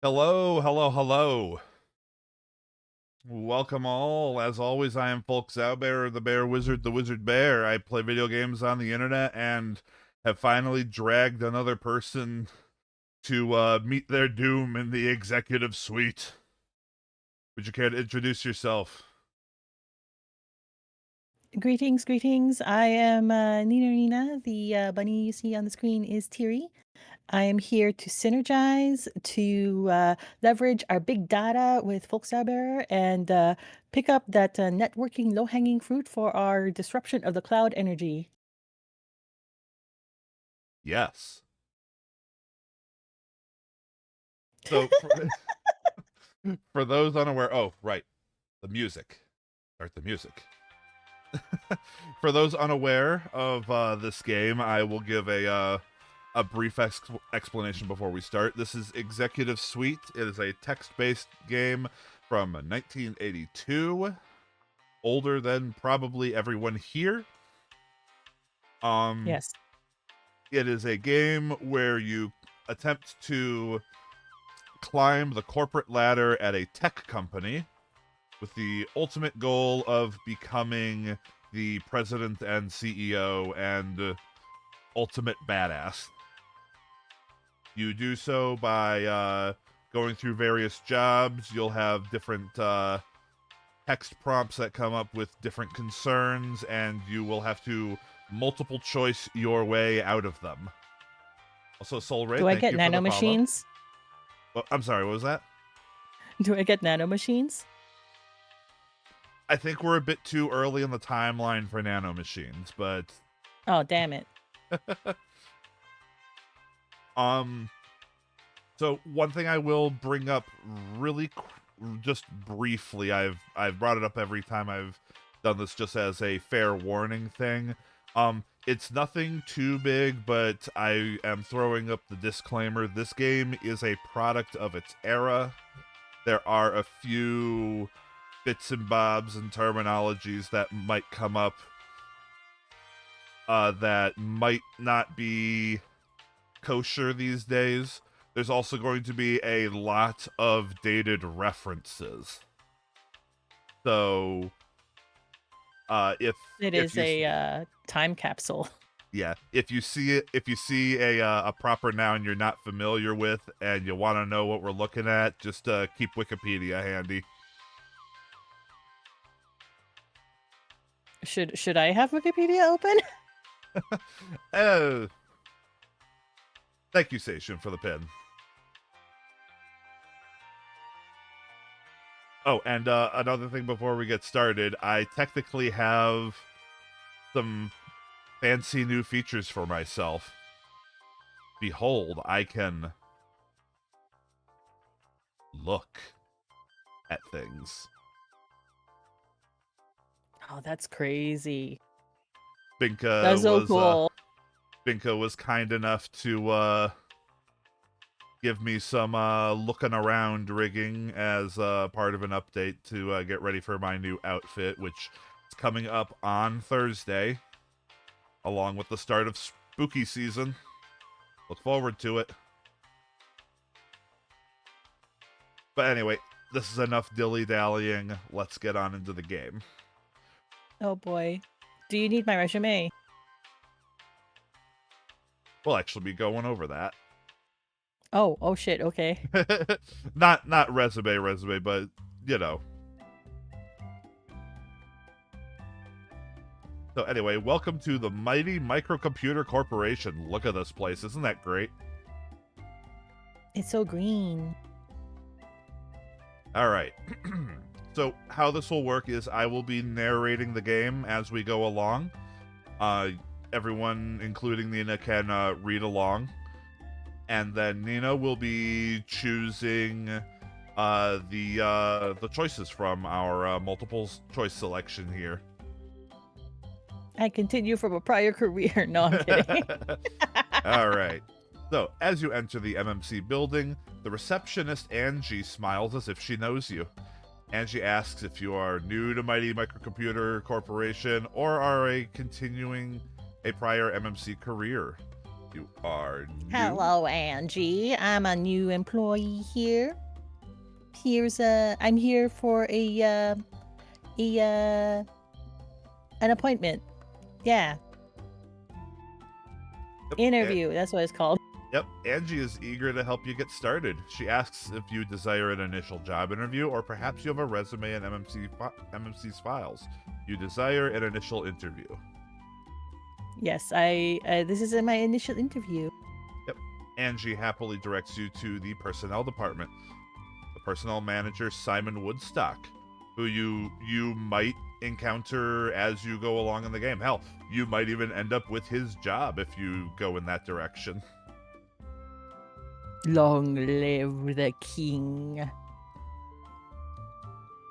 Hello, hello, hello. Welcome all. As always, I am Folke Zaubearer, the Bear Wizard, the Wizard Bear. I play video games on the internet and have finally dragged another person to meet their doom in the executive suite. Would you care to introduce yourself? Greetings, greetings. I am Nina. The bunny you see on the screen is Tiri. I am here to synergize, to leverage our big data with Volkswagen and pick up that networking low-hanging fruit for our disruption of the cloud energy. Yes. So for those unaware, oh, right, the music. Start the music. For those unaware of this game, I will give a brief explanation before we start. This is Executive Suite. It is a text-based game from 1982, older than probably everyone here. Um, Yes. it is a game where you attempt to climb the corporate ladder at a tech company with the ultimate goal of becoming the president and CEO and ultimate badass. You do so by going through various jobs. You'll have different text prompts that come up with different concerns, and you will have to multiple choice your way out of them. Also, Soul Ray, Do I thank get you for the follow. nanomachines? Well, I'm sorry, what was that? Do I get nanomachines? I think we're a bit too early in the timeline for nanomachines, but Oh, damn it. um so one thing I will bring up really just briefly, I've brought it up every time I've done this just as a fair warning thing. It's nothing too big, but I am throwing up the disclaimer. This game is a product of its era. There are a few bits and bobs and terminologies that might come up that might not be kosher these days. There's also going to be a lot of dated references. So, It if is you a time capsule. yeah, if you see a proper noun you're not familiar with and you want to know what we're looking at, just keep Wikipedia handy. Should I have Wikipedia open? Oh, thank you, Station, for the pin. Oh, and another thing before we get started, I technically have some fancy new features for myself. Behold, I can look at things. Oh, that's crazy. Binka That's so was cool. kind enough to give me some looking around rigging as part of an update to get ready for my new outfit, which is coming up on Thursday, along with the start of spooky season. Look forward to it. But anyway, this is enough dilly-dallying. Let's get on into the game. Oh boy. Do you need my resume? We'll actually be going over that. Oh shit, okay. Not resume, but you know. So anyway, welcome to the Mighty Microcomputer Corporation. Look at this place, isn't that great? It's so green. All right. So how this will work is I will be narrating the game as we go along. Uh, Everyone, including Nina, can read along, and then Nina will be choosing the choices from our multiple choice selection here. I continue from a prior career. No, I'm kidding. All right. So, as you enter the MMC building, the receptionist Angie smiles as if she knows you. Angie asks if you are new to Mighty Microcomputer Corporation or are continuing a prior MMC career. You are new. Hello, Angie. I'm a new employee here. I'm here for an appointment. Yeah. Yep, Interview. That's what it's called. Yep, Angie is eager to help you get started. She asks if you desire an initial job interview, or perhaps you have a resume and MMC's files. You desire an initial interview. Yes, this is my initial interview. Yep. Angie happily directs you to the personnel department. The personnel manager, Simon Woodstock, who you might encounter as you go along in the game. Hell, you might even end up with his job if you go in that direction. Long live the king.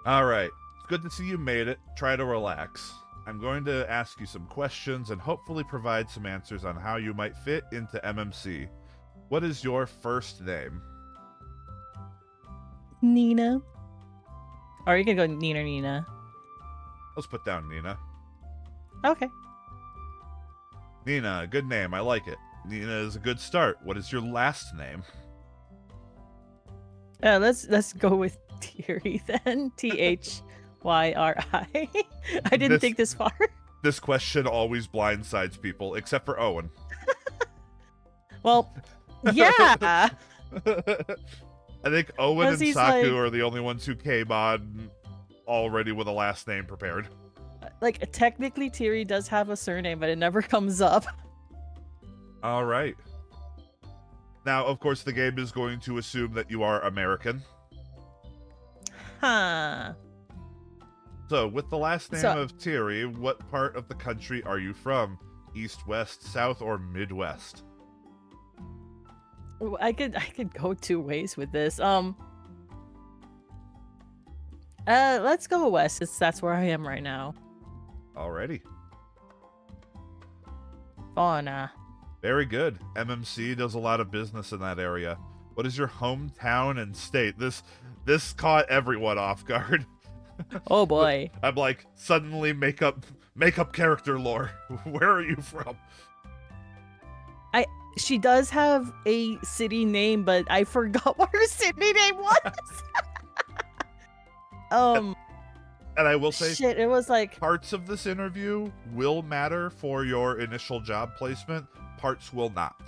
All right. It's good to see you made it. Try to relax. I'm going to ask you some questions and hopefully provide some answers on how you might fit into MMC. What is your first name? Nina. Or you can go Nina. Let's put down Nina. Okay. Nina, good name. I like it. Nina is a good start. What is your last name? Let's go with Thierry then. Thyri. I didn't think this far. This question always blindsides people, except for Owen. Well, yeah. I think Owen and Saku like, are the only ones who came on already with a last name prepared. Like, technically, Thierry does have a surname, but it never comes up. All right. Now, of course, the game is going to assume that you are American. Huh. So, with the last name of Thierry, what part of the country are you from? East, West, South, or Midwest? I could go two ways with this. Let's go west, since that's where I am right now. Alrighty. Fauna. Very good. MMC does a lot of business in that area. What is your hometown and state? This caught everyone off guard. Oh boy. I'm like, suddenly make up character lore. Where are you from? She does have a city name, but I forgot what her city name was. And I will say, shit, it was like parts of this interview will matter for your initial job placement. Parts will not.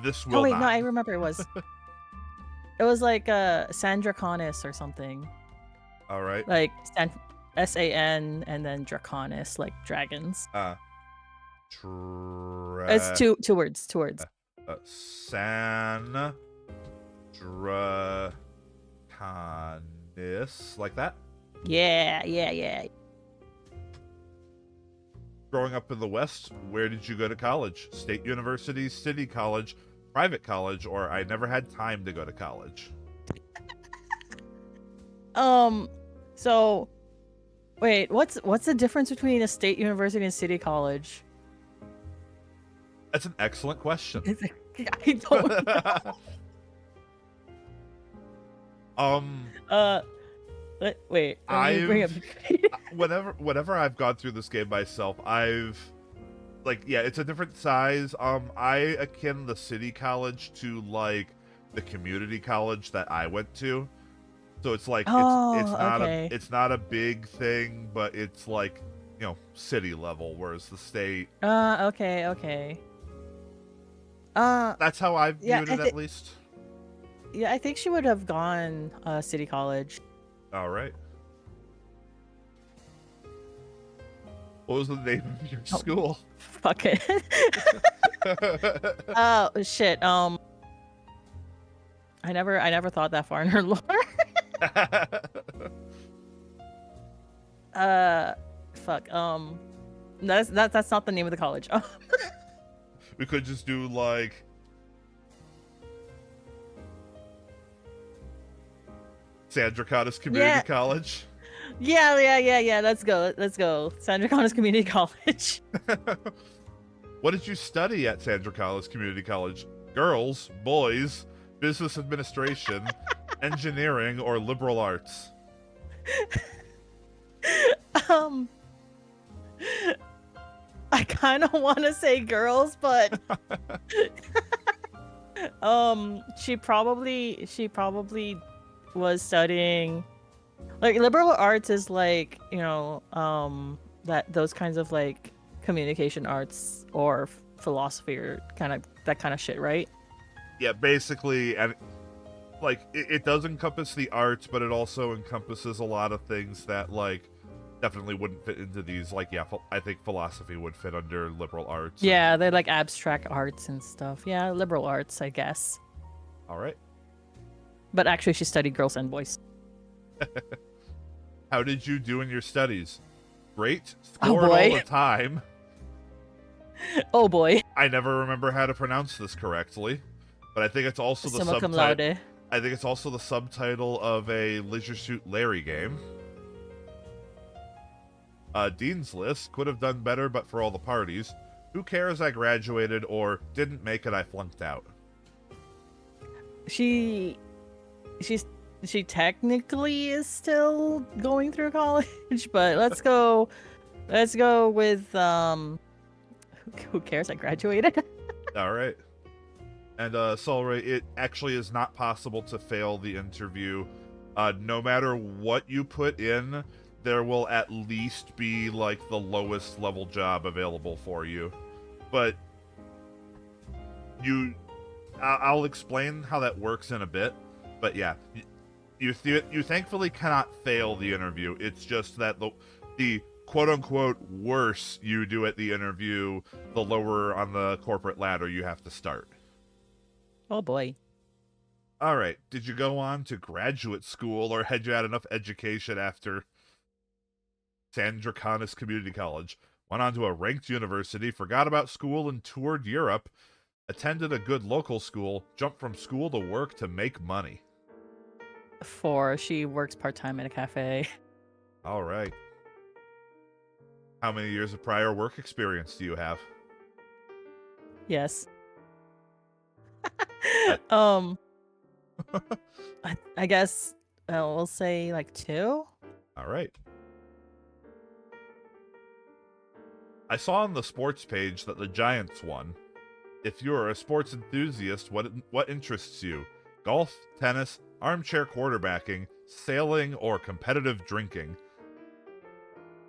This will Oh wait, not. no, I remember it was. It was like San Draconis or something. All right. Like SAN and then Draconis, like dragons. It's two words. San Draconis, like that? Yeah. Growing up in the West, where did you go to college? State university, city college, private college, or I never had time to go to college? So wait, what's the difference between a state university and city college? That's an excellent question. I don't know. Wait. Bring up... whenever I've gone through this game myself, it's a different size. I akin the city college to like the community college that I went to. So it's like it's not a big thing, but it's like, city level, whereas the state. Okay. That's how I've viewed it, at least. Yeah, I think she would have gone city college. All right. What was the name of your school? Fuck it. Oh shit. I never thought that far in her lore. Fuck. That's not the name of the college. We could just do like San Draconis Community College. Yeah. Let's go. San Draconis Community College. What did you study at San Draconis Community College? Girls, boys, business administration, engineering, or liberal arts? I kind of want to say girls, but she probably was studying like liberal arts is like, that those kinds of like communication arts or philosophy or kind of that kind of shit, right? Yeah, basically, and like it does encompass the arts, but it also encompasses a lot of things that like definitely wouldn't fit into these. Like, yeah, I think philosophy would fit under liberal arts. Yeah, they're like abstract arts and stuff. Yeah, liberal arts, I guess. All right. But actually, she studied girls and boys. How did you do in your studies? Great. Oh, Scored boy. all the time. Oh boy. I never remember how to pronounce this correctly, but I think it's also the Summa cum subtitle. laude. I think it's also the subtitle of a Leisure Suit Larry game. Dean's List could have done better, but for all the parties. Who cares? I graduated, or didn't make it. I flunked out. She technically is still going through college, but let's go with who cares? I graduated. All right. And Solray, it actually is not possible to fail the interview. No matter what you put in, there will at least be like the lowest level job available for you. But I'll explain how that works in a bit. But yeah, you thankfully cannot fail the interview. It's just that the quote-unquote worse you do at the interview, the lower on the corporate ladder you have to start. Oh boy. All right. Did you go on to graduate school, or had you had enough education after San Draconis Community College? Went on to a ranked university, forgot about school and toured Europe, attended a good local school, jumped from school to work to make money. 4. She works part-time at a cafe. All right. How many years of prior work experience do you have? Yes. I guess we'll say like 2. All right. I saw on the sports page that the Giants won. If you're a sports enthusiast, what interests you? Golf, tennis, armchair quarterbacking, sailing, or competitive drinking?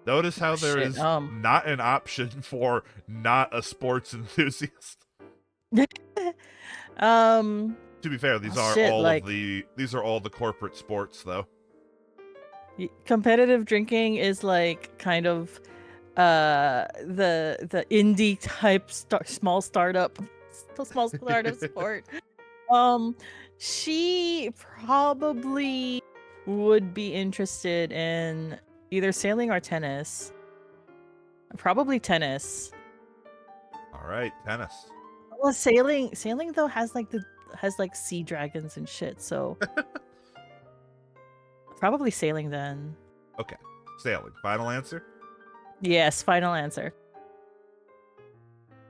Notice how there is not an option for not a sports enthusiast. To be fair, these are all the corporate sports, though. Competitive drinking is like kind of the indie type small startup sport. She probably would be interested in either sailing or tennis. Probably tennis. All right, tennis. Well, sailing though has like sea dragons and shit, so probably sailing then. Okay, sailing. Final answer? Yes, final answer.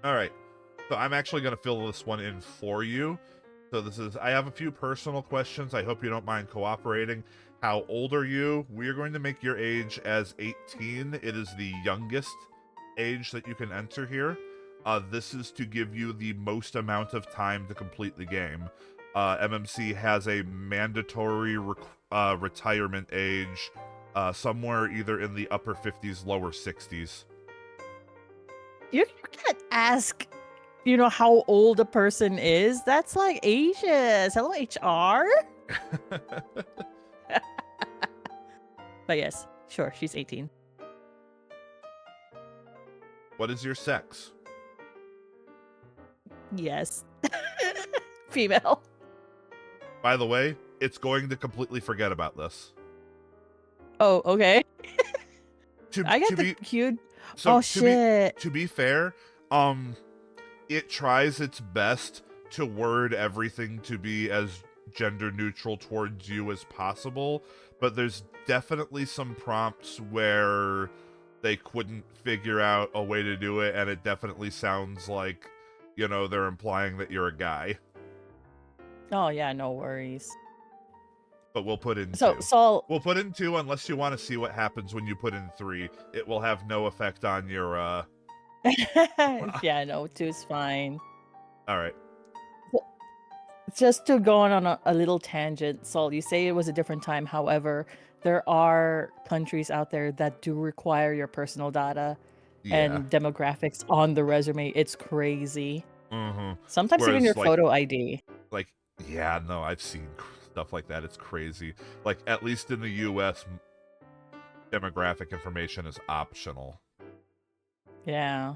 All right. So I'm actually going to fill this one in for you. So I have a few personal questions. I hope you don't mind cooperating. How old are you? We are going to make your age as 18. It is the youngest age that you can enter here. This is to give you the most amount of time to complete the game. MMC has a mandatory retirement age somewhere either in the upper 50s, lower 60s. You can't ask, how old a person is. That's like ages. Hello, HR. But yes, sure, she's 18. What is your sex? Yes. Female. By the way, it's going to completely forget about this. Oh, okay. I got to the be, cute. so oh, to shit. To be fair, it tries its best to word everything to be as gender neutral towards you as possible, but there's definitely some prompts where they couldn't figure out a way to do it, and it definitely sounds like, they're implying that you're a guy. Oh, yeah, no worries. But we'll put in 2. So We'll put in 2 unless you want to see what happens when you put in 3. It will have no effect on your Yeah, no, 2 is fine. All right. Just to go on a little tangent, Saul, you say it was a different time. However, there are countries out there that do require your personal data Yeah. and demographics on the resume. It's crazy. Mm-hmm. Sometimes even your Whereas, photo ID. like, yeah, no, I've seen stuff like that. It's crazy. Like, at least in the U.S., demographic information is optional. Yeah.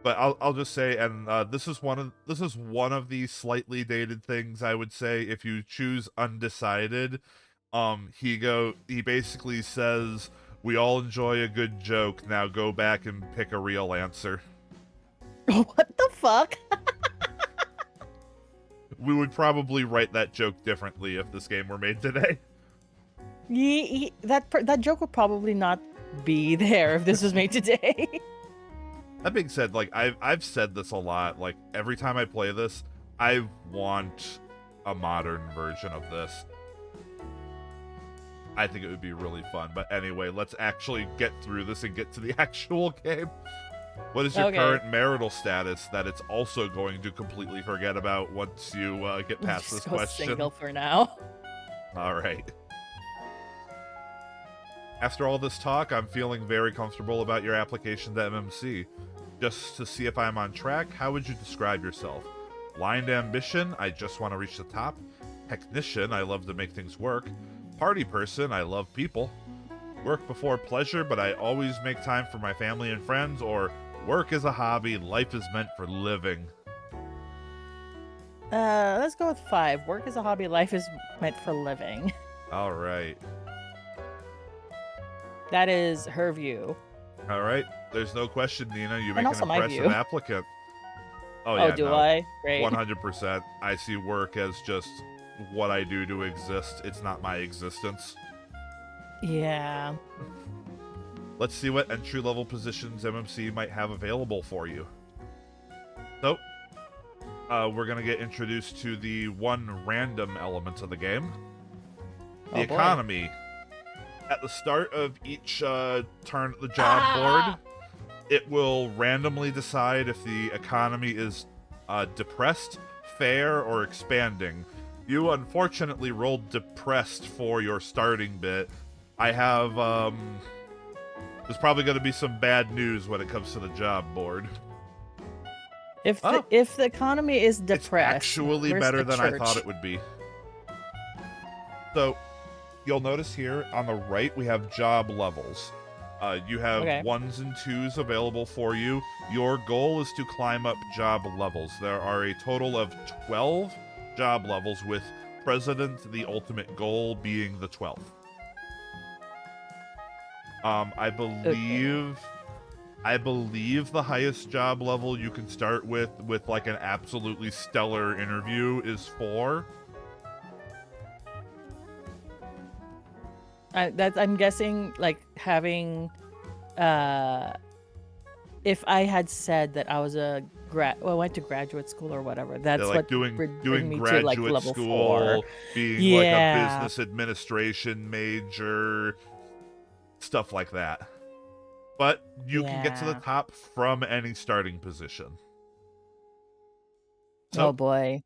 But I'll just say, and this is one of the slightly dated things I would say. If you choose undecided, he basically says, "We all enjoy a good joke. Now go back and pick a real answer." What the fuck? We would probably write that joke differently if this game were made today. That joke would probably not be there if this was made today. That being said, like I've said this a lot. Like every time I play this, I want a modern version of this. I think it would be really fun. But anyway, let's actually get through this and get to the actual game. What is your current marital status that it's also going to completely forget about once you get past this question? Single for now. All right. After all this talk, I'm feeling very comfortable about your application to MMC. Just to see if I'm on track, how would you describe yourself? Blind ambition, I just want to reach the top. Technician, I love to make things work. Party person, I love people. Work before pleasure, but I always make time for my family and friends. Or work is a hobby, life is meant for living. Let's go with 5. Work is a hobby, life is meant for living. All right. That is her view. All right. There's no question, Nina. You make And an also my impressive view. applicant. Oh, Oh, yeah, do no. I? Great. 100%. I see work as just what I do to exist. It's not my existence. Yeah. Let's see what entry-level positions MMC might have available for you. So, we're going to get introduced to the one random element of the game. The economy. At the start of each turn at the job board, it will randomly decide if the economy is depressed, fair, or expanding. You unfortunately rolled depressed for your starting bit. I have, there's probably going to be some bad news when it comes to the job board. If the economy is depressed, it's actually better than I thought it would be. So, you'll notice here on the right we have job levels. You have 1s and 2s available for you. Your goal is to climb up job levels. There are a total of 12 job levels, with President the ultimate goal being the 12th. I believe the highest job level you can start with like an absolutely stellar interview is 4. I'm guessing, like, having, if I had said that I was I went to graduate school or whatever, that's like what doing me graduate to, like, level school, 4. being like a business administration major, stuff like that. But you can get to the top from any starting position. So, oh boy.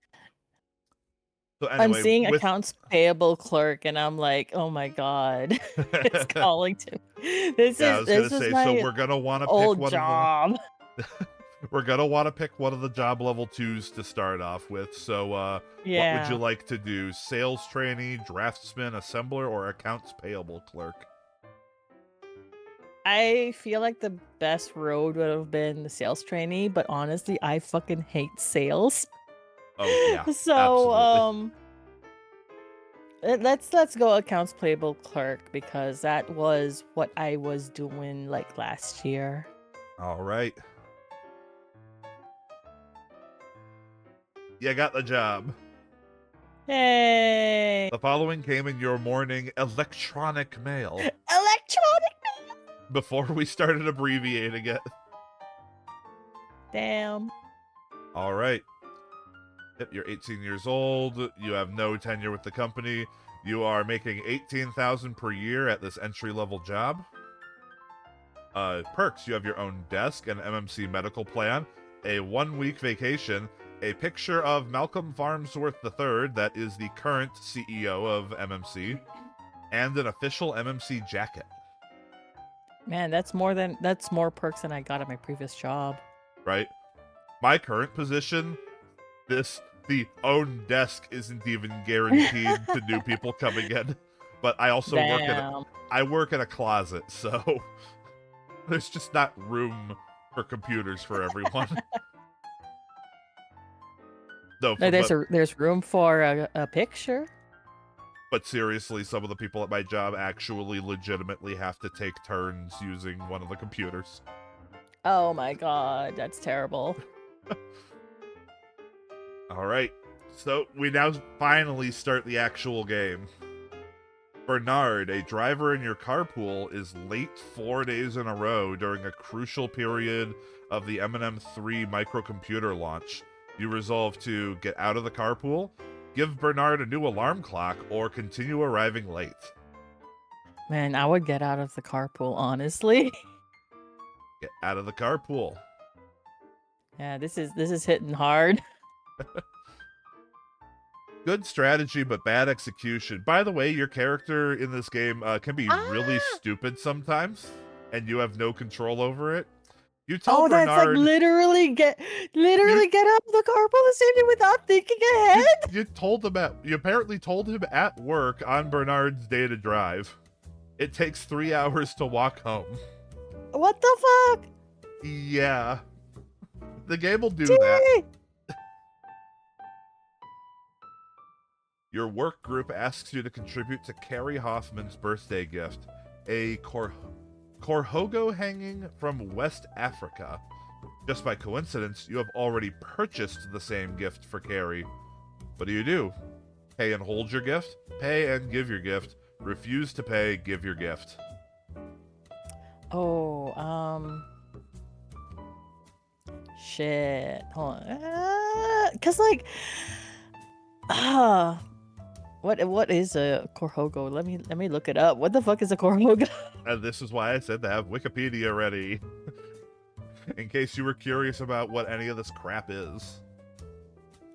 So anyway, I'm seeing accounts payable clerk, and I'm like, oh my god, it's calling to me. This is my so we're gonna want to old pick one job. We're gonna want to pick one of the job level 2s to start off with. So, what would you like to do? Sales trainee, draftsman, assembler, or accounts payable clerk? I feel like the best road would have been the sales trainee, but honestly, I fucking hate sales. Oh yeah. So absolutely. let's go accounts payable clerk, because that was what I was doing like last year. All right. You got the job. Hey. The following came in your morning electronic mail. Electronic mail. Before we started abbreviating it. Damn. All right. Yep, you're 18 years old. You have no tenure with the company. You are making $18,000 per year at this entry-level job. Perks, you have your own desk, an MMC medical plan, a 1-week vacation, a picture of Malcolm Farnsworth III, that is the current CEO of MMC, and an official MMC jacket. Man, that's more perks than I got at my previous job. Right? My current position, the own desk isn't even guaranteed to new people coming in. But I also work in a closet, so there's just not room for computers for everyone. No, there's room for a picture. But seriously, some of the people at my job actually legitimately have to take turns using one of the computers. Oh my god, that's terrible. Alright, so we now finally start the actual game. Bernard, a driver in your carpool, is late 4 days in a row during a crucial period of the M&M3 microcomputer launch. You resolve to get out of the carpool, give Bernard a new alarm clock, or continue arriving late. Man, I would get out of the carpool, honestly. Get out of the carpool. Yeah, this is hitting hard. Good strategy, but bad execution. By the way, your character in this game can be really stupid sometimes, and you have no control over it. You tell Bernard, that's like literally get out of the carpool and save it without thinking ahead. You apparently told him at work on Bernard's day to drive. It takes 3 hours to walk home. What the fuck? Yeah. The game will do that. Your work group asks you to contribute to Carrie Hoffman's birthday gift, a Korhogo hanging from West Africa. Just by coincidence, you have already purchased the same gift for Carrie. What do? Pay and hold your gift? Pay and give your gift. Refuse to pay, give your gift. Oh, shit. Hold on. 'Cause like, what is a Korhogo? Let me look it up. What the fuck is a Korhogo? And this is why I said to have Wikipedia ready. In case you were curious about what any of this crap is.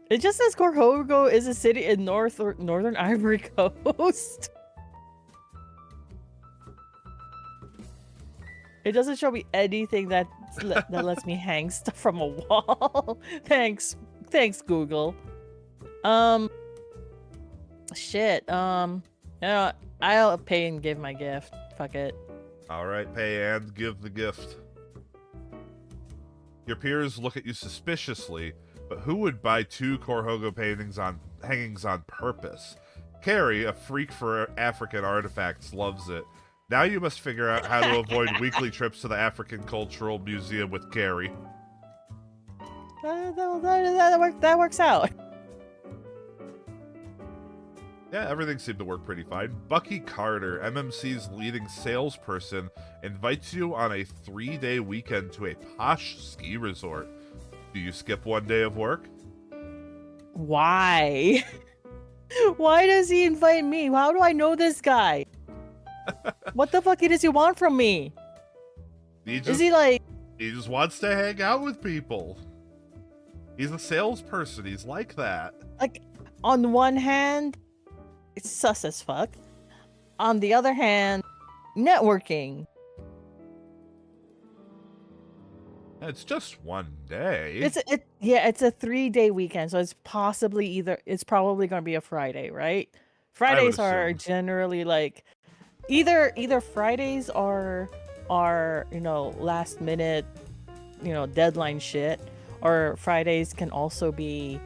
It just says Korhogo is a city in northern Ivory Coast. It doesn't show me anything that lets me hang stuff from a wall. Thanks Google. Shit. I'll pay and give my gift. Fuck it. All right, pay and give the gift. Your peers look at you suspiciously, but who would buy 2 Korhogo hangings on purpose? Carrie, a freak for African artifacts, loves it. Now you must figure out how to avoid weekly trips to the African Cultural Museum with Carrie. That works out. Yeah, everything seemed to work pretty fine. Bucky Carter, MMC's leading salesperson, invites you on a 3-day weekend to a posh ski resort. Do you skip 1 day of work? Why? Why does he invite me? How do I know this guy? What the fuck does he want from me? He just wants to hang out with people. He's a salesperson. He's like that. Like, on one hand, it's sus as fuck. On the other hand, networking. It's just 1 day. It's a 3-day weekend, so it's probably going to be a Friday, right? Fridays are generally like either Fridays are last minute, deadline shit, or Fridays can also be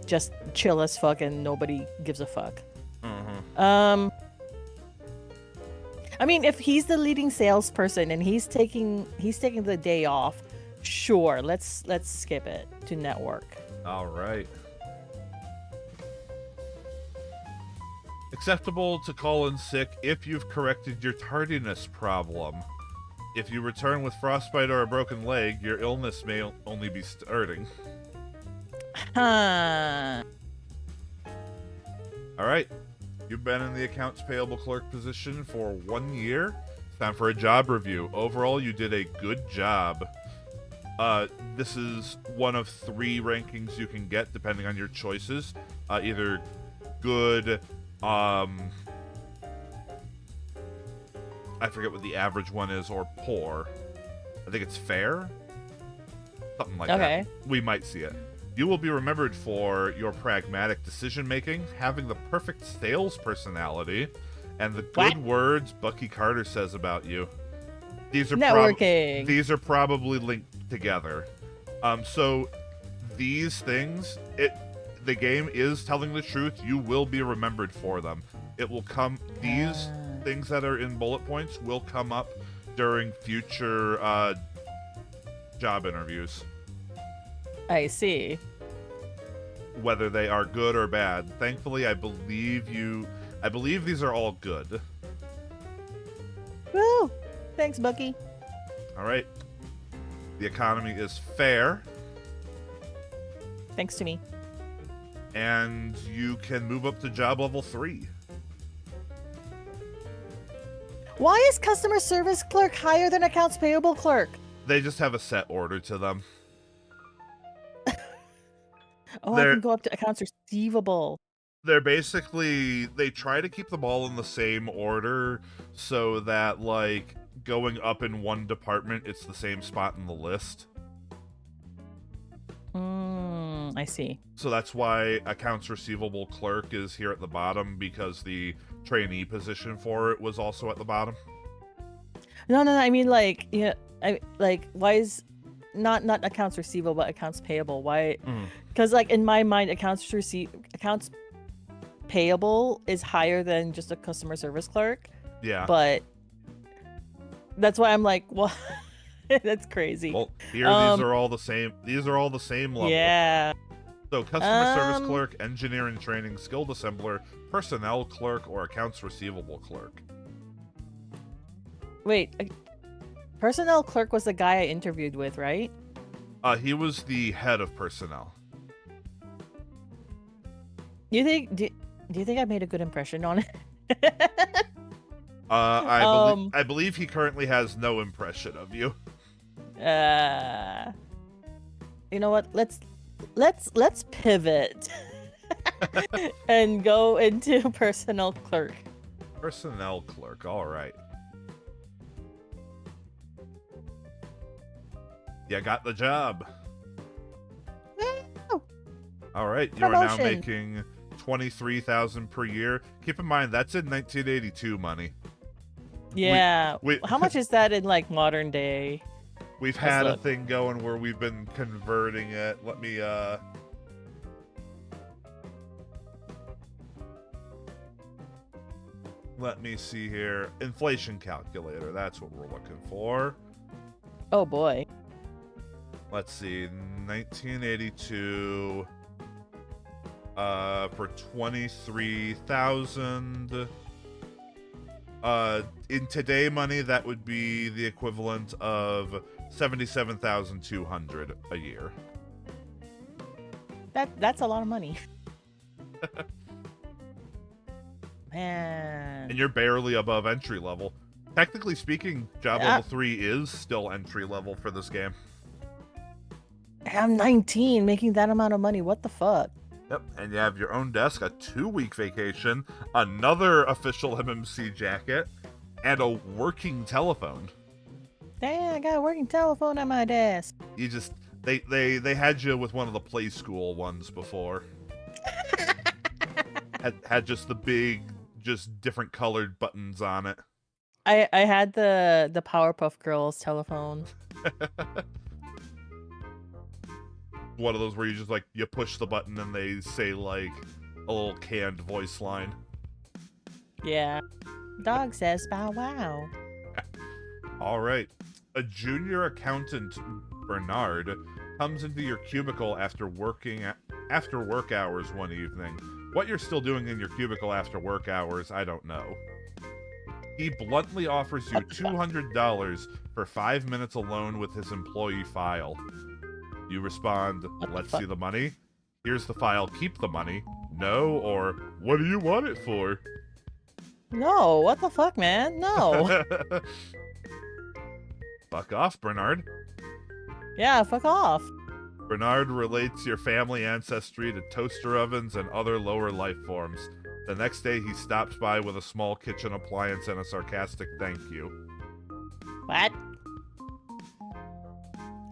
just chill as fuck and nobody gives a fuck. Mm-hmm. I mean, if he's the leading salesperson and he's taking the day off, sure, let's skip it to network. All right. Acceptable to call in sick if you've corrected your tardiness problem. If you return with frostbite or a broken leg, your illness may only be starting. Huh. All right. You've been in the accounts payable clerk position for 1 year. Time for a job review. Overall, you did a good job. This is one of 3 rankings you can get depending on your choices. Either good, I forget what the average one is, or poor. I think it's fair? Something like that. We might see it. You will be remembered for your pragmatic decision-making, having the perfect sales personality, and the good words Bucky Carter says about you. These are networking. These are probably linked together. So these things, the game is telling the truth. You will be remembered for them. It will come. These things that are in bullet points will come up during future job interviews. I see. Whether they are good or bad. Thankfully, I believe these are all good. Woo! Thanks, Bucky. All right. The economy is fair. Thanks to me. And you can move up to job level 3. Why is customer service clerk higher than accounts payable clerk? They just have a set order to them. Oh, I can go up to accounts receivable. They're basically, they try to keep them all in the same order so that, like, going up in one department, it's the same spot in the list. I see. So that's why accounts receivable clerk is here at the bottom, because the trainee position for it was also at the bottom. No, I mean, like, yeah, why is not accounts receivable but accounts payable? Why? Because like in my mind, accounts payable is higher than just a customer service clerk. Yeah. But that's why I'm like, well, that's crazy. Well, here these are all the same. These are all the same level. Yeah. So customer service clerk, engineering training, skilled assembler, personnel clerk, or accounts receivable clerk. Wait, personnel clerk was the guy I interviewed with, right? He was the head of personnel. Do you think I made a good impression on it? I believe he currently has no impression of you. You know what? Let's pivot and go into personnel clerk. Personnel clerk, all right. You got the job. Woo! All right, you are now making $23,000 per year. Keep in mind that's in 1982 money. Yeah. How much is that in like modern day? We've had a thing going where we've been converting it. Let me see here. Inflation calculator. That's what we're looking for. Oh boy. Let's see. 1982 for 23,000. In today money, that would be the equivalent of 77,200 a year. That's a lot of money. Man. And you're barely above entry level. Technically speaking, job level 3 is still entry level for this game. I'm 19, making that amount of money. What the fuck? Yep, and you have your own desk, a 2-week vacation, another official MMC jacket, and a working telephone. Damn, I got a working telephone at my desk. You just they had you with one of the play school ones before. had just the big, just different colored buttons on it. I had the Powerpuff Girls telephone. One of those where you just like you push the button and they say like a little canned voice line. Yeah. Dog says bow wow. All right. A junior accountant, Bernard, comes into your cubicle after work hours one evening. What you're still doing in your cubicle after work hours, I don't know. He bluntly offers you $200 for 5 minutes alone with his employee file. You respond, let's see the money. Here's the file, keep the money. No, or what do you want it for? No, what the fuck, man? No. Fuck off, Bernard. Yeah, fuck off. Bernard relates your family ancestry to toaster ovens and other lower life forms. The next day, he stops by with a small kitchen appliance and a sarcastic thank you. What?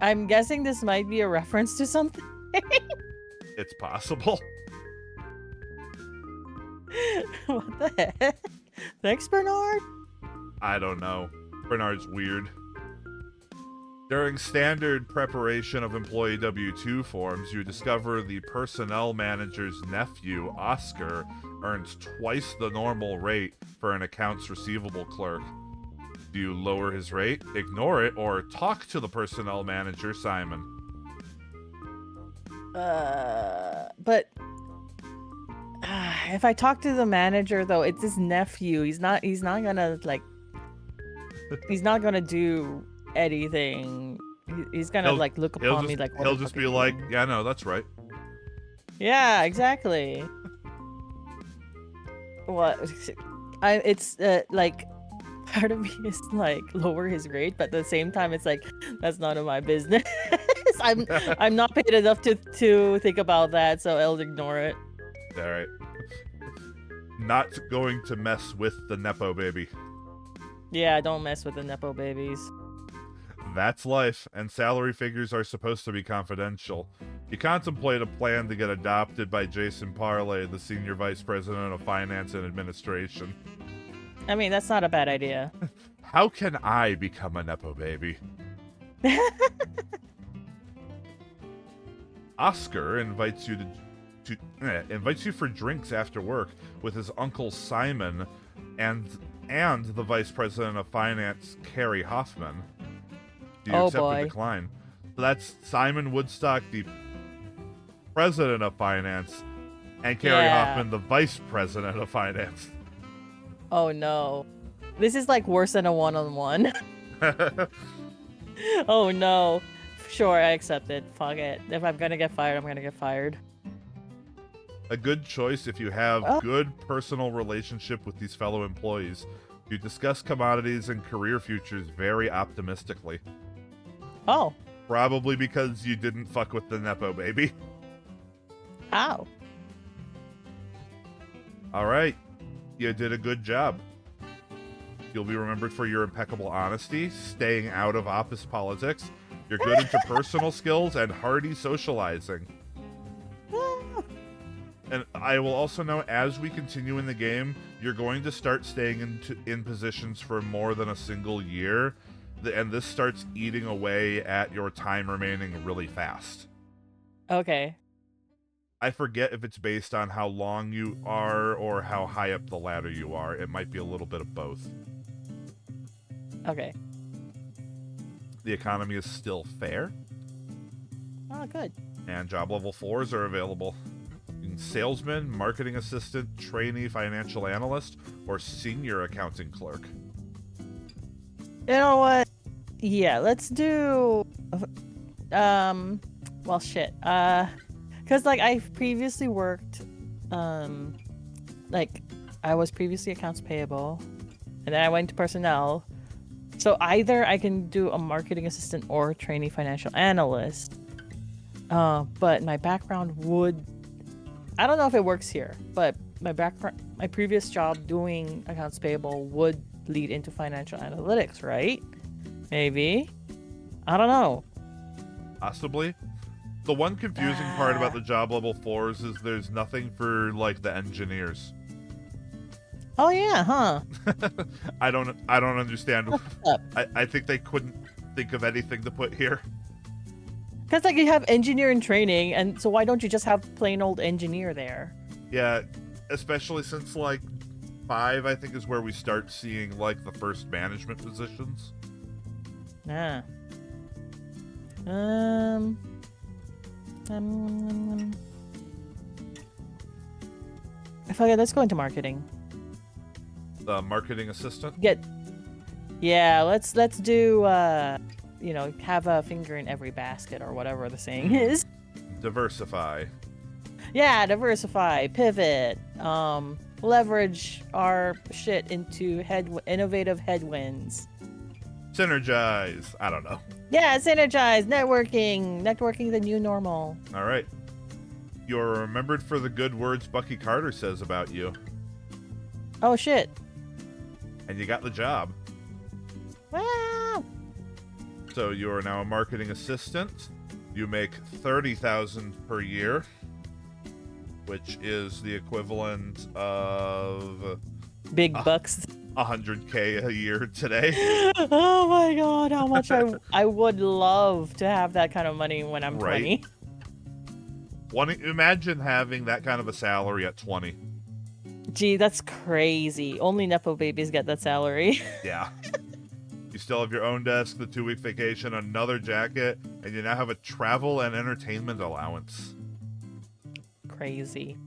I'm guessing this might be a reference to something. It's possible. What the heck? Thanks, Bernard. I don't know. Bernard's weird. During standard preparation of employee W-2 forms, you discover the personnel manager's nephew, Oscar, earns twice the normal rate for an accounts receivable clerk. Do you lower his rate, ignore it, or talk to the personnel manager, Simon? But if I talk to the manager, though, it's his nephew. He's not gonna like. He's not gonna do anything. He's gonna like look upon me like. He'll just be like, "Yeah, no, that's right." Yeah, exactly. What? It's like part of me is like lower his rate, but at the same time, it's like that's none of my business. I'm not paid enough to think about that, so I'll ignore it. All right. Not going to mess with the Nepo baby. Yeah, don't mess with the Nepo babies. That's life, and salary figures are supposed to be confidential. You contemplate a plan to get adopted by Jason Parlay, the Senior Vice President of Finance and Administration. I mean, that's not a bad idea. How can I become a Nepo baby? Oscar invites you invites you for drinks after work with his uncle Simon and the Vice President of Finance, Carrie Hoffman. Do you accept or decline? So that's Simon Woodstock, the President of Finance, and Carrie Hoffman, the Vice President of Finance. Oh no. This is like worse than a one-on-one. Oh no. Sure, I accept it. Fuck it. If I'm gonna get fired, I'm gonna get fired. A good choice if you have good personal relationship with these fellow employees. You discuss commodities and career futures very optimistically. Oh. Probably because you didn't fuck with the Nepo baby. Ow. Alright. You did a good job. You'll be remembered for your impeccable honesty, staying out of office politics, your good interpersonal skills, and hearty socializing. And I will also know, as we continue in the game, you're going to start staying in positions for more than a single year, and this starts eating away at your time remaining really fast. Okay. I forget if it's based on how long you are or how high up the ladder you are. It might be a little bit of both. Okay. The economy is still fair. Oh, good. And job level 4s are available. Salesman, marketing assistant, trainee financial analyst, or senior accounting clerk. You know what? Yeah, let's do well shit. Cuz like I've previously worked like I was previously accounts payable and then I went to personnel. So either I can do a marketing assistant or trainee financial analyst. But my background would I don't know if it works here, but my previous job doing accounts payable would lead into financial analytics, right? Maybe. I don't know. Possibly. The one confusing part about the job level 4s is there's nothing for like the engineers. Oh yeah, huh? I don't understand. I think they couldn't think of anything to put here. Because like you have engineering training, and so why don't you just have plain old engineer there? Yeah, especially since like 5, I think, is where we start seeing like the first management positions. Ah. Okay, let's go into marketing. The marketing assistant? Yeah, let's do you know, have a finger in every basket or whatever the saying is. Diversify. Yeah, diversify, pivot. leverage our shit into innovative headwinds. Synergize. I don't know. Yeah, synergize, networking the new normal. All right. You're remembered for the good words Bucky Carter says about you. Oh shit. And you got the job. Wow. So you are now a marketing assistant. You make $30,000 per year, which is the equivalent of Big bucks. $100K a year today. Oh my god, how much I would love to have that kind of money when I'm Right. 20. Imagine having that kind of a salary at 20. Gee, that's crazy. Only Nepo babies get that salary. Yeah. You still have your own desk, the 2-week vacation, another jacket, and you now have a travel and entertainment allowance. Crazy.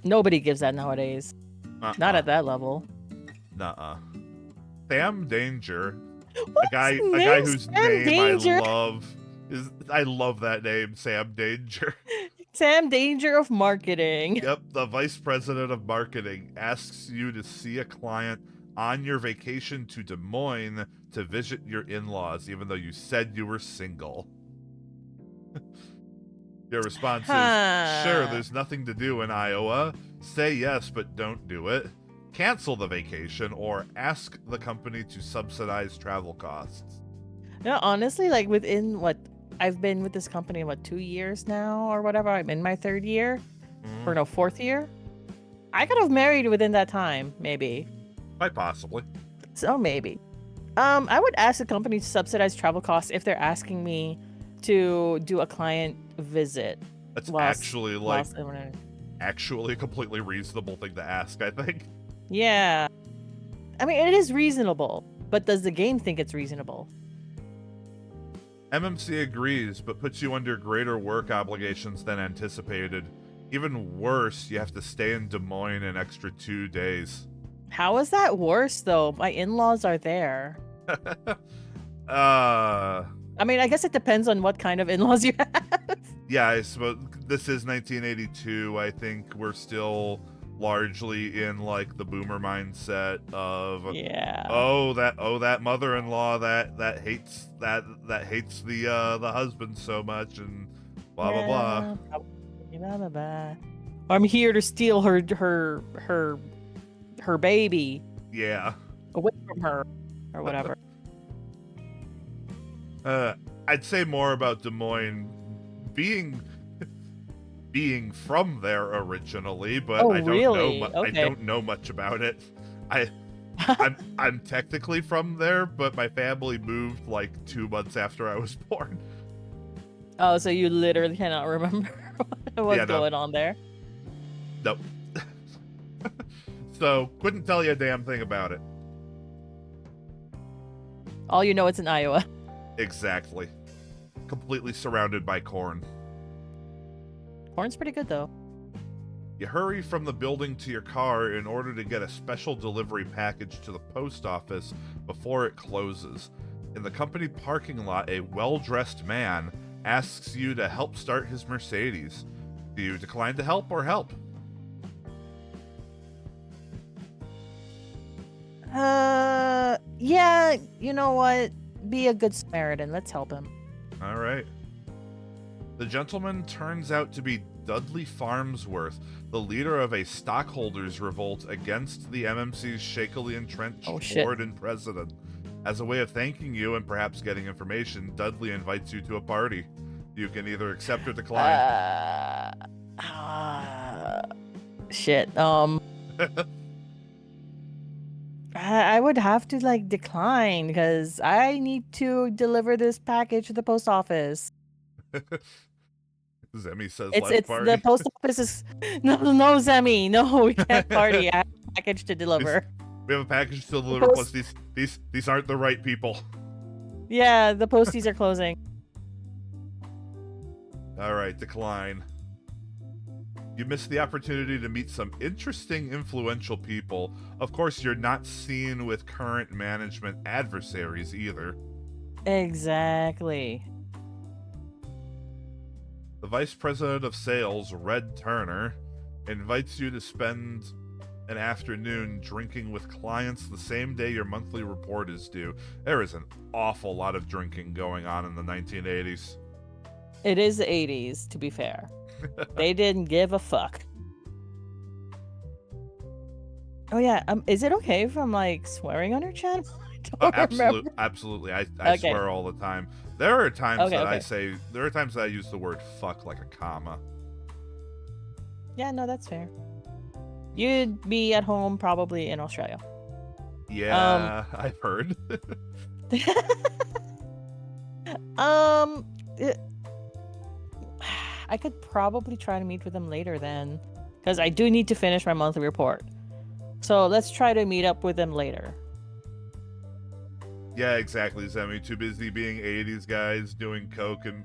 Nobody gives that nowadays. Not at that level. Nuh-uh. Sam Danger, What's a guy whose Sam name Danger? I love that name, Sam Danger. Sam Danger of marketing. Yep, the vice president of marketing asks you to see a client on your vacation to Des Moines to visit your in-laws, even though you said you were single. Your response is, sure, there's nothing to do in Iowa. Say yes, but don't do it. Cancel the vacation or ask the company to subsidize travel costs. Yeah, honestly, like within I've been with this company 2 years now or whatever. I'm in my 3rd year or no 4th year. I could have married within that time, maybe. Quite possibly. So maybe. I would ask the company to subsidize travel costs if they're asking me to do a client visit. That's actually a completely reasonable thing to ask, I think. Yeah. I mean, it is reasonable, but does the game think it's reasonable? MMC agrees, but puts you under greater work obligations than anticipated. Even worse, you have to stay in Des Moines an extra 2 days. How is that worse, though? My in-laws are there. I mean, I guess it depends on what kind of in-laws you have. Yeah, I suppose this is 1982. I think we're still largely in like the boomer mindset of that mother-in-law that hates the husband so much and blah blah blah. I'm here to steal her baby. Yeah. Away from her or whatever. I'd say more about Des Moines being from there originally, but I don't know much about it. I'm technically from there, but my family moved like 2 months after I was born. Oh, so you literally cannot remember what's going on there? Nope. So couldn't tell you a damn thing about it. All you know, it's in Iowa. Exactly. Completely surrounded by corn. Corn's pretty good, though. You hurry from the building to your car in order to get a special delivery package to the post office before it closes. In the company parking lot, a well-dressed man asks you to help start his Mercedes. Do you decline to help or help? Yeah, you know what? Be a good Samaritan. Let's help him. All right. The gentleman turns out to be Dudley Farnsworth, the leader of a stockholders' revolt against the MMC's shakily entrenched board and president. As a way of thanking you and perhaps getting information, Dudley invites you to a party. You can either accept or decline. Shit. I would have to decline because I need to deliver this package to the post office. Zemi says, "It's party." The post office is no, Zemi, no, we can't party. I have a package to deliver. We have a package to deliver. Plus, these aren't the right people. Yeah, the posties are closing. All right, decline. You missed the opportunity to meet some interesting, influential people. Of course, you're not seen with current management adversaries either. Exactly. The vice president of sales, Red Turner, invites you to spend an afternoon drinking with clients the same day your monthly report is due. There is an awful lot of drinking going on in the 1980s. It is the 80s, to be fair. They didn't give a fuck. Oh yeah, is it okay if I'm like swearing on your channel? I don't remember. Absolutely. I Okay. swear all the time. There are times Okay, there are times that I use the word fuck like a comma. Yeah, no, that's fair. You'd be at home probably in Australia. Yeah, I've heard. I could probably try to meet with them later then, because I do need to finish my monthly report. So let's try to meet up with them later. Yeah, exactly, Zemi. Too busy being 80s guys, doing coke and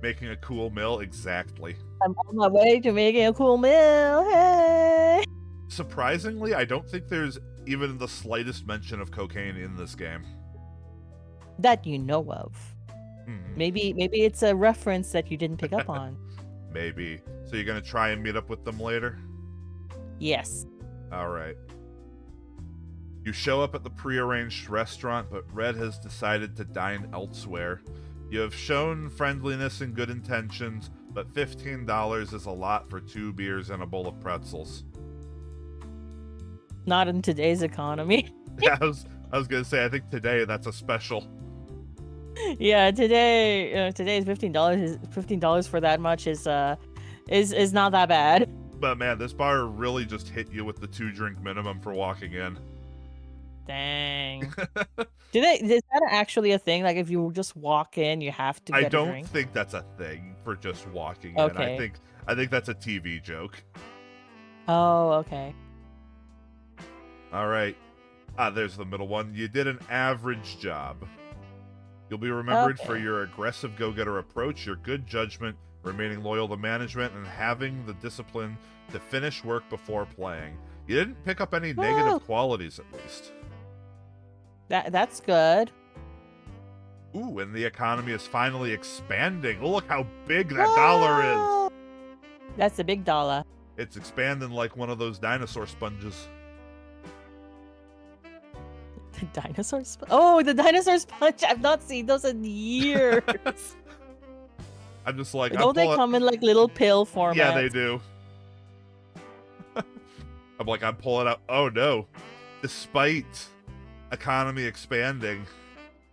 making a cool meal. Exactly. I'm on my way to making a cool meal. Hey! Surprisingly, I don't think there's even the slightest mention of cocaine in this game. That you know of. Maybe it's a reference that you didn't pick up on. Maybe. So you're gonna try and meet up with them later? Yes. Alright. You show up at the prearranged restaurant, but Red has decided to dine elsewhere. You have shown friendliness and good intentions, but $15 is a lot for 2 beers and a bowl of pretzels. Not in today's economy. Yeah, I was gonna say, I think today that's a special. Yeah, today's $15 for that much is not that bad. But man, this bar really just hit you with the 2-drink minimum for walking in. Dang. Is that actually a thing? Like if you just walk in, you have to get a drink? I don't think that's a thing for just walking in. Okay. I think that's a TV joke. Oh, okay. All right. There's the middle one. You did an average job. You'll be remembered for your aggressive go-getter approach, your good judgment, remaining loyal to management, and having the discipline to finish work before playing. You didn't pick up any negative qualities, at least. That's good. Ooh, and the economy is finally expanding. Oh, look how big that dollar is. That's a big dollar. It's expanding like one of those dinosaur sponges. The dinosaur sponge? Oh, the dinosaur sponge! I've not seen those in years. I'm just like, don't they come in like little pill format? Yeah, they do. I'm pulling out. Oh no! Despite economy expanding,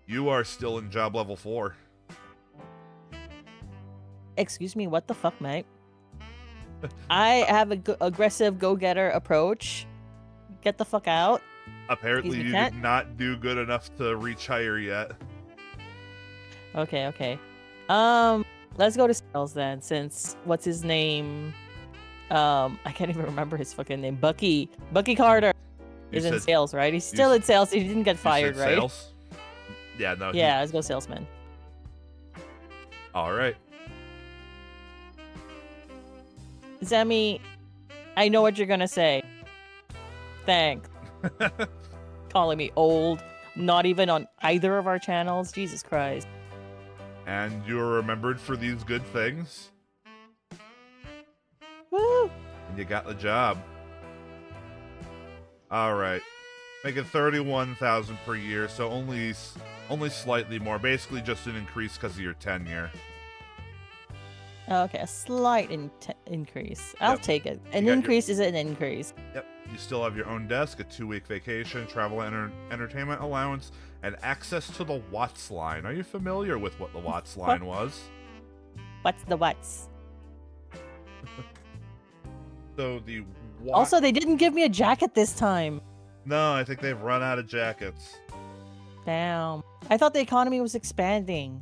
you are still in job level 4. Excuse me, what the fuck, mate? I have a aggressive go-getter approach. Get the fuck out. Apparently you did not do good enough to reach higher yet. Okay. Let's go to sales then, since what's his name? I can't even remember his fucking name. Bucky Carter is in sales, right? He's still in sales. He didn't get fired, right? Sales? Yeah, no. Yeah, let's go salesman. All right. Zemi, I know what you're gonna say. Thanks. Calling me old, not even on either of our channels. Jesus Christ. And you're remembered for these good things. Woo! And you got the job. All right. Making 31,000 per year, so only slightly more. Basically just an increase because of your tenure. Okay, a slight increase. I'll take it. An increase is an increase. Yep. You still have your own desk, a 2-week vacation, travel entertainment allowance, and access to the Watts line. Are you familiar with what the Watts line was? What's the Watts? So the Also, they didn't give me a jacket this time. No, I think they've run out of jackets. Damn. I thought the economy was expanding.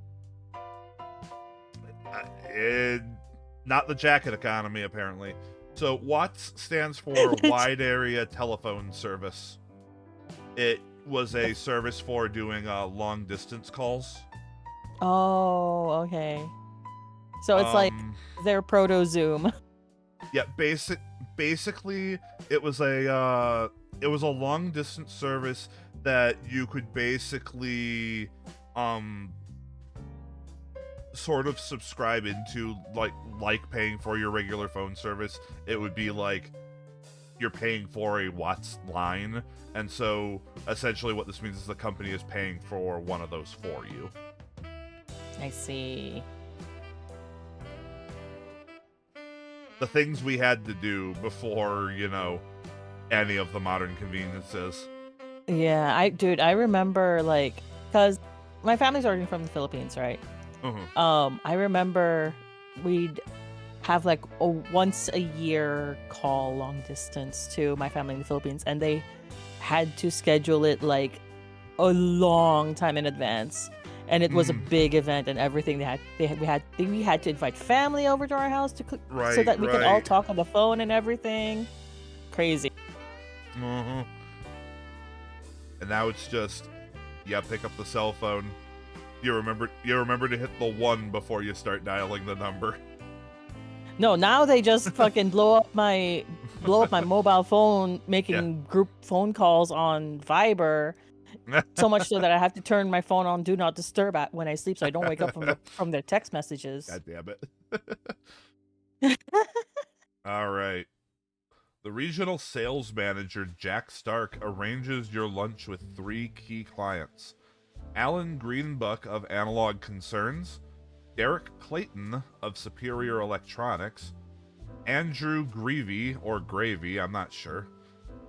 Not the jacket economy, apparently. So Watts stands for Wide Area Telephone Service. It was a service for doing long distance calls. Oh, okay. So it's like their proto Zoom. Yeah, basically it was a long distance service that you could basically sort of subscribe into like paying for your regular phone service. It would be like you're paying for a Watts line, and so essentially what this means is the company is paying for one of those for you. I see. The things we had to do before, any of the modern conveniences. Yeah, I remember, like, because my family's originally from the Philippines, right? I remember we'd have like a once a year call long distance to my family in the Philippines, and they had to schedule it like a long time in advance, and it was a big event and everything. We had to invite family over to our house so that we could all talk on the phone and everything. Crazy. And now it's just, pick up the cell phone. You remember to hit the 1 before you start dialing the number. No, now they just fucking blow up my mobile phone, making group phone calls on Viber, so much so that I have to turn my phone on Do Not Disturb when I sleep, so I don't wake up from their text messages. God damn it! All right. The regional sales manager, Jack Stark, arranges your lunch with 3 key clients: Alan Greenbuck of Analog Concerns, Derek Clayton of Superior Electronics, Andrew Gravy, or Gravy, I'm not sure,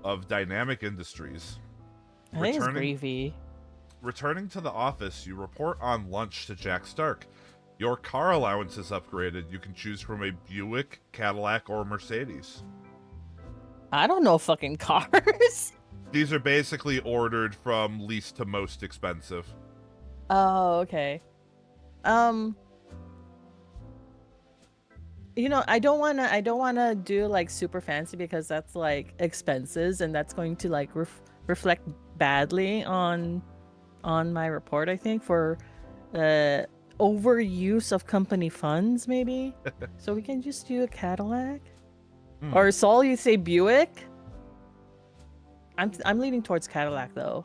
of Dynamic Industries. I think it's Gravy. Returning to the office, you report on lunch to Jack Stark. Your car allowance is upgraded. You can choose from a Buick, Cadillac, or Mercedes. I don't know fucking cars. These are basically ordered from least to most expensive. Oh, okay. I don't wanna do like super fancy, because that's like expenses, and that's going to like reflect badly on my report, I think, for overuse of company funds, maybe. So we can just do a Cadillac. Or Saul, you say Buick? I'm leaning towards Cadillac though.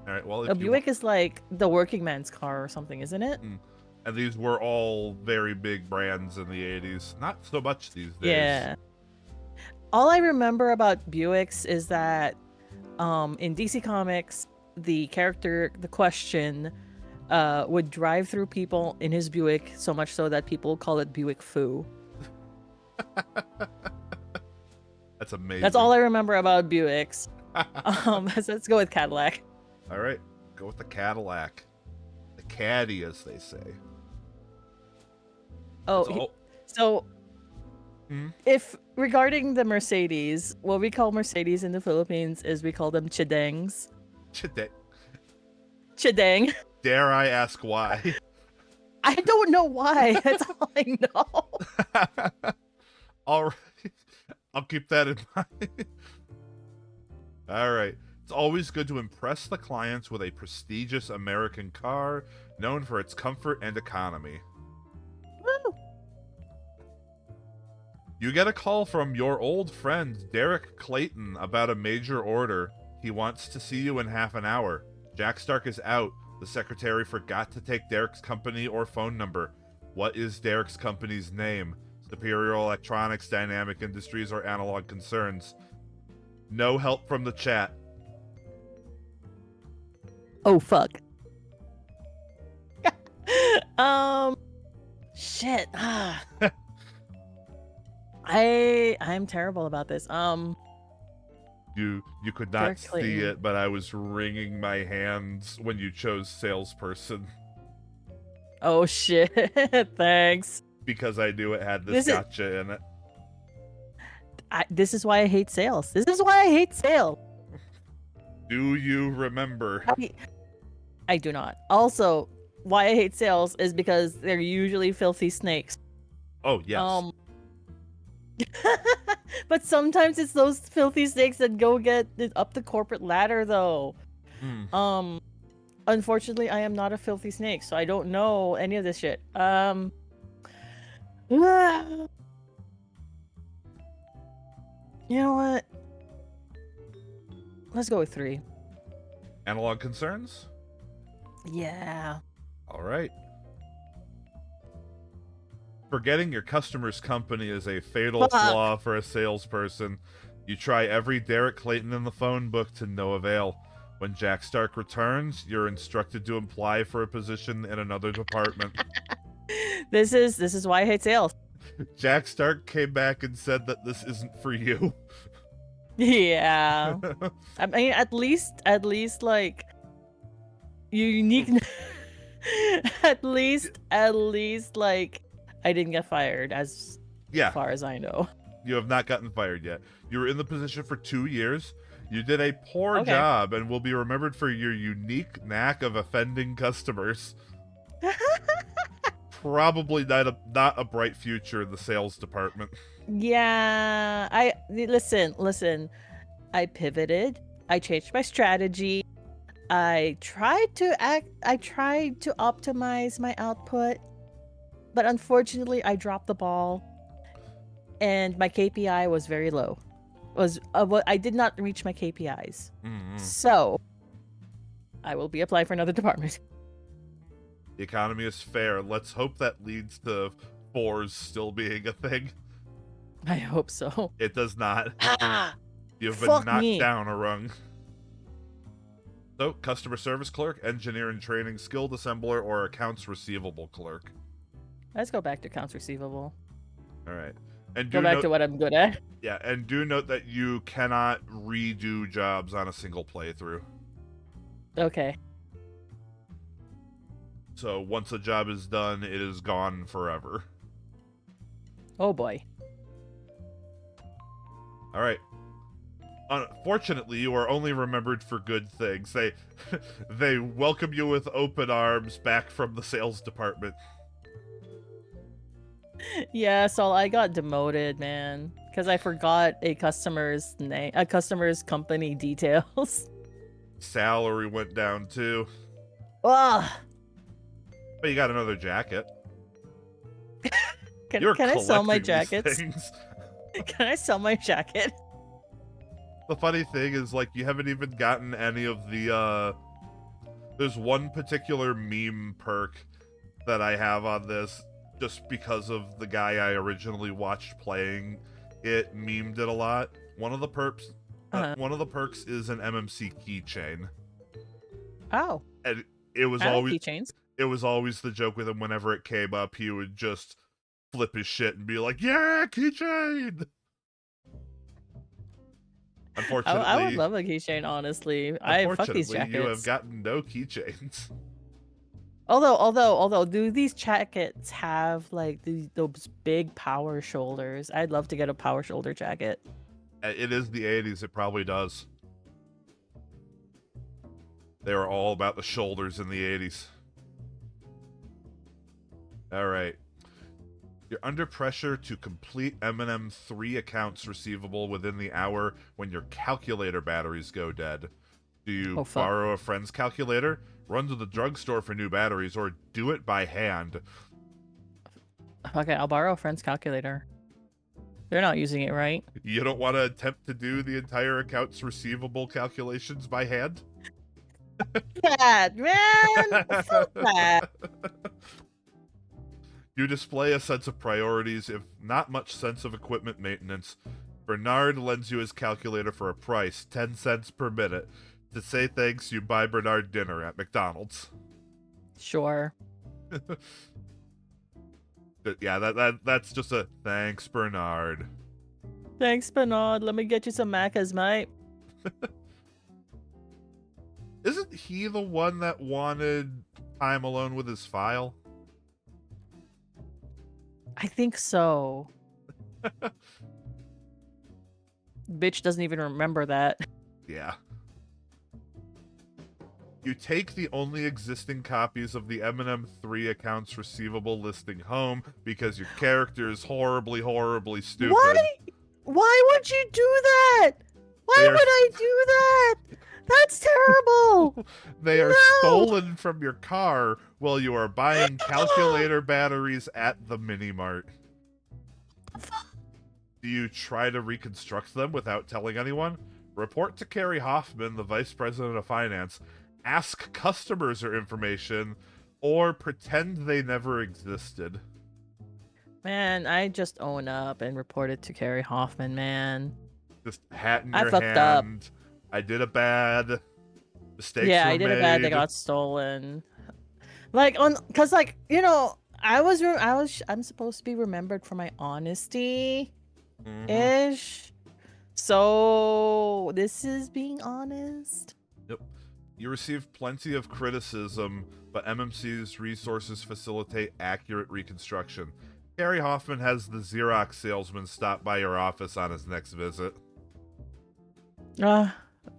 All right. Well, a Buick is like the working man's car or something, isn't it? And these were all very big brands in the 80s. Not so much these days. Yeah. All I remember about Buicks is that in DC Comics, the character, the Question, would drive through people in his Buick, so much so that people call it Buick Foo. That's amazing. That's all I remember about Buicks. Let's go with Cadillac. All right. Go with the Cadillac. The Caddy, as they say. If regarding the Mercedes, what we call Mercedes in the Philippines is we call them chidangs. Chidang. Dare I ask why? I don't know why. That's all I know. All right. I'll keep that in mind. All right. It's always good to impress the clients with a prestigious American car known for its comfort and economy. Woo. You get a call from your old friend Derek Clayton about a major order. He wants to see you in half an hour. Jack Stark is out. The secretary forgot to take Derek's company or phone number. What is Derek's company's name? Superior Electronics, Dynamic Industries, or Analog Concerns? No help from the chat. Oh, fuck. Shit. I'm terrible about this. You could not see it, but I was wringing my hands when you chose salesperson. Oh shit. Thanks. Because I knew it had this gotcha in it. This is why I hate sales. This is why I hate sales. Do you remember? I do not. Also, why I hate sales is because they're usually filthy snakes. Oh, yes. But sometimes it's those filthy snakes that go get up the corporate ladder, though. Unfortunately, I am not a filthy snake, so I don't know any of this shit. You know what? Let's go with 3. Analog Concerns? Yeah. All right. Forgetting your customer's company is a fatal Fuck. flaw for a salesperson. You try every Derek Clayton in the phone book to no avail. When Jack Stark returns, you're instructed to apply for a position in another department. This is why I hate sales. Jack Stark came back and said that this isn't for you. Yeah. I mean, at least like unique. at least like I didn't get fired as Yeah, far as I know. you have not gotten fired yet. You were in the position for 2 years. You did a poor Okay. job and will be remembered for your unique knack of offending customers. Probably not a bright future in the sales department. Yeah, I listen. I pivoted. I changed my strategy. I tried to optimize my output, but unfortunately I dropped the ball and my KPI was very low. I did not reach my KPIs. Mm-hmm. So I will be applying for another department. The economy is fair. Let's hope that leads to 4s still being a thing. I hope so. It does not. Ah, You've been fuck knocked me. down a rung. So, customer service clerk, engineer and training, skilled assembler, or accounts receivable clerk. Let's go back to accounts receivable. All right. And Go back to what I'm good at. Yeah, and do note that you cannot redo jobs on a single playthrough. Okay. So once a job is done, it is gone forever. Oh boy. All right. Unfortunately, you are only remembered for good things. They welcome you with open arms back from the sales department. Yeah, so I got demoted, man, because I forgot a customer's company details. Salary went down too. Ugh. But you got another jacket. Can You're I sell my collecting these jackets? things. Can I sell my jacket? The funny thing is, like, you haven't even gotten any of the, there's one particular meme perk that I have on this, just because of the guy I originally watched playing it memed it a lot. One of the perks is an MMC keychain. Oh. And it was I like always keychains. It was always the joke with him whenever it came up, he would just flip his shit and be like, "Yeah, keychain." Unfortunately, I would love a keychain, honestly. I fuck these jackets. you have gotten no keychains. Although, do these jackets have like those big power shoulders? I'd love to get a power shoulder jacket. It is the 80s, it probably does. They were all about the shoulders in the 80s. Alright. You're under pressure to complete M&M 3 accounts receivable within the hour when your calculator batteries go dead. Do you borrow a friend's calculator, run to the drugstore for new batteries, or do it by hand? Okay, I'll borrow a friend's calculator. They're not using it, right? You don't want to attempt to do the entire accounts receivable calculations by hand? Bad, man! Fuck that! You display a sense of priorities, if not much sense of equipment maintenance. Bernard lends you his calculator for a price, 10 cents per minute. To say thanks, you buy Bernard dinner at McDonald's. Sure. Yeah, that's just a thanks, Bernard. Thanks, Bernard. Let me get you some Macca's, mate. Isn't he the one that wanted time alone with his file? I think so. Bitch doesn't even remember that. Yeah. You take the only existing copies of the M&M 3 accounts receivable listing home because your character is horribly, horribly stupid. Why would you do that? Why would I do that? That's terrible. They are stolen from your car while you are buying calculator batteries at the mini-mart. Do you try to reconstruct them without telling anyone? Report to Carrie Hoffman, the Vice President of Finance. Ask customers their information, or pretend they never existed. Man, I just own up and reported to Carrie Hoffman, man. Just hat in I your fucked up. hand. I did a bad. Mistakes Yeah, were I did a bad. They made. got stolen. Like cause like I'm supposed to be remembered for my honesty Mm-hmm. ish. So this is being honest. Yep. You receive plenty of criticism, but MMC's resources facilitate accurate reconstruction. Gary Hoffman has the Xerox salesman stop by your office on his next visit.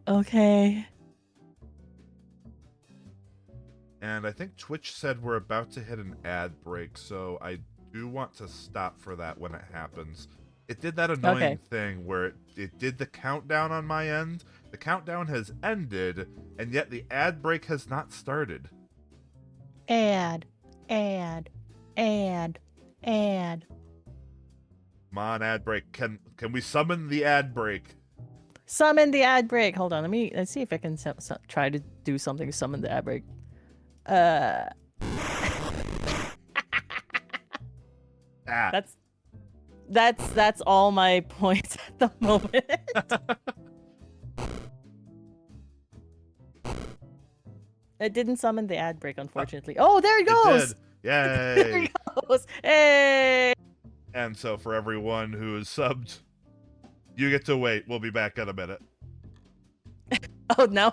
Okay. And I think Twitch said we're about to hit an ad break, so I do want to stop for that when it happens. It did that annoying Okay. thing where it did the countdown on my end. The countdown has ended, and yet the ad break has not started. Ad. Ad. Ad. Ad. Come on, ad break. Can we summon the ad break? Summon the ad break. Hold on. Let's see if I can try to do something to summon the ad break. Ah. That's all my points at the moment. It didn't summon the ad break, unfortunately. Oh, there it goes! It did. Yay! There it goes! Hey! And so for everyone who is subbed, you get to wait. We'll be back in a minute. Oh, no.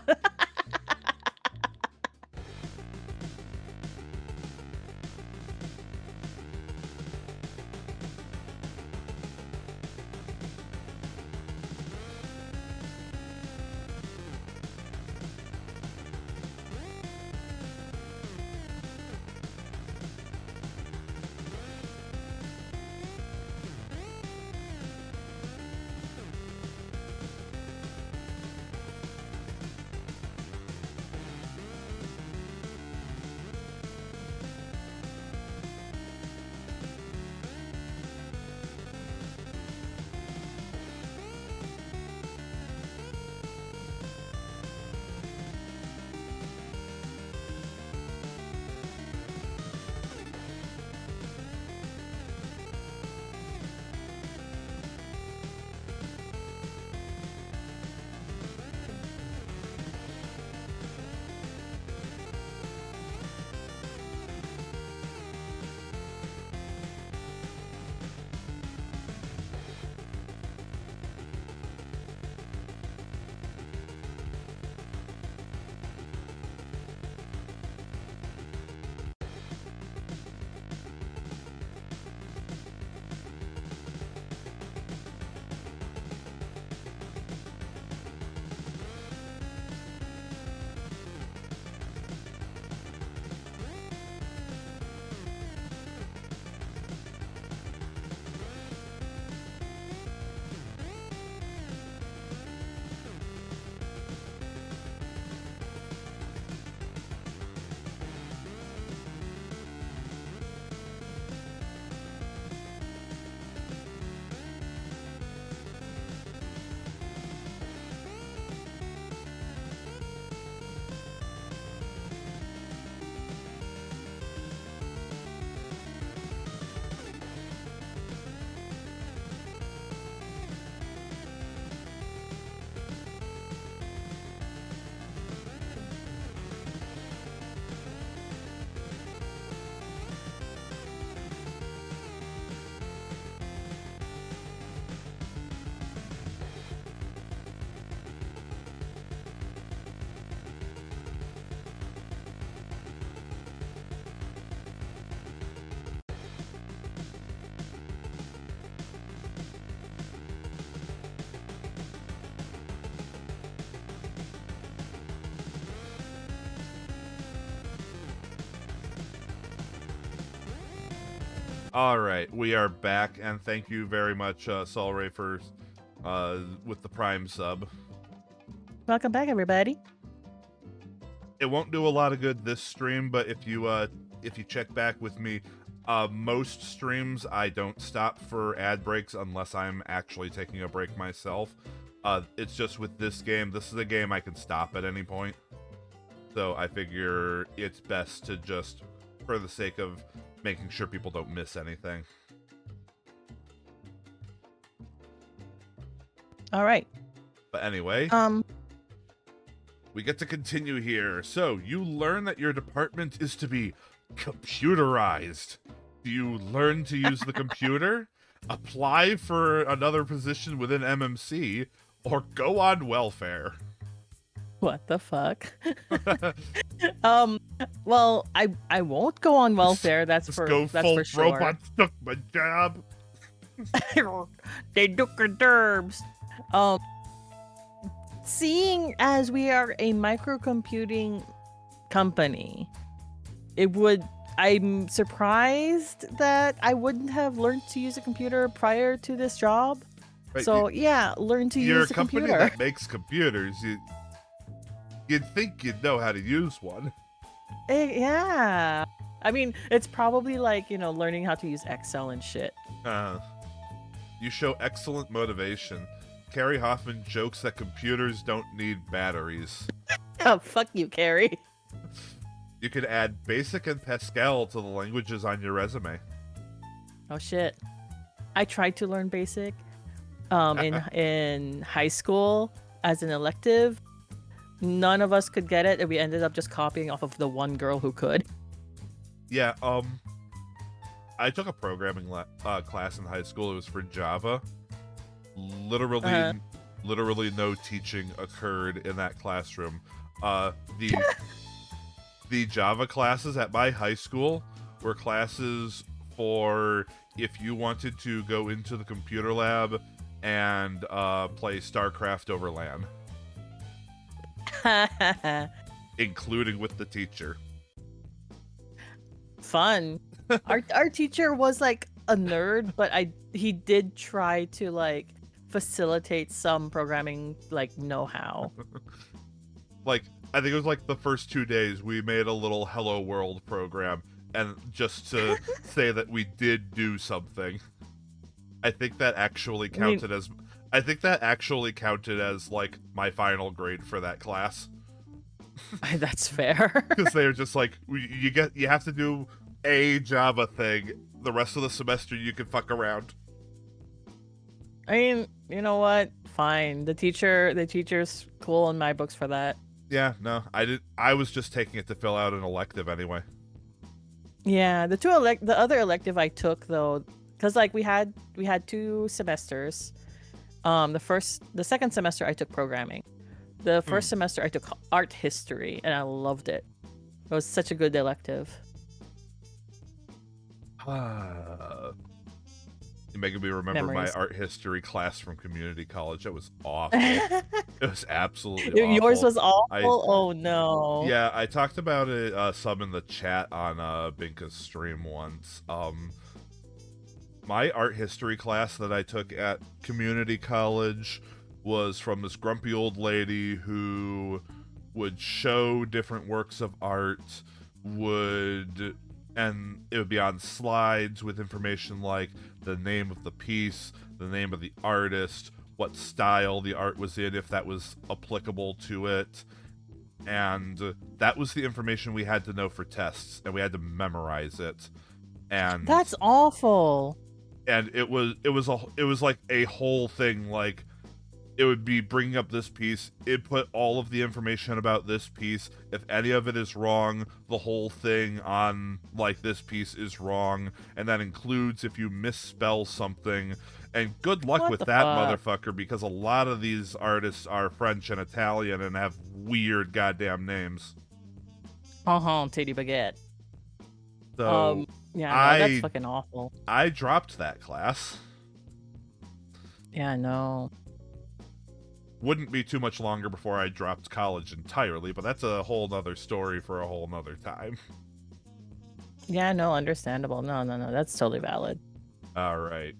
All right, we are back, and thank you very much, Solray, for with the Prime sub. Welcome back, everybody. It won't do a lot of good this stream, but if you check back with me, most streams I don't stop for ad breaks unless I'm actually taking a break myself. It's just with this game. This is a game I can stop at any point, so I figure it's best to just, for the sake of making sure people don't miss anything. All right. But anyway, Um, we get to continue here. So, you learn that your department is to be computerized. Do you learn to use the computer, apply for another position within MMC, or go on welfare? what the fuck? um, well, I won't go on welfare. That's Just go full for sure. robots took my job. They took our derbs. Um, seeing as we are a microcomputing company, I'm surprised that I wouldn't have learned to use a computer prior to this job. Right, So yeah, learn to you're use a a company computer. that makes computers. You'd think you'd know how to use one. Yeah. I mean, it's probably like, learning how to use Excel and shit. You show excellent motivation. Carrie Hoffman jokes that computers don't need batteries. Oh, fuck you, Carrie. You could add Basic and Pascal to the languages on your resume. Oh shit. I tried to learn Basic in high school as an elective. None of us could get it, and we ended up just copying off of the one girl who could. Yeah, I took a programming class in high school. It was for Java. Literally no teaching occurred in that classroom. The Java classes at my high school were classes for if you wanted to go into the computer lab and play StarCraft over LAN, including with the teacher. Fun. Our teacher was like a nerd, but he did try to like facilitate some programming like know-how. Like, I think it was like the first 2 days we made a little Hello World program, and just to say that we did do something. I think that actually counted as like my final grade for that class. That's fair. Because they were just like, you have to do a Java thing. The rest of the semester you can fuck around. I mean, you know what? Fine. The teacher's cool in my books for that. Yeah, no, I was just taking it to fill out an elective anyway. Yeah, the other elective I took though, because like we had 2 semesters. The second semester I took programming. The first semester I took art history, and I loved it. It was such a good elective. You're making me remember Memories. my art history class from community college. It was awful. It was absolutely awful. Yours was awful? Oh no. Yeah, I talked about it some in the chat on Binka's stream once. My art history class that I took at community college was from this grumpy old lady who would show different works of art, and it would be on slides with information like the name of the piece, the name of the artist, what style the art was in, if that was applicable to it. And that was the information we had to know for tests, and we had to memorize it. And that's awful. And it was like a whole thing. Like, it would be bringing up this piece, it put all of the information about this piece. If any of it is wrong, the whole thing on like this piece is wrong, and that includes if you misspell something. And good luck with that, motherfucker, because a lot of these artists are French and Italian and have weird goddamn names. Titty baguette. So yeah, no, that's fucking awful. I dropped that class. Yeah, I know. Wouldn't be too much longer before I dropped college entirely, but that's a whole nother story for a whole nother time. Yeah, no, understandable. No, that's totally valid. Alright.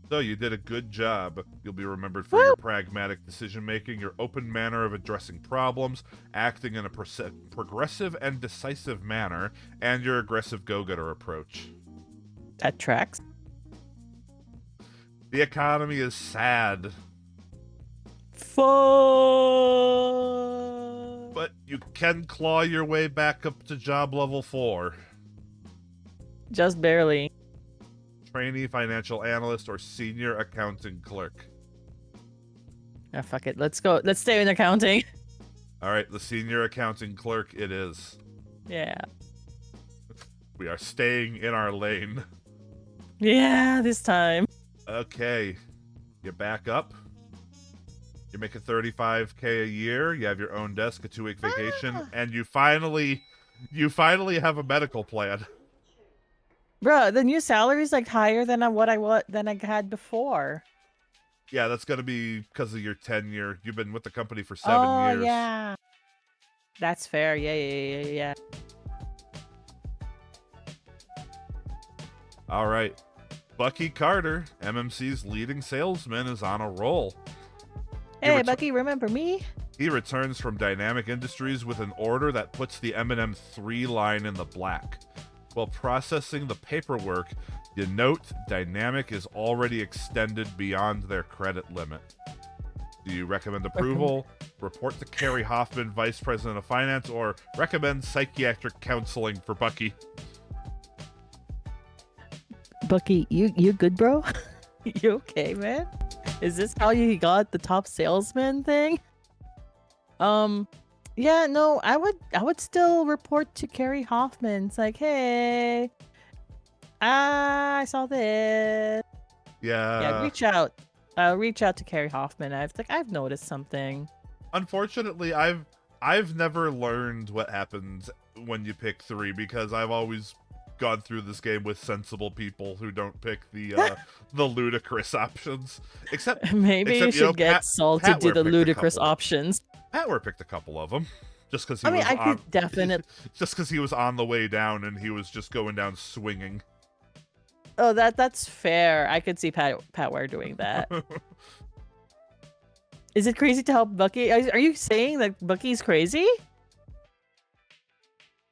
So you did a good job. You'll be remembered for your pragmatic decision-making, your open manner of addressing problems, acting in a progressive and decisive manner, and your aggressive go-getter approach. That tracks. The economy is sad. Fuck. But you can claw your way back up to job level 4. Just barely. Trainee financial analyst or senior accounting clerk. Ah, fuck it. Let's go. Let's stay in accounting. All right, the senior accounting clerk it is. Yeah. We are staying in our lane. Yeah, this time. Okay, you back up. You're making $35K a year. You have your own desk, a 2-week vacation, and you finally have a medical plan. Bro, the new salary is like higher than than I had before. Yeah, that's gonna be because of your tenure. You've been with the company for 7 Oh years. yeah. That's fair. Yeah. All right. Bucky Carter, MMC's leading salesman, is on a roll. Hey, Bucky, remember me? He returns from Dynamic Industries with an order that puts the M&M 3 line in the black. While processing the paperwork, you note Dynamic is already extended beyond their credit limit. Do you recommend approval, report to Carrie Hoffman, Vice President of Finance, or recommend psychiatric counseling for Bucky? Bucky, you good, bro? You okay, man? Is this how you got the top salesman thing? Yeah, no, I would still report to Carrie Hoffman. It's like, hey, I saw this. Yeah, reach out. Reach out to Carrie Hoffman. I've noticed something. Unfortunately, I've never learned what happens when you pick 3 because I've always gone through this game with sensible people who don't pick the the ludicrous options. Except you should get Saul to do the ludicrous options. Patware picked a couple of them, just because could definitely just because he was on the way down and he was just going down swinging. Oh, that's fair. I could see Patware doing that. Is it crazy to help Bucky? Are you saying that Bucky's crazy?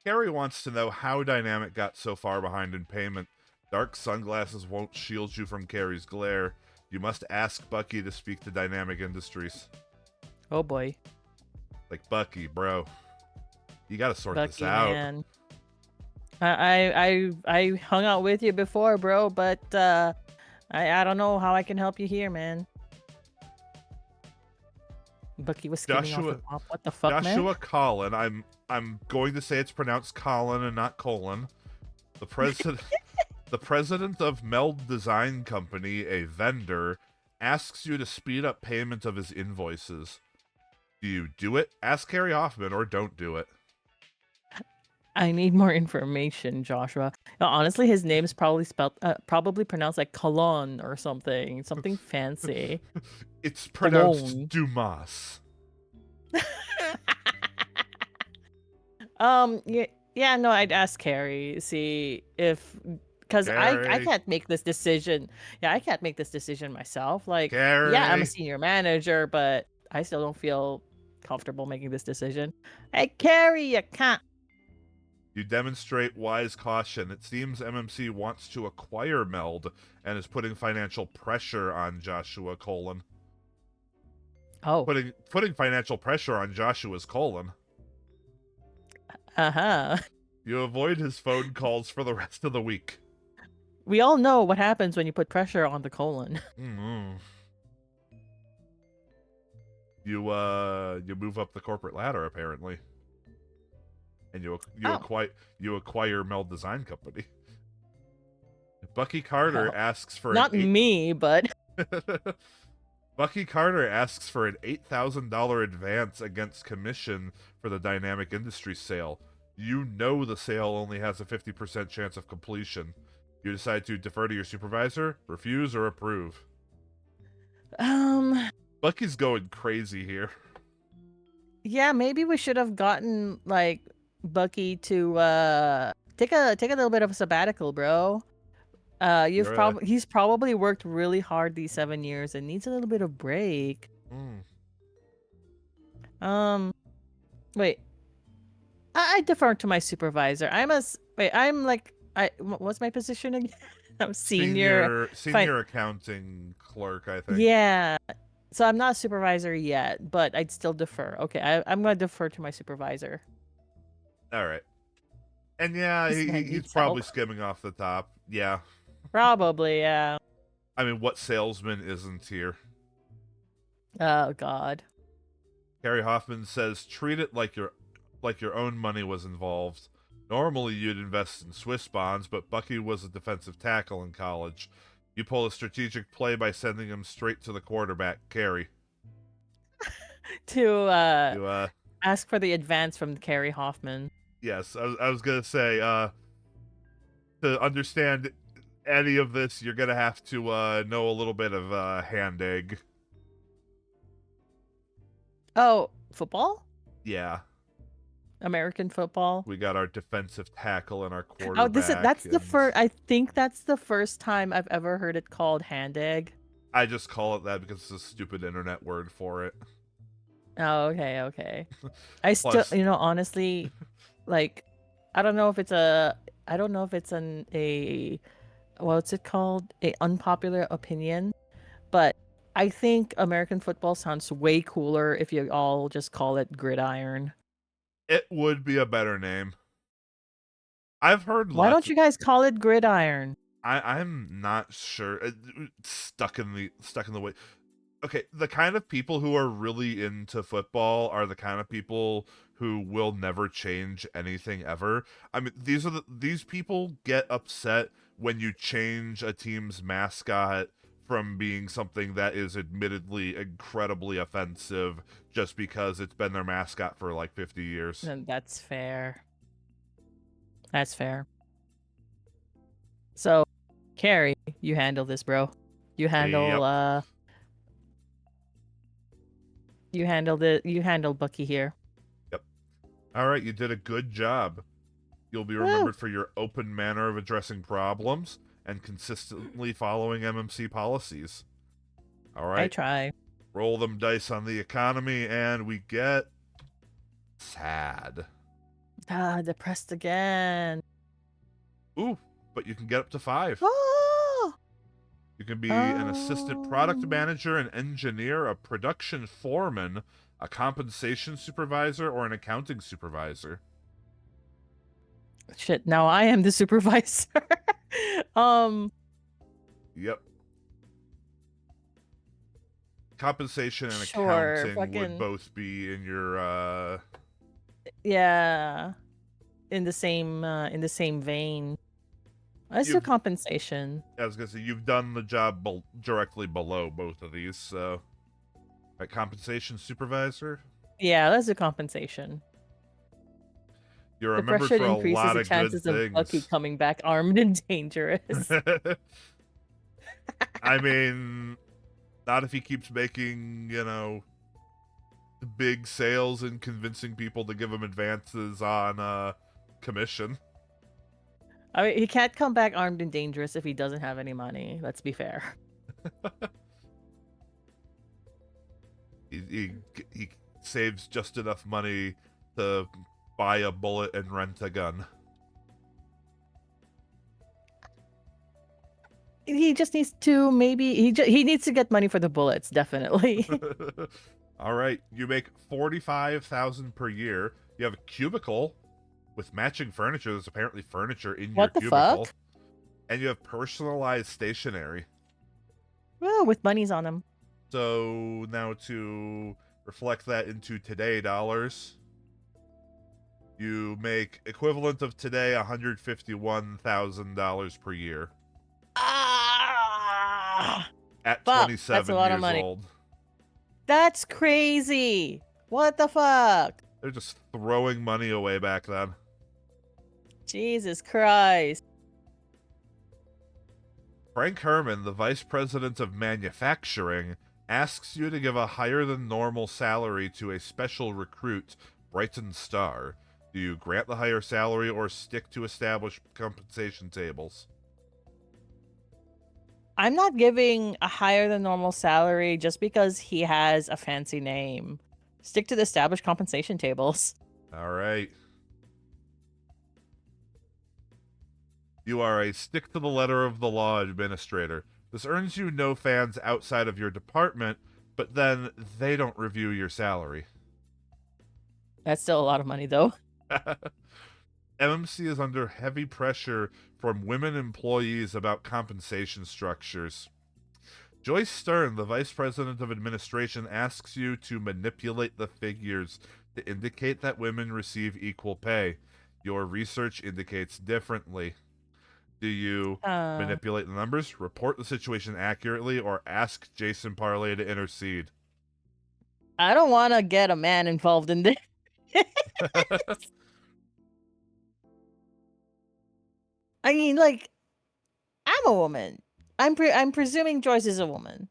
Carrie wants to know how Dynamic got so far behind in payment. Dark sunglasses won't shield you from Carrie's glare. You must ask Bucky to speak to Dynamic Industries. Oh boy. Like, Bucky, bro. You gotta sort Bucky, this out. Man. I hung out with you before, bro, but I don't know how I can help you here, man. Bucky was skimming off the top. What the fuck, Joshua man? Collin. I'm going to say it's pronounced Colin and not Colin. The president the president of Meld Design Company, a vendor, asks you to speed up payment of his invoices. Do you do it? Ask Carrie Hoffman, or don't do it. I need more information, Joshua. Honestly, his name is probably pronounced like Colon or something fancy. It's pronounced Dumas. Yeah, no, I'd ask Carrie, see if, because I can't make this decision. Yeah, I can't make this decision myself. Like, Carrie. Yeah, I'm a senior manager, but I still don't feel comfortable making this decision. Hey, Carrie, you can't. You demonstrate wise caution. It seems MMC wants to acquire Meld and is putting financial pressure on Joshua Colin. Oh. Putting financial pressure on Joshua's colon. Uh-huh. You avoid his phone calls for the rest of the week. We all know what happens when you put pressure on the colon. Mm-hmm. You move up the corporate ladder, apparently. And you acquire Meld Design Company. Bucky Carter asks for not me, but Bucky Carter asks for an $8,000 advance against commission for the Dynamic Industries sale. You know the sale only has a 50% chance of completion. You decide to defer to your supervisor, refuse, or approve. Bucky's going crazy here. Yeah, maybe we should have gotten like Bucky to take a little bit of a sabbatical, bro. He's probably worked really hard these 7 years and needs a little bit of break. Wait. I defer to my supervisor. What's my position again? I'm senior accounting clerk, I think. Yeah. So I'm not a supervisor yet, but I'd still defer. Okay, I'm gonna defer to my supervisor. All right. And yeah, he's probably skimming off the top. Yeah. Probably, yeah. I mean, what salesman isn't here? Oh God. Harry Hoffman says, treat it like your own money was involved. Normally you'd invest in Swiss bonds, but Bucky was a defensive tackle in college. You pull a strategic play by sending him straight to the quarterback, Carey. To You ask for the advance from Carrie Hoffman. yes, I was gonna say, to understand any of this, you're gonna have to know a little bit of hand egg. Oh, football? Yeah, American football? we got our defensive tackle and our Oh, quarterback, that's the and first. I think that's the first time I've ever heard it called hand egg. I just call it that because it's a stupid internet word for it. Oh, okay, okay. I still, Plus, honestly, like, I don't know if it's I don't know if it's a, what's it called? A unpopular opinion, but I think American football sounds way cooler if you all just call it gridiron. it would be a better name. I've heard Why lots. don't you guys call it gridiron? I'm not sure. Stuck in the way. Okay, the kind of people who are really into football are the kind of people who will never change anything ever. I mean, these people get upset when you change a team's mascot from being something that is admittedly incredibly offensive just because it's been their mascot for like 50 years. And that's fair. That's fair. So, Carrie, you handle this, bro. You handle Yep. you handle Bucky here. Yep. All right, you did a good job. You'll be Woo! remembered for your open manner of addressing problems and consistently following MMC policies. All I right, try. roll them dice on the economy, and we get sad. Ah, depressed again. Ooh, but you can get up to 5. Oh! You can be an assistant product manager, an engineer, a production foreman, a compensation supervisor, or an accounting supervisor. Shit, now I am the supervisor. Yep. Compensation and Sure, accounting would fucking both be in your yeah, in the same vein. Let's do you've compensation. I was gonna say you've done the job directly below both of these, so right, compensation supervisor. Yeah, let's do compensation. You're remembered Depression for a increases lot the of good chances of Bucky things. coming back armed and dangerous. I mean, not if he keeps making, big sales and convincing people to give him advances on commission. I mean, he can't come back armed and dangerous if he doesn't have any money. Let's be fair. He saves just enough money to buy a bullet and rent a gun. He just needs to maybe he needs to get money for the bullets, definitely. All right, you make 45,000 per year. You have a cubicle with matching furniture. There's apparently furniture in your What the cubicle, fuck? and you have personalized stationery. Well, with money's on him. So now to reflect that into today dollars, you make equivalent of today $151,000 per year Ah, at fuck! That's a 27 lot of years money. old. That's crazy. What the fuck? They're just throwing money away back then. Jesus Christ. Frank Herman, the vice president of manufacturing, asks you to give a higher than normal salary to a special recruit, Brighton Star. Do you grant the higher salary or stick to established compensation tables? I'm not giving a higher than normal salary just because he has a fancy name. Stick to the established compensation tables. All right. You are a stick to the letter of the law administrator. This earns you no fans outside of your department, but then they don't review your salary. That's still a lot of money, though. MMC is under heavy pressure from women employees about compensation structures. Joyce Stern, the Vice President of Administration, asks you to manipulate the figures to indicate that women receive equal pay. Your research indicates differently. Do you Uh, manipulate the numbers, report the situation accurately, or ask Jason Parley to intercede? I don't want to get a man involved in this. I mean, like, I'm a woman. I'm presuming Joyce is a woman.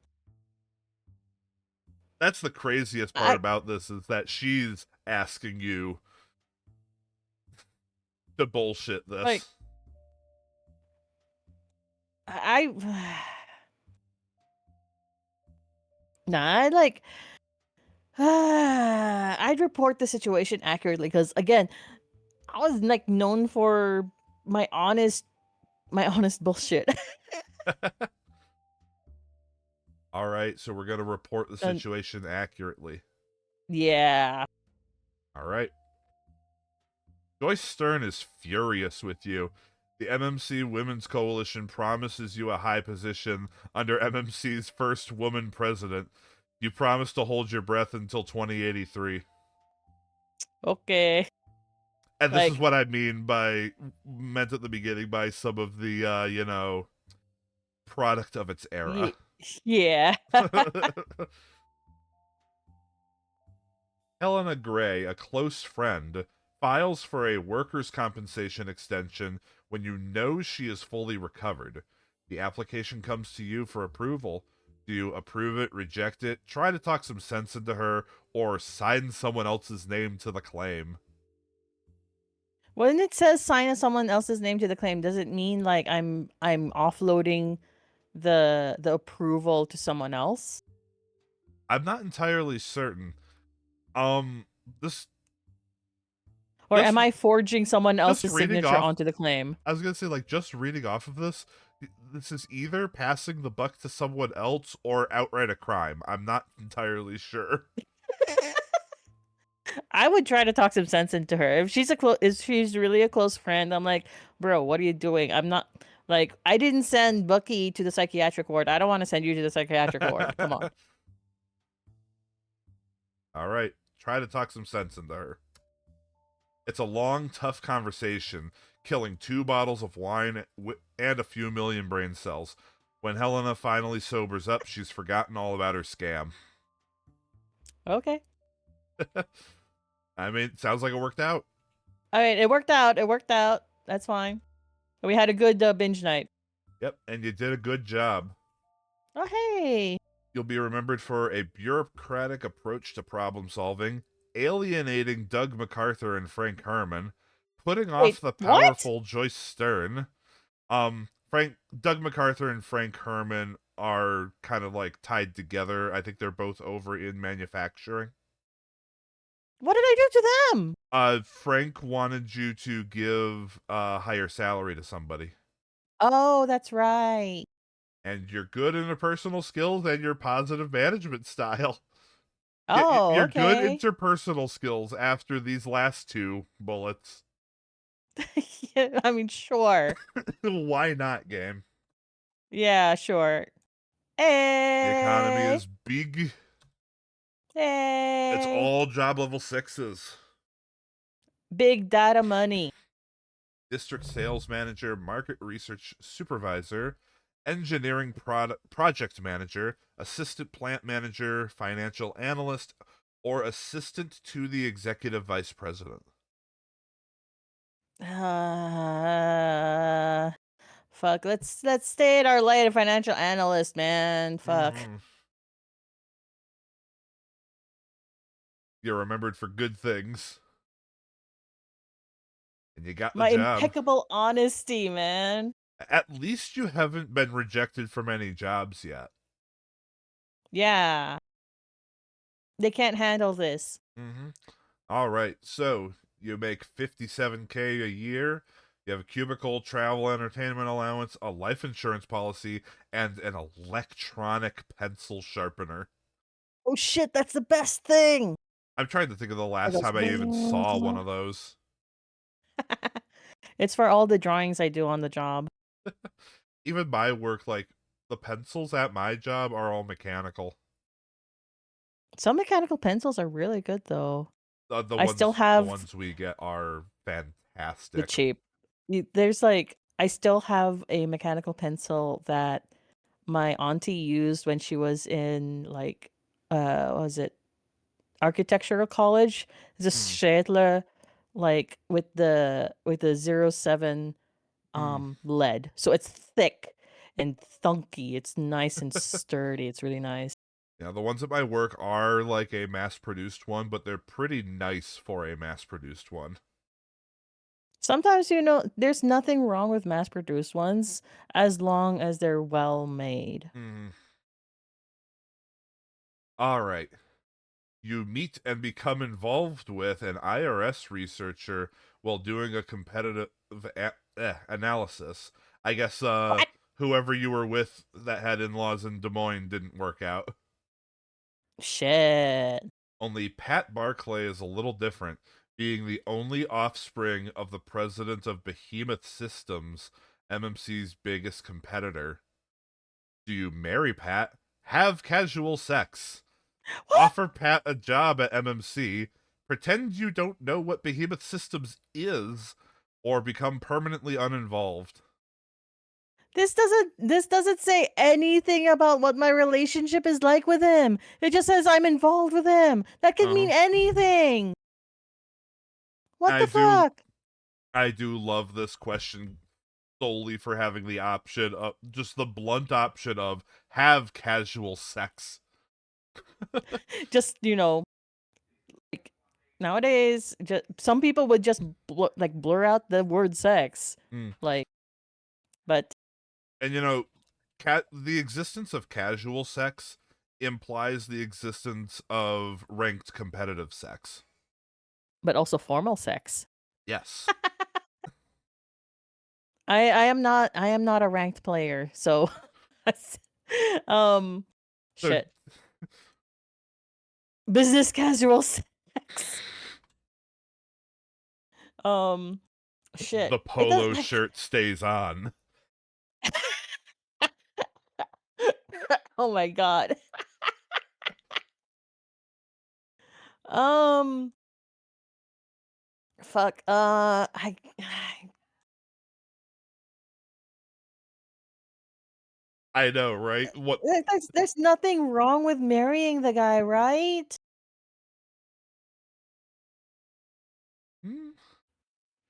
That's the craziest part I about this is that she's asking you to bullshit like this. I nah, I like I'd report the situation accurately because again, I was like known for my honest bullshit. All right, so we're going to report the And situation accurately. yeah. All right. Joyce Stern is furious with you. The MMC Women's Coalition promises you a high position under MMC's first woman president. You promise to hold your breath until 2083. Okay. And this is Like what I mean by, meant at the beginning by some of the, product of its era. yeah. Helena Gray, a close friend, files for a workers' compensation extension when you know she is fully recovered. The application comes to you for approval. Do you approve it, reject it, try to talk some sense into her, or sign someone else's name to the claim? When it says sign someone else's name to the claim, does it mean like I'm offloading the approval to someone else? I'm not entirely certain. Um, this Or just am I forging someone just else's reading signature off. onto the claim? I was gonna say, like, just reading off of this is either passing the buck to someone else or outright a crime. I'm not entirely sure. I would try to talk some sense into her. If she's really a close friend, I'm like, bro, what are you doing? I'm not like I didn't send Bucky to the psychiatric ward. I don't want to send you to the psychiatric ward. Come on. All right, try to talk some sense into her. It's a long, tough conversation, killing 2 bottles of wine and a few million brain cells. When Helena finally sobers up, she's forgotten all about her scam. Okay. I mean, sounds like it worked out. All right, it worked out. It worked out. That's fine. We had a good binge night. Yep, and you did a good job. Oh, hey. You'll be remembered for a bureaucratic approach to problem solving, alienating Doug MacArthur and Frank Herman, putting Wait, off the what? powerful Joyce Stern. Doug MacArthur and Frank Herman are kind of like tied together. I think they're both over in manufacturing. What did I do to them? Frank wanted you to give a higher salary to somebody. Oh, that's right. And you're good interpersonal skills and your positive management style. Oh, Your good okay. interpersonal skills after these last 2 bullets. Yeah, I mean, sure. Why not, game? Yeah, sure. The economy Hey. is big. It's Hey. all job level 6s. Big data money. District sales manager, market research supervisor, engineering project manager, assistant plant manager, financial analyst, or assistant to the executive vice president. Fuck. Let's stay at our lane, financial analyst, man. Fuck. Mm. You're remembered for good things, and you got the My job. impeccable honesty, man. At least you haven't been rejected from any jobs yet. Yeah. They can't handle this. Mm-hmm. All right, so you make 57K a year. You have a cubicle, travel, entertainment allowance, a life insurance policy, and an electronic pencil sharpener. Oh shit, that's the best thing. I'm trying to think of the It last goes, time I even saw one of those. it's for all the drawings I do on the job. Even my work, like, The pencils at my job are all mechanical. Some mechanical pencils are really good though. The I still the have ones we get are the fantastic. cheap. There's like I still have a mechanical pencil that my auntie used when she was in like what was it architectural college. It's a Hmm. Stadler like with the 07 Hmm. lead. So it's thick and thunky. It's nice and sturdy. It's really nice. Yeah, the ones at my work are like a mass-produced one, but they're pretty nice for a mass-produced one. Sometimes, you know, there's nothing wrong with mass produced ones as long as they're well made. Hmm. All right. You meet and become involved with an IRS researcher while doing a competitive analysis. I guess What? whoever you were with that had in-laws in Des Moines didn't work out. Shit. Only Pat Barclay is a little different, being the only offspring of the president of Behemoth Systems, MMC's biggest competitor. Do you marry Pat? Have casual sex? What? Offer Pat a job at MMC? Pretend you don't know what Behemoth Systems is? Or become permanently uninvolved? This doesn't say anything about what my relationship is like with him. It just says I'm involved with him. That could Uh-huh. mean anything. What I the do fuck? I do love this question solely for having the option of just the blunt option of have casual sex. Just, you know, like nowadays just some people would just blur out the word sex. Mm. Like but And the existence of casual sex implies the existence of ranked competitive sex. also formal sex. Yes. I am not a ranked player, so um So shit. Business casual sex. Um the shit. It does polo like shirt stays on. oh my god. Um fuck. I know, right? What? there's nothing wrong with marrying the guy, right? Hmm?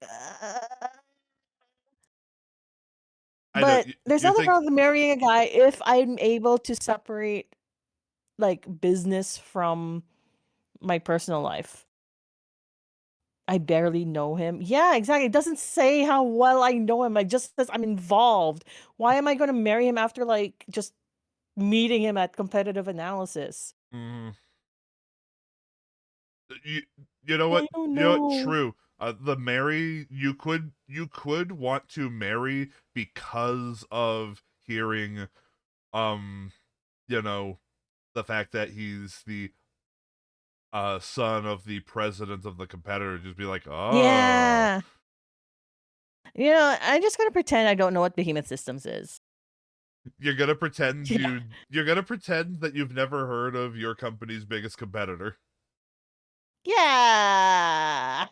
Uh, I know. but there's You nothing think? wrong with marrying a guy if I'm able to separate like business from my personal life. I barely know him. Yeah, exactly. It doesn't say how well I know him. It just says I'm involved. Why am I going to marry him after like just meeting him at competitive analysis? Mm, you you know what? I don't You know what? know. True. The marry you could want to marry because of hearing um you know the fact that he's the son of the president of the competitor. Just be like, oh, Yeah. You know, I'm just going to pretend I don't know what Behemoth Systems is. you're gonna pretend Yeah. you're gonna pretend that you've never heard of your company's biggest competitor. Yeah.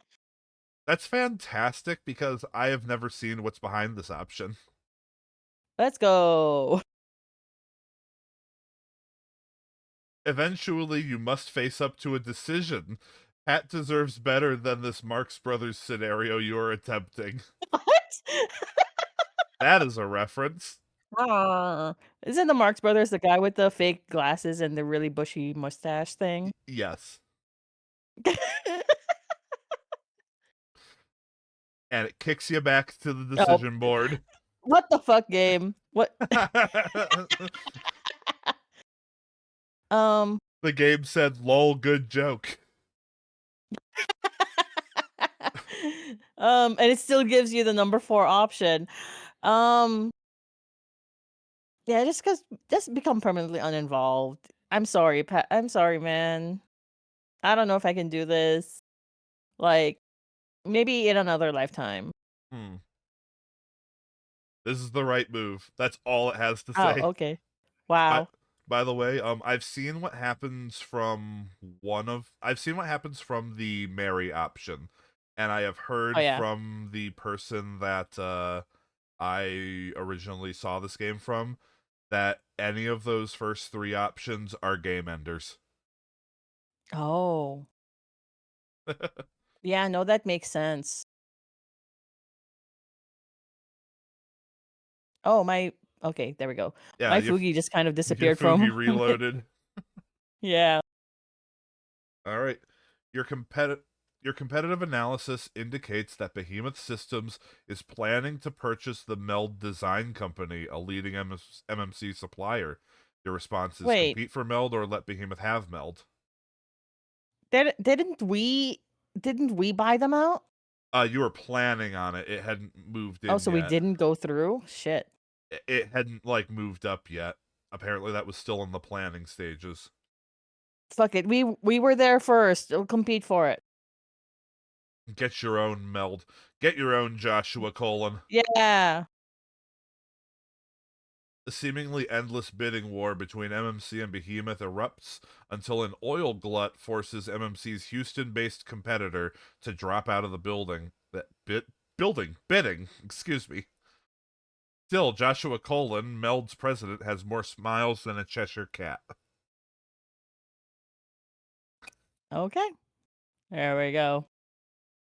That's fantastic because I have never seen what's behind this option. Let's go. Eventually, you must face up to a decision. Pat deserves better than this Marx Brothers scenario you're attempting. What? That is a reference. Isn't the Marx Brothers the guy with the fake glasses and the really bushy mustache thing? Yes. And it kicks you back to the Oh, decision board. what the fuck game? What? Um, The game said, lol, good joke. and it still gives you the number 4 option. Um, yeah, just become permanently uninvolved. I'm sorry, Pat. I'm sorry, man. I don't know if I can do this. Like, maybe in another lifetime. Hmm. This is the right move. That's all it has to Oh, say. okay. By, Wow. by the way, I've seen what happens from I've seen what happens from the Mary option, and I have Oh heard yeah. from the person that I originally saw this game from that any of those first three options are game enders. Oh. Yeah, no, that makes sense. Oh, my okay, there we go. Yeah, My Fugi just kind of your disappeared Fugi from reloaded. Yeah. All right. Your your competitive analysis indicates that Behemoth Systems is planning to purchase the Meld Design Company, a leading MMC supplier. Your response is Wait, compete for Meld or let Behemoth have Meld. didn't we buy them out? You were planning on it. It hadn't moved Oh, in so we yet. didn't go through? Shit. It hadn't like moved up yet. Apparently that was still in the planning stages. Fuck it. We were there first. We'll compete for it. Get your own Meld. Get your own Joshua Colon. Yeah. The seemingly endless bidding war between MMC and Behemoth erupts until an oil glut forces MMC's Houston-based competitor to drop out of the bidding, excuse me. Still, Joshua Colon, Meld's president, has more smiles than a Cheshire cat. Okay. There we go.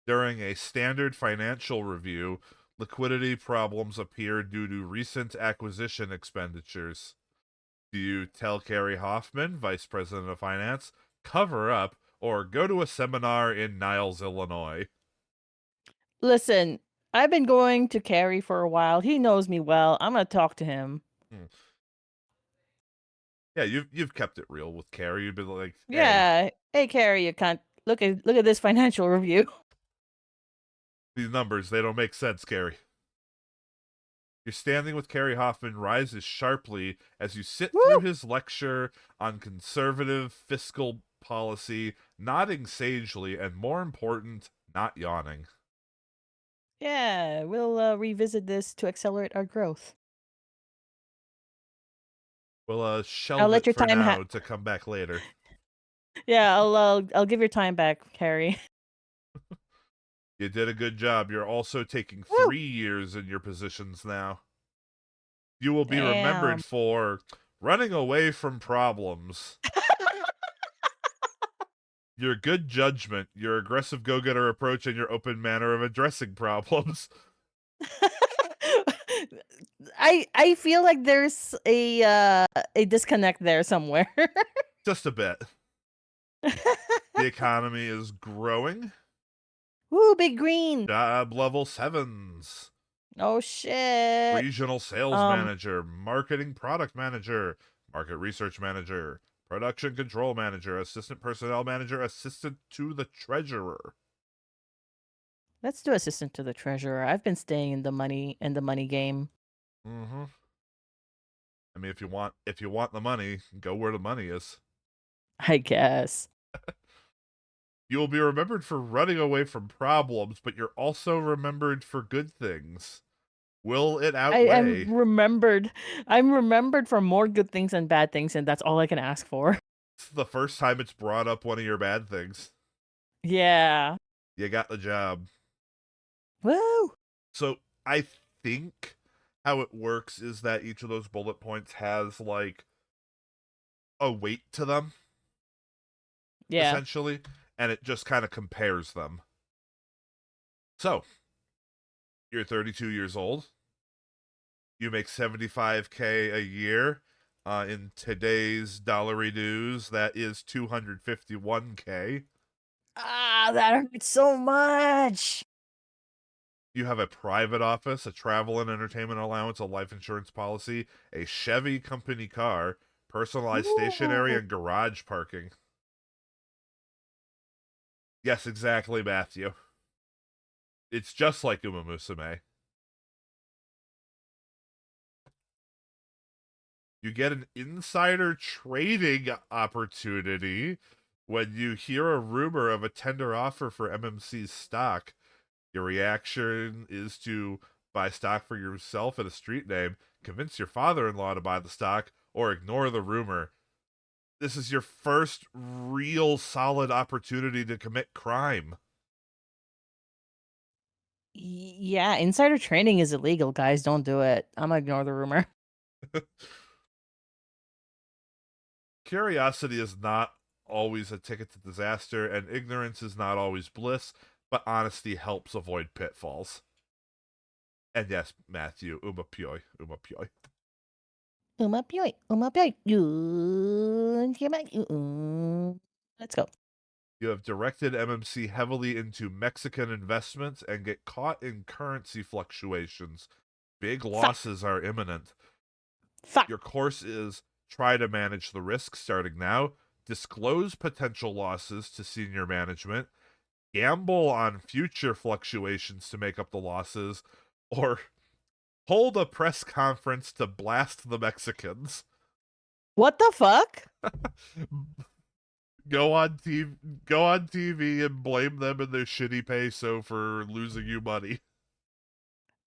During a standard financial review, liquidity problems appear due to recent acquisition expenditures. Do you tell Carrie Hoffman, Vice President of Finance, cover up, or go to a seminar in Niles, Illinois? Listen, I've been going to Carrie for a while. He knows me well. I'm gonna talk to him. Hmm. Yeah, you've kept it real with Carrie. You've been like, hey, Yeah. Hey, Carrie, you can't look at this financial review. these numbers, they don't make sense, Carrie. Your standing with Carrie Hoffman rises sharply as you sit through Woo! his lecture on conservative fiscal policy, nodding sagely, and more important, not yawning. Yeah, we'll revisit this to accelerate our growth. We'll I'll shelve let it your for time now to come back later. Yeah, I'll give your time back, Carrie. You did a good job. You're also taking Woo! 3 years in your positions now. You will be remembered Damn. for running away from problems, your good judgment, your aggressive go getter approach, and your open manner of addressing problems. I feel like there's a disconnect there somewhere. Just a bit. The economy is growing. Woo, big green. Job level sevens. Oh shit. Regional sales Um, manager, marketing product manager, market research manager, production control manager, assistant personnel manager, assistant to the treasurer. let's do assistant to the treasurer. I've been staying in the money game. Mm-hmm. I mean, if you want the money, go where the money is. I guess. You will be remembered for running away from problems, but you're also remembered for good things. Will it I'm outweigh? remembered. I'm remembered for more good things than bad things, and that's all I can ask for. It's the first time it's brought up one of your bad things. Yeah. You got the job. Woo. So I think how it works is that each of those bullet points has like a weight to them, Yeah. essentially, and it just kind of compares them. So you're 32 years old. You make 75K a year. In today's dollary news, that is 251K. Ah, that hurts so much. You have a private office, a travel and entertainment allowance, a life insurance policy, a Chevy company car, personalized stationery, Ooh. and garage parking. Yes, exactly, Matthew. It's just like Uma Musume. You get an insider trading opportunity when you hear a rumor of a tender offer for MMC's stock. Your reaction is to buy stock for yourself and a street name, convince your father in law to buy the stock, or ignore the rumor. This is your first real solid opportunity to commit crime. Yeah, insider trading is illegal, guys. Don't do it. I'm gonna ignore the rumor. Curiosity is not always a ticket to disaster, and ignorance is not always bliss, but honesty helps avoid pitfalls. And yes, Matthew, umapioi, umapioi. Let's go. You have directed MMC heavily into Mexican investments and get caught in currency fluctuations. Big Fuck. losses are imminent. Fuck. Your course is try to manage the risk starting now, disclose potential losses to senior management, gamble on future fluctuations to make up the losses, or hold a press conference to blast the Mexicans. What the fuck? Go on TV and blame them and their shitty peso for losing you money.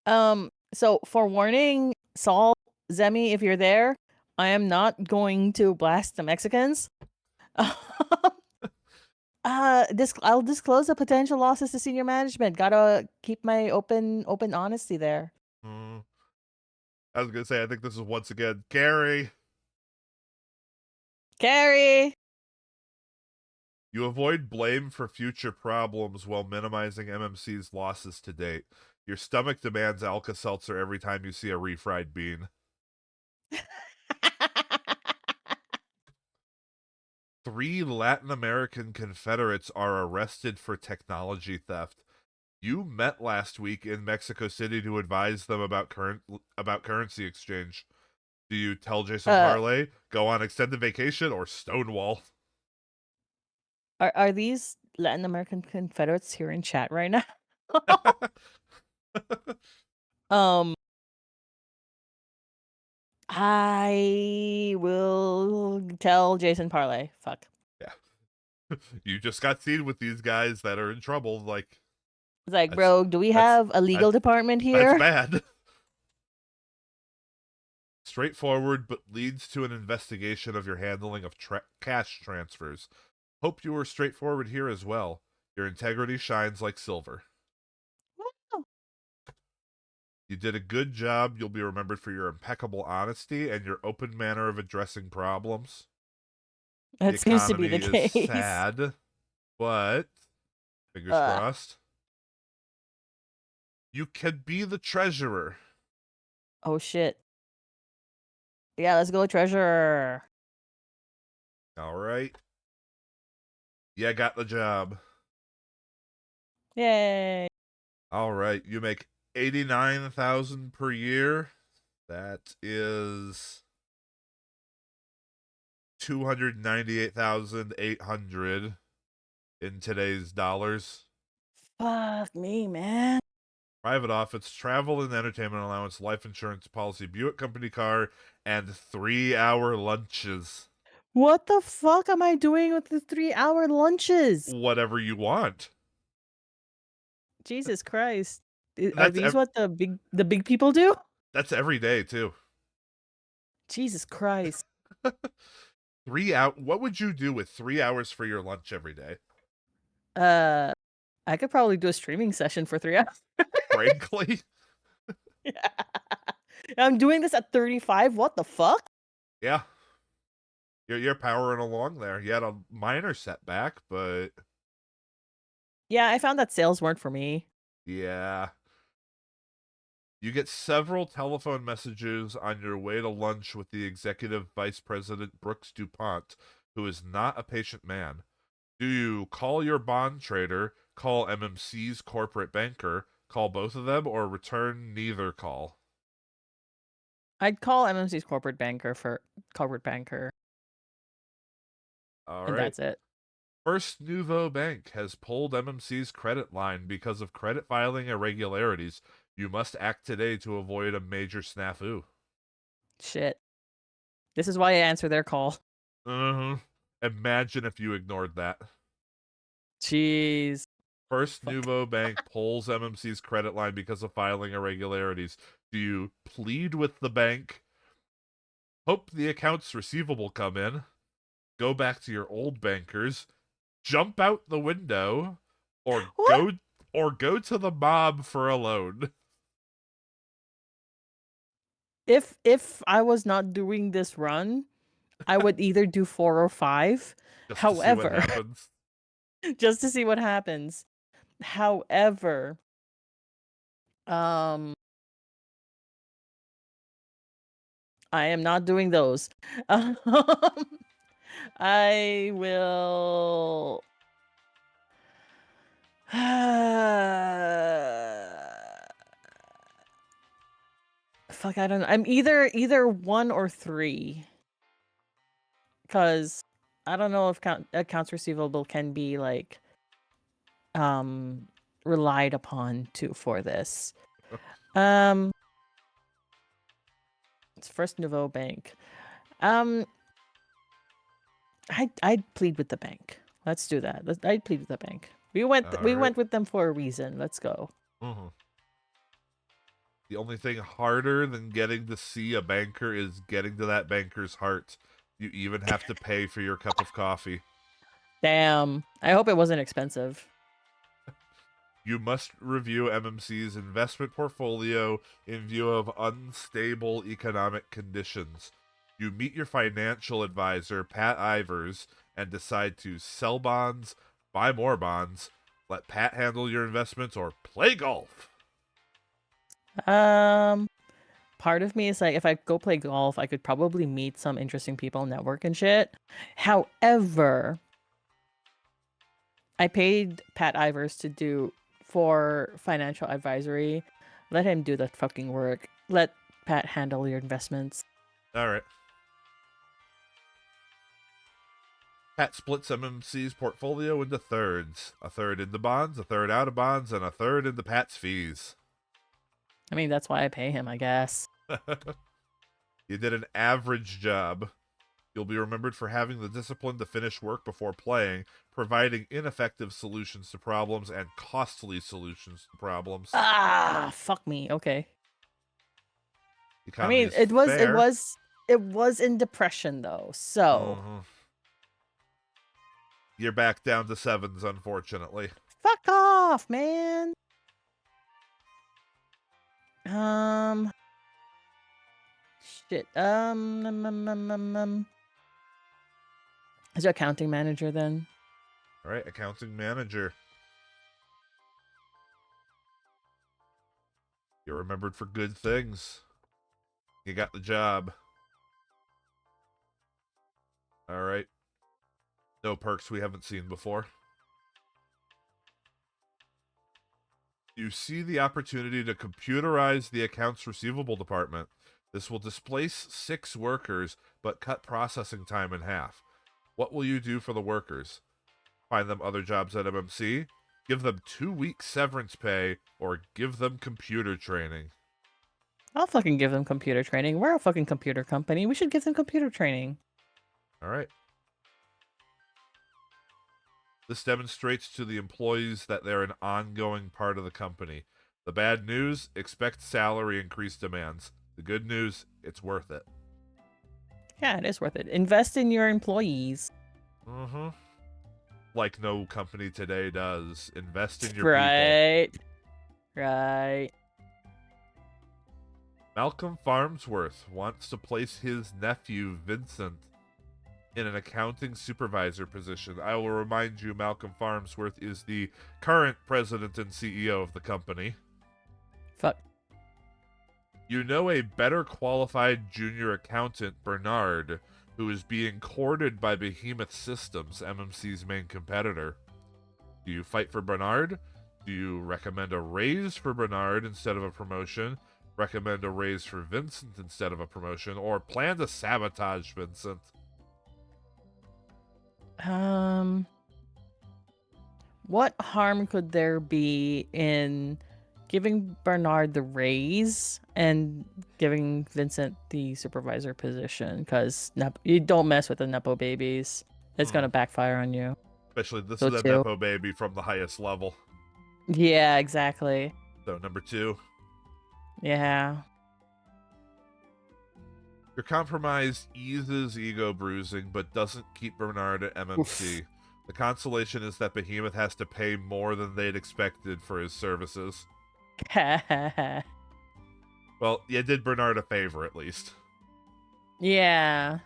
So forewarning, Saul, Zemi, if you're there, I am not going to blast the Mexicans. I'll disclose the potential losses to senior management. Gotta keep my open honesty there. I was gonna say, I think this is once again Gary. Carrie. You avoid blame for future problems while minimizing MMC's losses to date. Your stomach demands Alka-Seltzer every time you see a refried bean. 3 Latin American Confederates are arrested for technology theft. You met last week in Mexico City to advise them about currency exchange. Do you tell Jason uh, Parlay, go on extended vacation, or stonewall? are these Latin American Confederates here in chat right now? um, I will tell Jason Parlay. Fuck. Yeah. You just got seen with these guys that are in trouble. Like, It's like, that's bro, do we that's have a legal that's department that's here? bad. Straightforward, but leads to an investigation of your handling of cash transfers. Hope you were straightforward here as well. Your integrity shines like silver. You did a good job. You'll be remembered for your impeccable honesty and your open manner of addressing problems. The That seems to be economy the is case. sad, but fingers Uh, crossed. You can be the treasurer. oh shit. Yeah, let's go, treasurer. All right. Yeah, got the job. Yay. All right. You make 89,000 per year. That is 298,800 in today's dollars. Fuck me, man. Private office, travel and entertainment allowance, life insurance policy, Buick company car, and 3-hour lunches. What the fuck am I doing with the 3-hour lunches? Whatever you want. Jesus Christ. And Are these what the big people do? that's every day too. Jesus Christ. 3 hours. What would you do with 3 hours for your lunch every day? I could probably do a streaming session for 3 hours. Frankly, Yeah. I'm doing this at 35. What the fuck? yeah, you're powering along there. You had a minor setback, but Yeah, I found that sales weren't for me. yeah. You get several telephone messages on your way to lunch with the executive vice president Brooks DuPont, who is not a patient man. Do you call your bond trader, call MMC's corporate banker, call both of them, or return neither call? I'd call MMC's corporate banker for corporate banker, All and right. that's it. First Nouveau Bank has pulled MMC's credit line because of credit filing irregularities. You must act today to avoid a major snafu. Shit. This is why I answer their call. Uh-huh. Imagine if you ignored that. Jeez. First Fuck. Nouveau Bank pulls MMC's credit line because of filing irregularities. Do you plead with the bank, hope the accounts receivable come in, go back to your old bankers, jump out the window, or What? go to the mob for a loan? If I was not doing this run, I would either do 4 or 5. Just to see what However, happens. just to see what happens. However, um I am not doing those. Um, I will fuck, I don't know. I'm either 1 or 3 cuz I don't know if accounts receivable can be like um relied upon to for this. Um it's First Nouveau Bank. Um I'd plead with the bank. Let's do that. I'd plead with the bank. We went All right. went with them for a reason. Let's go. Mhm. The only thing harder than getting to see a banker is getting to that banker's heart. You even have to pay for your cup of coffee. Damn. I hope it wasn't expensive. You must review MMC's investment portfolio in view of unstable economic conditions. You meet your financial advisor, Pat Ivers, and decide to sell bonds, buy more bonds, let Pat handle your investments, or play golf. Um Part of me is like, if I go play golf, I could probably meet some interesting people, network and shit. However, I paid Pat Ivers to do for financial advisory. Let him do the fucking work. Let Pat handle your investments. All right. Pat splits MMC's portfolio into thirds. A third into bonds, a third out of bonds, and a third into Pat's fees. I mean, that's why I pay him, I guess. You did an average job. You'll be remembered for having the discipline to finish work before playing, providing ineffective solutions to problems and costly solutions to problems. Ah, fuck me. Okay. The I economy mean, is fair. it was in depression though. So, Mhm. You're back down to sevens, unfortunately. fuck off, man. Um, Shit. Is it accounting manager then? All right, accounting manager. You're remembered for good things. You got the job. All right. No perks we haven't seen before. You see the opportunity to computerize the accounts receivable department. This will displace 6 workers, but cut processing time in half. What will you do for the workers? Find them other jobs at MMC? Give them 2 weeks severance pay? Or give them computer training? I'll fucking give them computer training. We're a fucking computer company. We should give them computer training. All right. This demonstrates to the employees that they're an ongoing part of the company. The bad news, expect salary increase demands. The good news, it's worth it. Yeah, it is worth it. Invest in your employees. Mm-hmm. Like no company today does. Invest in your people. Right. Right. Malcolm Farnsworth wants to place his nephew, Vincent, in an accounting supervisor position. I will remind you, Malcolm Farnsworth is the current president and CEO of the company. Fuck. You know a better qualified junior accountant, Bernard, who is being courted by Behemoth Systems, MMC's main competitor. Do you fight for Bernard? Do you recommend a raise for Bernard instead of a promotion? Recommend a raise for Vincent instead of a promotion? Or plan to sabotage Vincent? Um, what harm could there be in giving Bernard the raise and giving Vincent the supervisor position? Because you don't mess with the Nepo babies. It's gonna backfire on you. Especially this So is a too. Nepo baby from the highest level. Yeah, exactly. So number 2. Yeah. Your compromise eases ego bruising, but doesn't keep Bernard at Oof. MMC. The consolation is that Behemoth has to pay more than they'd expected for his services. Well, you did Bernard a favor, at least. Yeah.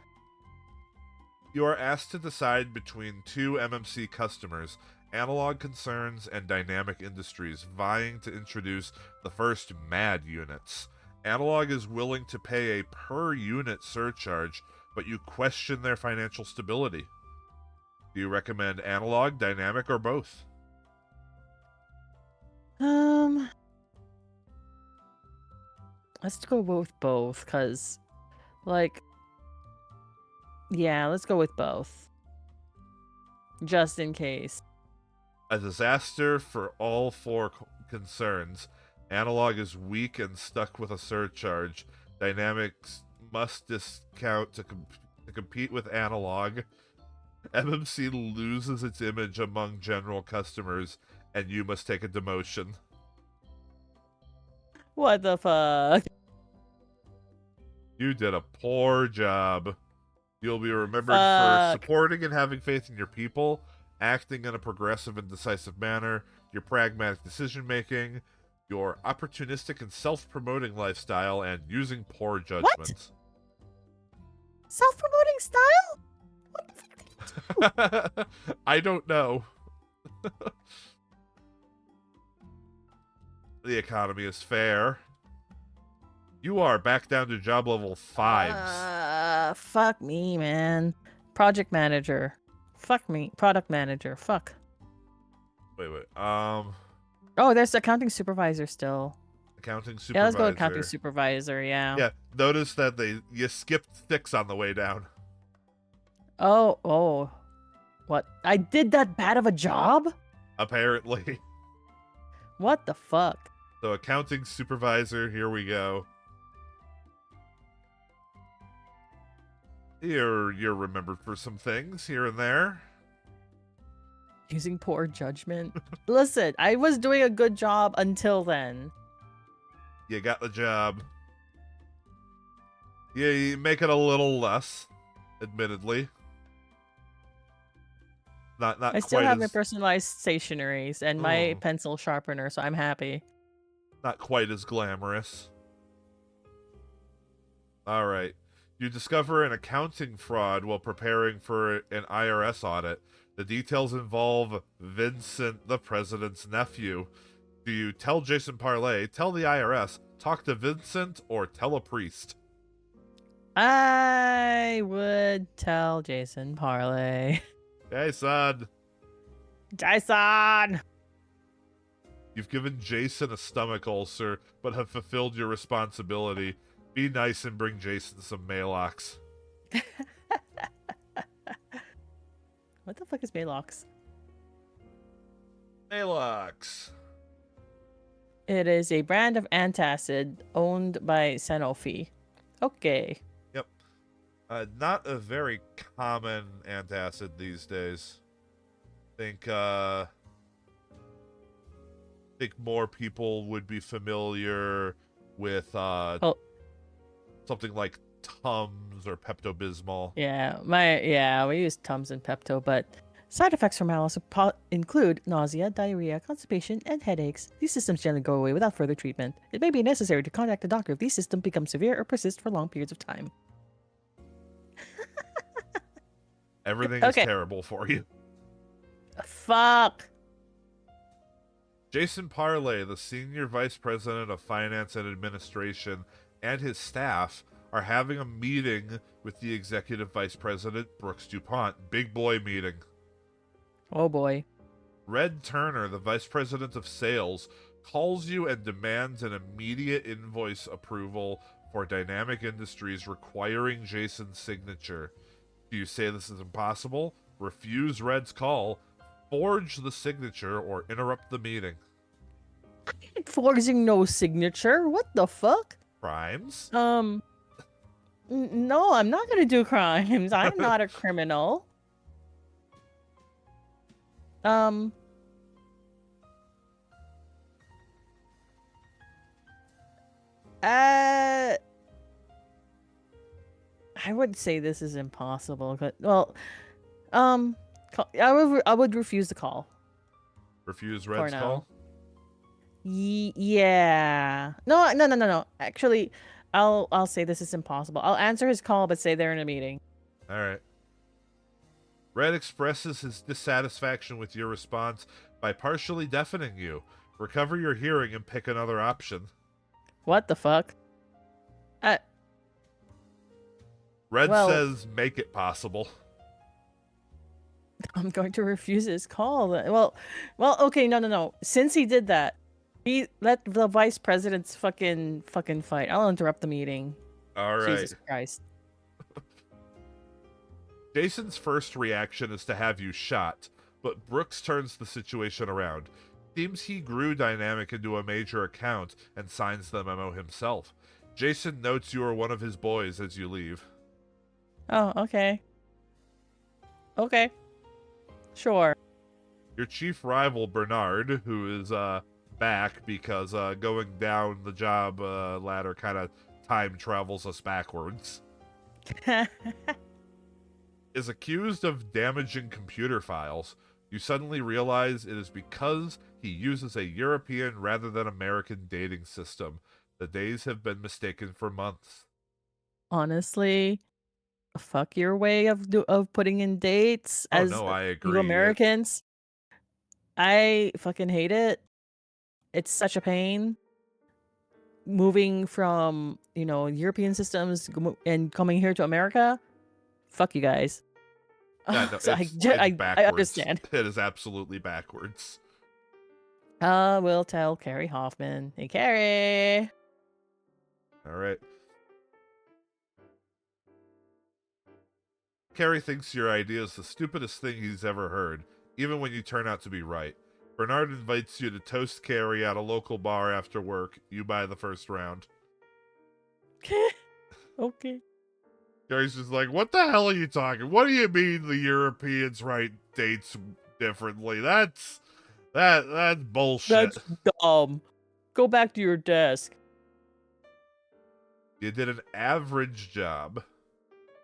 You are asked to decide between 2 MMC customers, Analog Concerns and Dynamic Industries, vying to introduce the first MAD units. Analog is willing to pay a per-unit surcharge, but you question their financial stability. Do you recommend Analog, Dynamic, or both? Um, let's go with both, cause, like, yeah, let's go with both, just in case. A disaster for all 4 concerns. Analog is weak and stuck with a surcharge. Dynamics must discount to compete with Analog. MMC loses its image among general customers, and you must take a demotion. What the fuck? You did a poor job. You'll be remembered for Fuck. supporting and having faith in your people, acting in a progressive and decisive manner, your pragmatic decision making, your opportunistic and self promoting lifestyle, and using poor What? judgment. Self-promoting style? What the fuck did you do? I don't know. The economy is fair. You are back down to job level 5s. Fuck me, man. Project manager. Fuck me. Product manager. Fuck. Wait. Oh, there's accounting supervisor still. Accounting supervisor. Yeah, let's go accounting supervisor, yeah. Yeah, notice that you skipped 6 on the way down. Oh. What? I did that bad of a job? Apparently. What the fuck? So accounting supervisor, here we go. You're remembered for some things here and there. Using poor judgment. Listen, I was doing a good job until then. You got the job. Yeah, you make it a little less, admittedly. Not I quite still have my as personalized stationaries and my pencil sharpener, so I'm happy. not quite as glamorous. All right. You discover an accounting fraud while preparing for an IRS audit. The details involve Vincent, the president's nephew. Do you tell Jason Parlay, tell the IRS, talk to Vincent, or tell a priest? I would tell Jason Parlay. Jason! Jason! You've given Jason a stomach ulcer, but have fulfilled your responsibility. Be nice and bring Jason some Malox. What the fuck is Malox? Malox. It is a brand of antacid owned by Sanofi. Okay. Yep. Not a very common antacid these days. Think more people would be familiar with something like Tums or Pepto-Bismol. Yeah, we use Tums and Pepto, but side effects from malice include nausea, diarrhea, constipation, and headaches. These symptoms generally go away without further treatment. It may be necessary to contact a doctor if these symptoms become severe or persist for long periods of time. Everything is terrible for you. Fuck. Jason Parlay, the Senior Vice President of Finance and Administration, and his staff are having a meeting with the Executive Vice President, Brooks DuPont. Big boy meeting. Oh boy. Red Turner, the Vice President of Sales, calls you and demands an immediate invoice approval for Dynamic Industries requiring Jason's signature. Do you say this is impossible? Refuse Red's call? Forge the signature or interrupt the meeting? Forging no signature? What the fuck? Crimes? No, I'm not gonna do crimes. I'm not a criminal. I would say this is impossible. But, well, I would refuse the call Refuse for Red's now. call? Yeah. No. Actually, I'll say this is impossible. I'll answer his call, but say they're in a meeting. All right. Red expresses his dissatisfaction with your response by partially deafening you. Recover your hearing and pick another option. What the fuck? Red Well, says, make it possible. I'm going to refuse his call. Well, okay, no. Since he did that, he let the vice president's fucking fight. I'll interrupt the meeting. All right. Jesus Christ. Jason's first reaction is to have you shot, but Brooks turns the situation around. Seems he grew Dynamic into a major account and signs the memo himself. Jason notes you are one of his boys as you leave. Oh, okay. Okay. Sure. Your chief rival, Bernard, who is back because going down the job ladder kind of time travels us backwards, is accused of damaging computer files. You suddenly realize it is because he uses a European rather than American dating system. The days have been mistaken for months. Honestly, fuck your way of putting in dates Oh as no, I you agree. Americans. I fucking hate it. It's such a pain moving from, European systems and coming here to America. Fuck you guys. Yeah, no, So it's I backwards. understand. It is absolutely backwards. We'll tell Carrie Hoffman. Hey, Carrie. All right. Carrie thinks your idea is the stupidest thing he's ever heard, even when you turn out to be right. Bernard invites you to toast Carrie at a local bar after work. You buy the first round. Okay. Carrie's just like, what the hell are you talking? What do you mean the Europeans write dates differently? That's bullshit. That's dumb. Go back to your desk. You did an average job.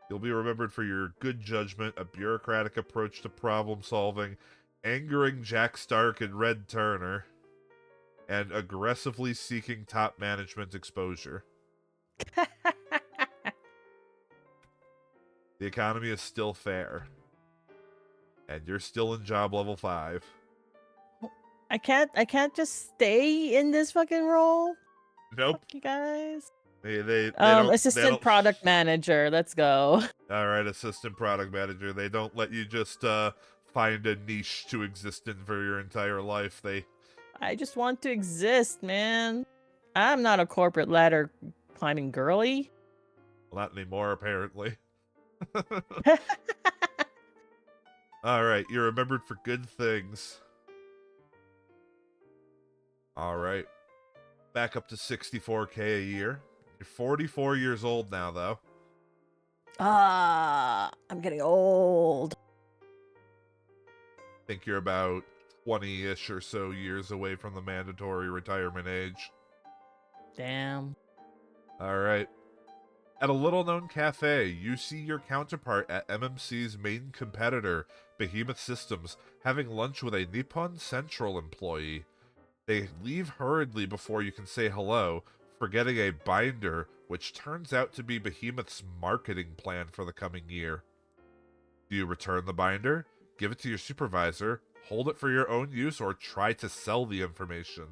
You'll be remembered for your good judgment, a bureaucratic approach to problem solving, angering Jack Stark and Red Turner, and aggressively seeking top management exposure. The economy is still fair. And you're still in job level 5. I can't just stay in this fucking role. Nope. Fuck you guys. They don't. Assistant product manager. Let's go. All right, assistant product manager. They don't let you just find a niche to exist in for your entire life. I just want to exist, man. I'm not a corporate ladder climbing girly. Well, not anymore, apparently. All right, you're remembered for good things. All right. Back up to 64K a year. You're 44 years old now, though. I'm getting old. Think you're about 20-ish or so years away from the mandatory retirement age. Damn. All right. At a little-known cafe, you see your counterpart at MMC's main competitor, Behemoth Systems, having lunch with a Nippon Central employee. They leave hurriedly before you can say hello, forgetting a binder, which turns out to be Behemoth's marketing plan for the coming year. Do you return the binder, give it to your supervisor, hold it for your own use, or try to sell the information?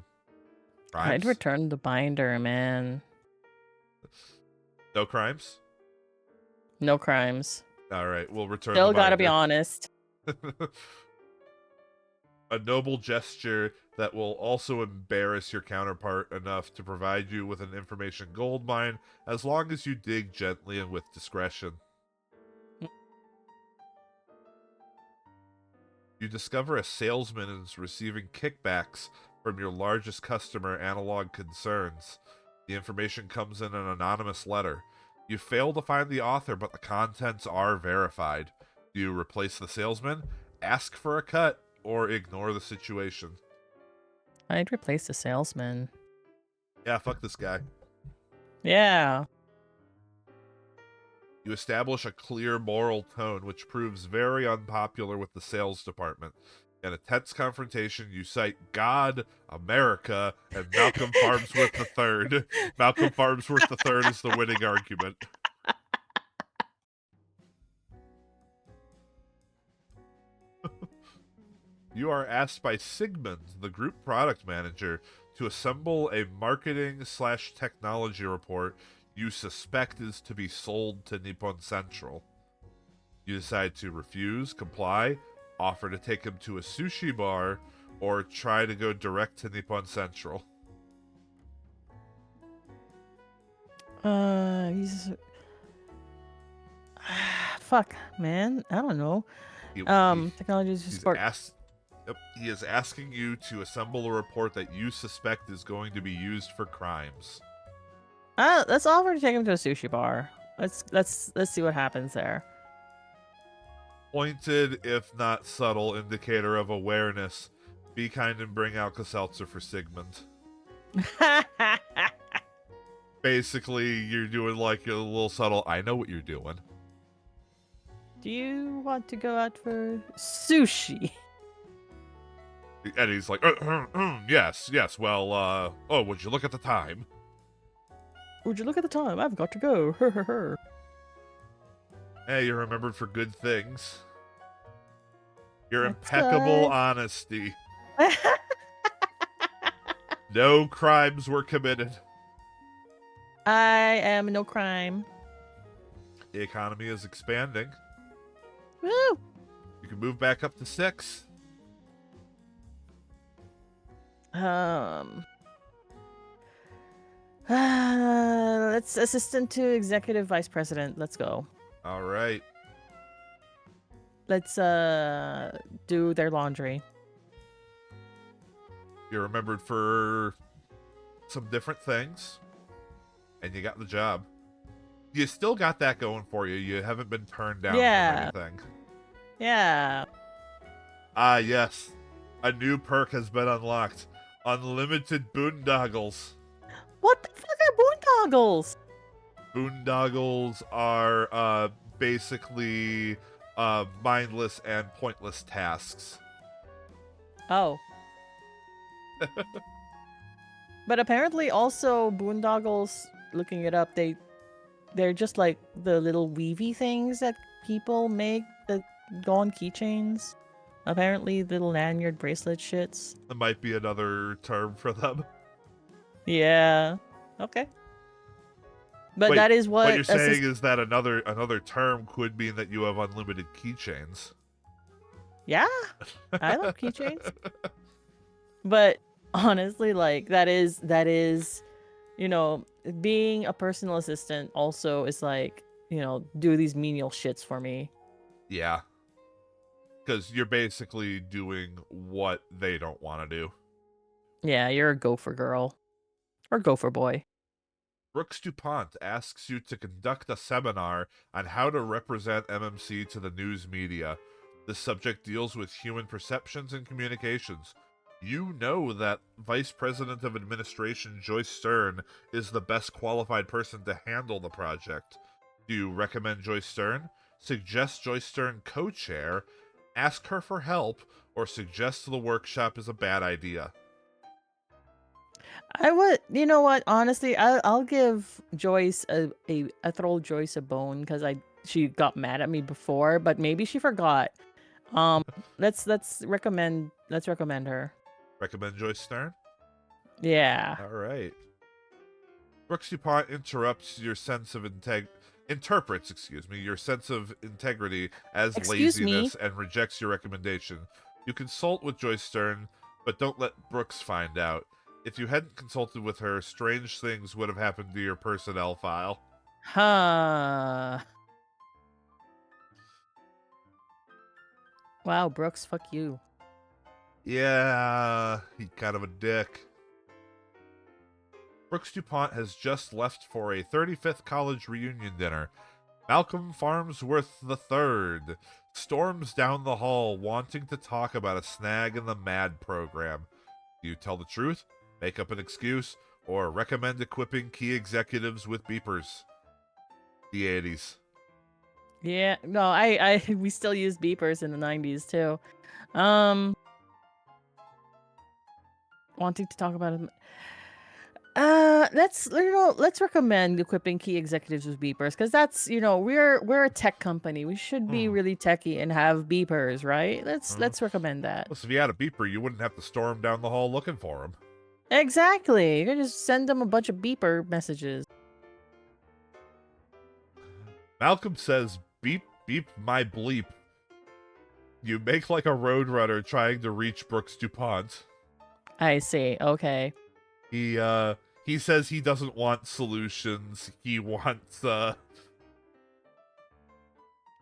Crimes? I'd return the binder, man. No crimes? No crimes. All right, we'll return Still the binder. gotta be honest. A noble gesture that will also embarrass your counterpart enough to provide you with an information goldmine, as long as you dig gently and with discretion. You discover a salesman is receiving kickbacks from your largest customer, Analog Concerns. The information comes in an anonymous letter. You fail to find the author, but the contents are verified. Do you replace the salesman, ask for a cut, or ignore the situation? I'd replace the salesman. Yeah, fuck this guy. Yeah. You establish a clear moral tone, which proves very unpopular with the sales department. In a tense confrontation, you cite God, America, and Malcolm Farnsworth III. Malcolm Farnsworth III is the winning argument. You are asked by Sigmund, the group product manager, to assemble a marketing/technology report you suspect is to be sold to Nippon Central. You decide to refuse, comply, offer to take him to a sushi bar, or try to go direct to Nippon Central. He's fuck, man. I don't know. He, Technology is he's support. he is asking you to assemble a report that you suspect is going to be used for crimes. Let's offer to take him to a sushi bar. Let's see what happens there. Pointed, if not subtle, indicator of awareness. Be kind and bring Alka-Seltzer for Sigmund. Basically, you're doing like a little subtle, I know what you're doing. Do you want to go out for sushi? And he's like, yes, well, would you look at the time? Would you look at the time? I've got to go. Hey, you're remembered for good things. Your That's impeccable good. honesty. No crimes were committed. I am no crime. The economy is expanding. Woo! You can move back up to 6. Let's assistant to executive vice president. Let's go. All right. Let's do their laundry. You're remembered for some different things, and you got the job. You still got that going for you. You haven't been turned down from anything. Yeah. Ah, yes. A new perk has been unlocked. Unlimited boondoggles. What the fuck are boondoggles? Boondoggles are basically mindless and pointless tasks. Oh. But apparently also boondoggles, looking it up, they're just like the little weavy things that people make that go on keychains. Apparently little lanyard bracelet shits. That might be another term for them. Yeah. Okay. But Wait, that is what you're saying is that another term could mean that you have unlimited keychains. Yeah. I love keychains. But honestly, like that is, you know, being a personal assistant also is like, you know, do these menial shits for me. Yeah. Because you're basically doing what they don't want to do. Yeah, you're a gopher girl. Or gopher boy. Brooks DuPont asks you to conduct a seminar on how to represent MMC to the news media. This subject deals with human perceptions and communications. You know that Vice President of Administration Joyce Stern is the best qualified person to handle the project. Do you recommend Joyce Stern? Suggest Joyce Stern co-chair? Ask her for help? Or suggest the workshop is a bad idea? I would, you know what? Honestly, I'll give Joyce I throw Joyce a bone because she got mad at me before, but maybe she forgot. Let's recommend her. Recommend Joyce Stern? Yeah. All right. Brooks DuPont interrupts your sense of interprets, your sense of integrity as Excuse me? laziness and rejects your recommendation. You consult with Joyce Stern, but don't let Brooks find out. If you hadn't consulted with her, strange things would have happened to your personnel file. Huh. Wow, Brooks, fuck you. Yeah, he's kind of a dick. Brooks DuPont has just left for a 35th college reunion dinner. Malcolm Farnsworth III storms down the hall wanting to talk about a snag in the MAD program. Do you tell the truth, make up an excuse, Or recommend equipping key executives with beepers. The 80s. Yeah, no, I we still use beepers in the 90s too. Um, wanting to talk about it. Let's recommend equipping key executives with beepers because that's we're a tech company. We should be really techy and have beepers, right? Let's recommend that. Plus, if you had a beeper, you wouldn't have to storm down the hall looking for him. Exactly. You can just send them a bunch of beeper messages. Malcolm says, "Beep beep my bleep." You make like a roadrunner trying to reach Brooks DuPont. I see. Okay. He says he doesn't want solutions. He wants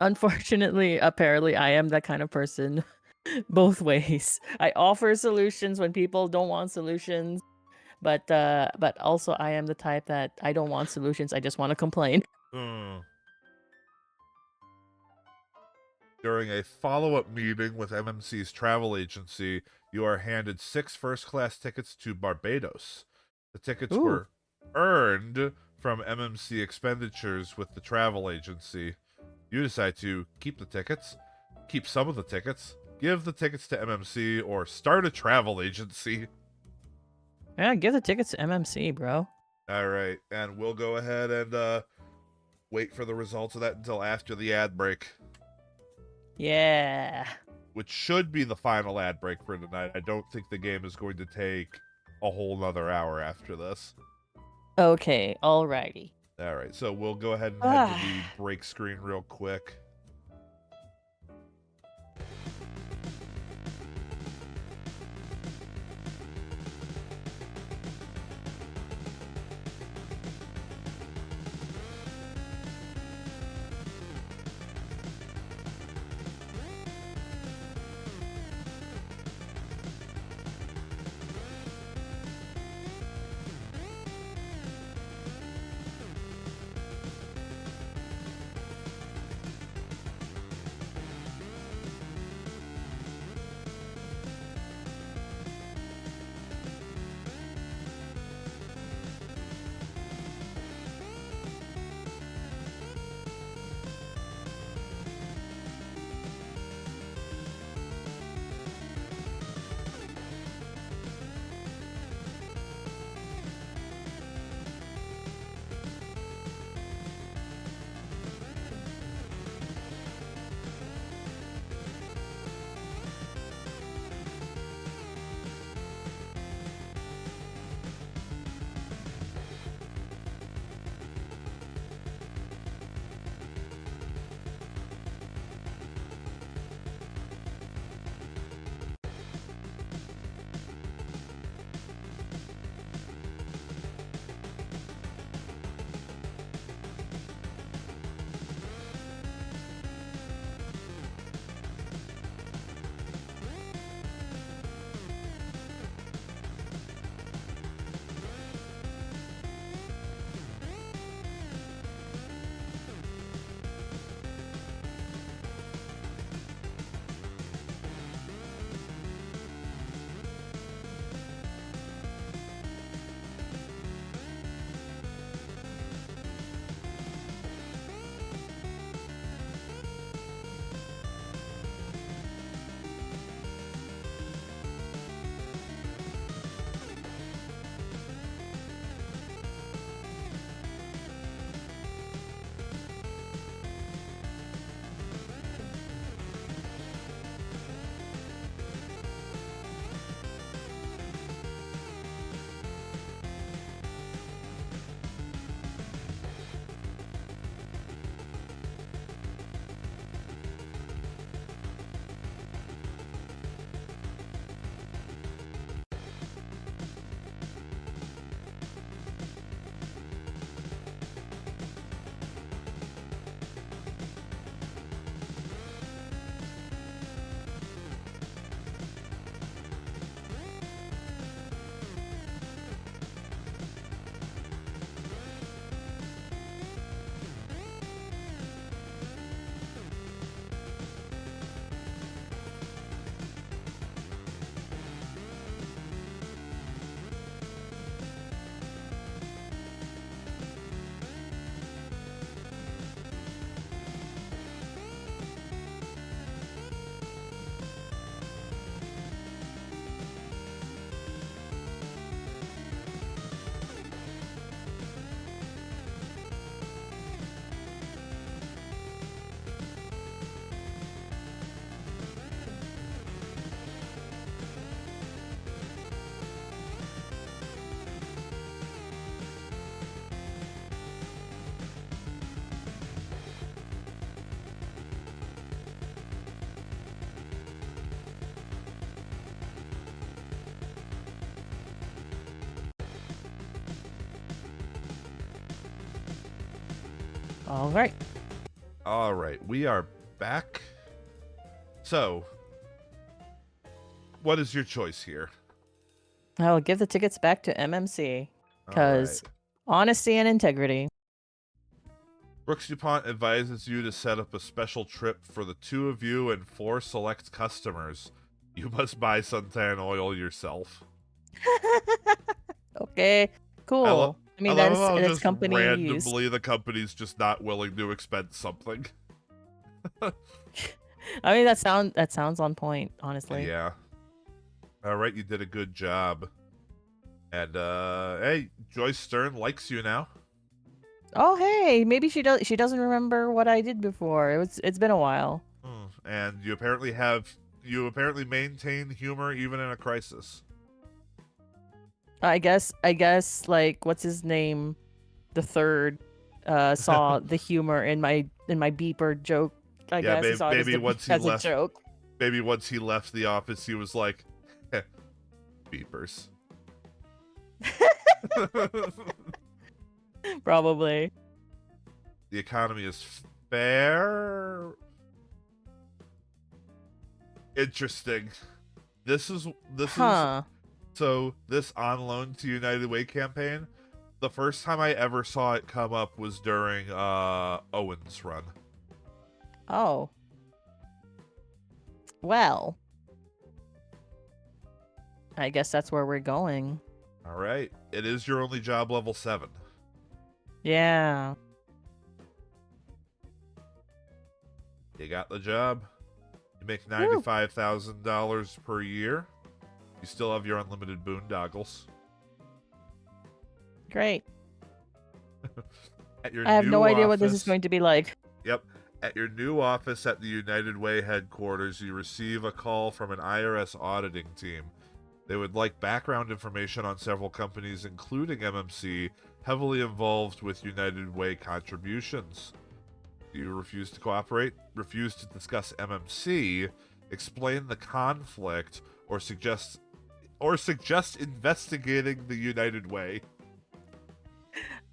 Unfortunately, apparently, I am that kind of person. Both ways. I offer solutions when people don't want solutions, but also I am the type that I don't want solutions. I just want to complain. During a follow-up meeting with MMC's travel agency, you are handed 6 first-class tickets to Barbados. The tickets Ooh. were earned from MMC expenditures with the travel agency. You decide to keep the tickets, keep some of the tickets, give the tickets to MMC, or start a travel agency. Yeah, give the tickets to MMC, bro. All right, and we'll go ahead and wait for the results of that until after the ad break. Yeah. Which should be the final ad break for tonight. I don't think the game is going to take a whole nother hour after this. Okay, alrighty. All right, so we'll go ahead and head to the break screen real quick. All right. All right, we are back. So, what is your choice here? I'll give the tickets back to MMC All right. because honesty and integrity. Brooks DuPont advises you to set up a special trip for the two of you and 4 select customers. You must buy suntan oil yourself. Okay, cool. I mean, I love that's how it's just company use. randomly the company's just not willing to expense something. I mean, that sounds on point, honestly. Yeah. All right, you did a good job. And hey, Joyce Stern likes you now. Oh, hey, maybe she doesn't remember what I did before. It's been a while. And you apparently maintain humor even in a crisis. I guess like what's his name, the third, saw the humor in my beeper joke. I guess he saw it maybe once he as left. a joke. Maybe once he left the office, he was like, beepers. Probably. The economy is fair. Interesting. This is so this on loan to United Way campaign. The first time I ever saw it come up was during Owen's run. Oh. Well, I guess that's where we're going. All right. It is your only job, level 7. Yeah. You got the job. You make $95,000 per year. You still have your unlimited boondoggles. Great. At your I have no idea what this office- is going to be like. Yep. At your new office at the United Way headquarters, you receive a call from an IRS auditing team. They would like background information on several companies, including MMC, heavily involved with United Way contributions. Do you refuse to cooperate, refuse to discuss MMC, explain the conflict, or suggest investigating the United Way?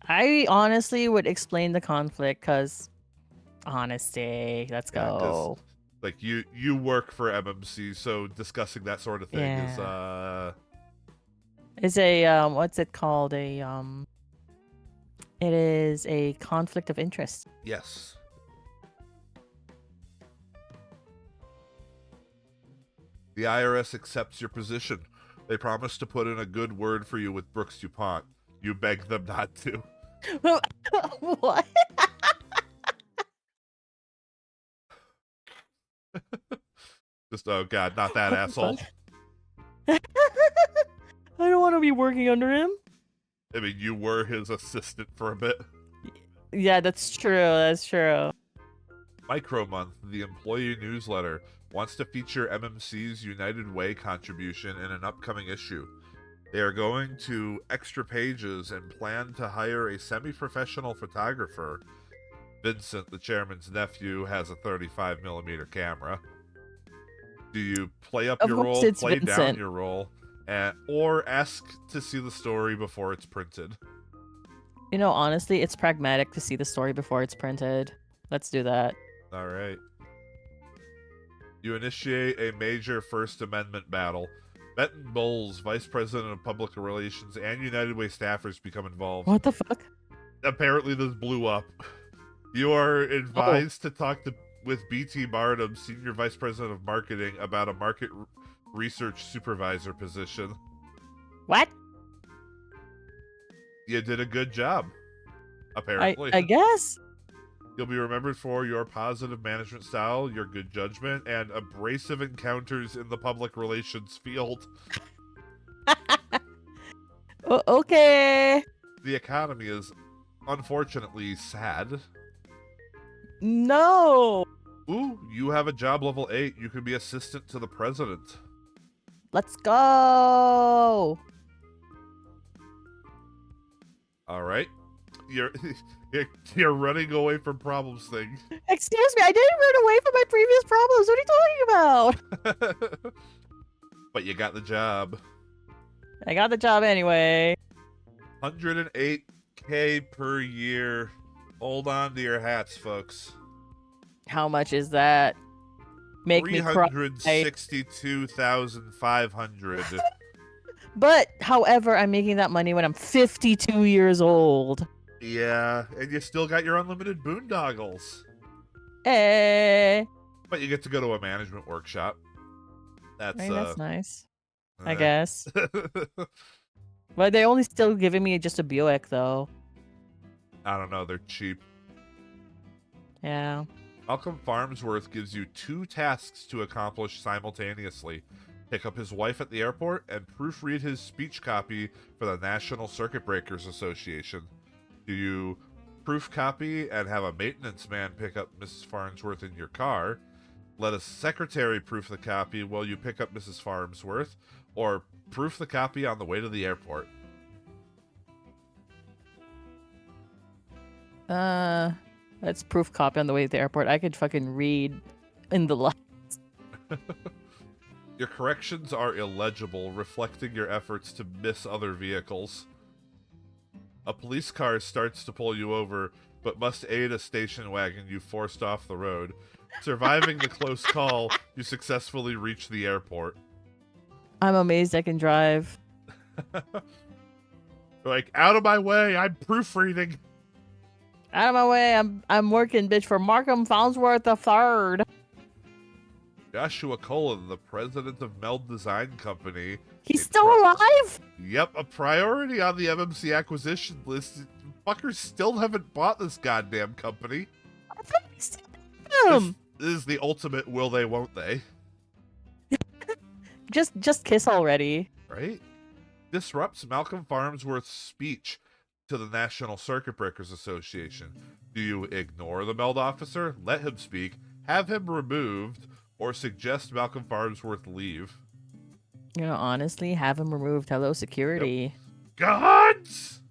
I honestly would explain the conflict because honesty. Let's Yeah, 'cause, go. like you work for MMC, so discussing that sort of thing is It's a what's it called? It is a conflict of interest. yes. The IRS accepts your position. They promise to put in a good word for you with Brooks DuPont. You beg them not to. What? Just, oh god, not that asshole. I don't want to be working under him. I mean, you were his assistant for a bit. Yeah, that's true. That's true. Micro Month, the employee newsletter, wants to feature MMC's United Way contribution in an upcoming issue. They are going to extra pages and plan to hire a semi-professional photographer. Vincent, the chairman's nephew, has a 35mm camera. Do you play up Of your course role, it's play down Vincent. your role, or ask to see the story before it's printed? You know, honestly, it's pragmatic to see the story before it's printed. Let's do that. All right. You initiate a major First Amendment battle. Benton Bowles, Vice President of Public Relations, and United Way staffers become involved. What the fuck? Apparently this blew up. You are advised to talk with BT Barnum, Senior Vice President of Marketing, about a market research supervisor position. What? You did a good job, apparently. I guess. You'll be remembered for your positive management style, your good judgment, and abrasive encounters in the public relations field. Okay. The economy is unfortunately sad. No. Ooh, you have a job level 8. You can be assistant to the president. Let's go. All right. You're running away from problems thing. Excuse me, I didn't run away from my previous problems. What are you talking about? But you got the job. I got the job anyway. $108K per year. Hold on to your hats, folks. How much is that? Make me cry. 362,500. But, however, I'm making that money when I'm 52 years old. Yeah, and you still got your unlimited boondoggles. Hey. But you get to go to a management workshop. I mean, that's nice. I eh. guess. But they're only still giving me just a Buick, though. I don't know, they're cheap. Yeah. Malcolm Farnsworth gives you 2 tasks to accomplish simultaneously. Pick up his wife at the airport and proofread his speech copy for the National Circuit Breakers Association. Do you proof copy and have a maintenance man pick up Mrs. Farnsworth in your car? Let a secretary proof the copy while you pick up Mrs. Farnsworth? Or proof the copy on the way to the airport? That's proof copy on the way to the airport. I could fucking read in the lights. Your corrections are illegible, reflecting your efforts to miss other vehicles. A police car starts to pull you over, but must aid a station wagon you forced off the road. Surviving the close call, you successfully reach the airport. I'm amazed I can drive. Like, out of my way, I'm proofreading. Out of my way, I'm working, bitch, for Markham Farnsworth III. Joshua Cullen, the president of Meld Design Company. He's still alive? Yep, a priority on the MMC acquisition list. Fuckers still haven't bought this goddamn company. I thought we still had him. This is the ultimate will they, won't they. Just kiss already. Right? Disrupts Malcolm Farnsworth's speech to the National Circuit Breakers Association. Do you ignore the Meld officer, let him speak, have him removed, or suggest Malcolm Farnsworth leave? You know, honestly, have him removed. Hello, security. Yep. Gods!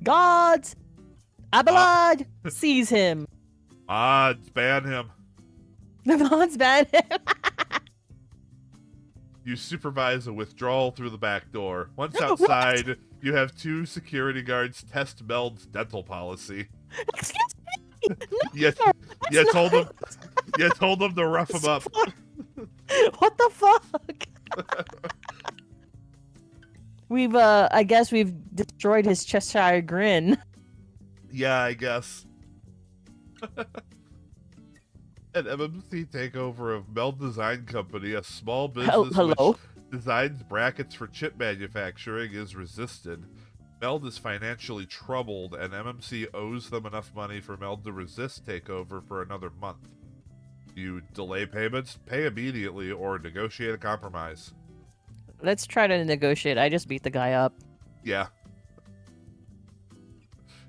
Gods! Abelard! Seize him. Mods, ban him. The mods ban him. You supervise a withdrawal through the back door. Once outside, you have 2 security guards test Meld's dental policy. Excuse me. You told them to rough him up. What the fuck? I guess we've destroyed his Cheshire grin. Yeah, I guess. An MMC takeover of Meld Design Company, a small business which designs brackets for chip manufacturing, is resisted. Meld is financially troubled, and MMC owes them enough money for Meld to resist takeover for another month. You delay payments, pay immediately, or negotiate a compromise. Let's try to negotiate. I just beat the guy up. Yeah.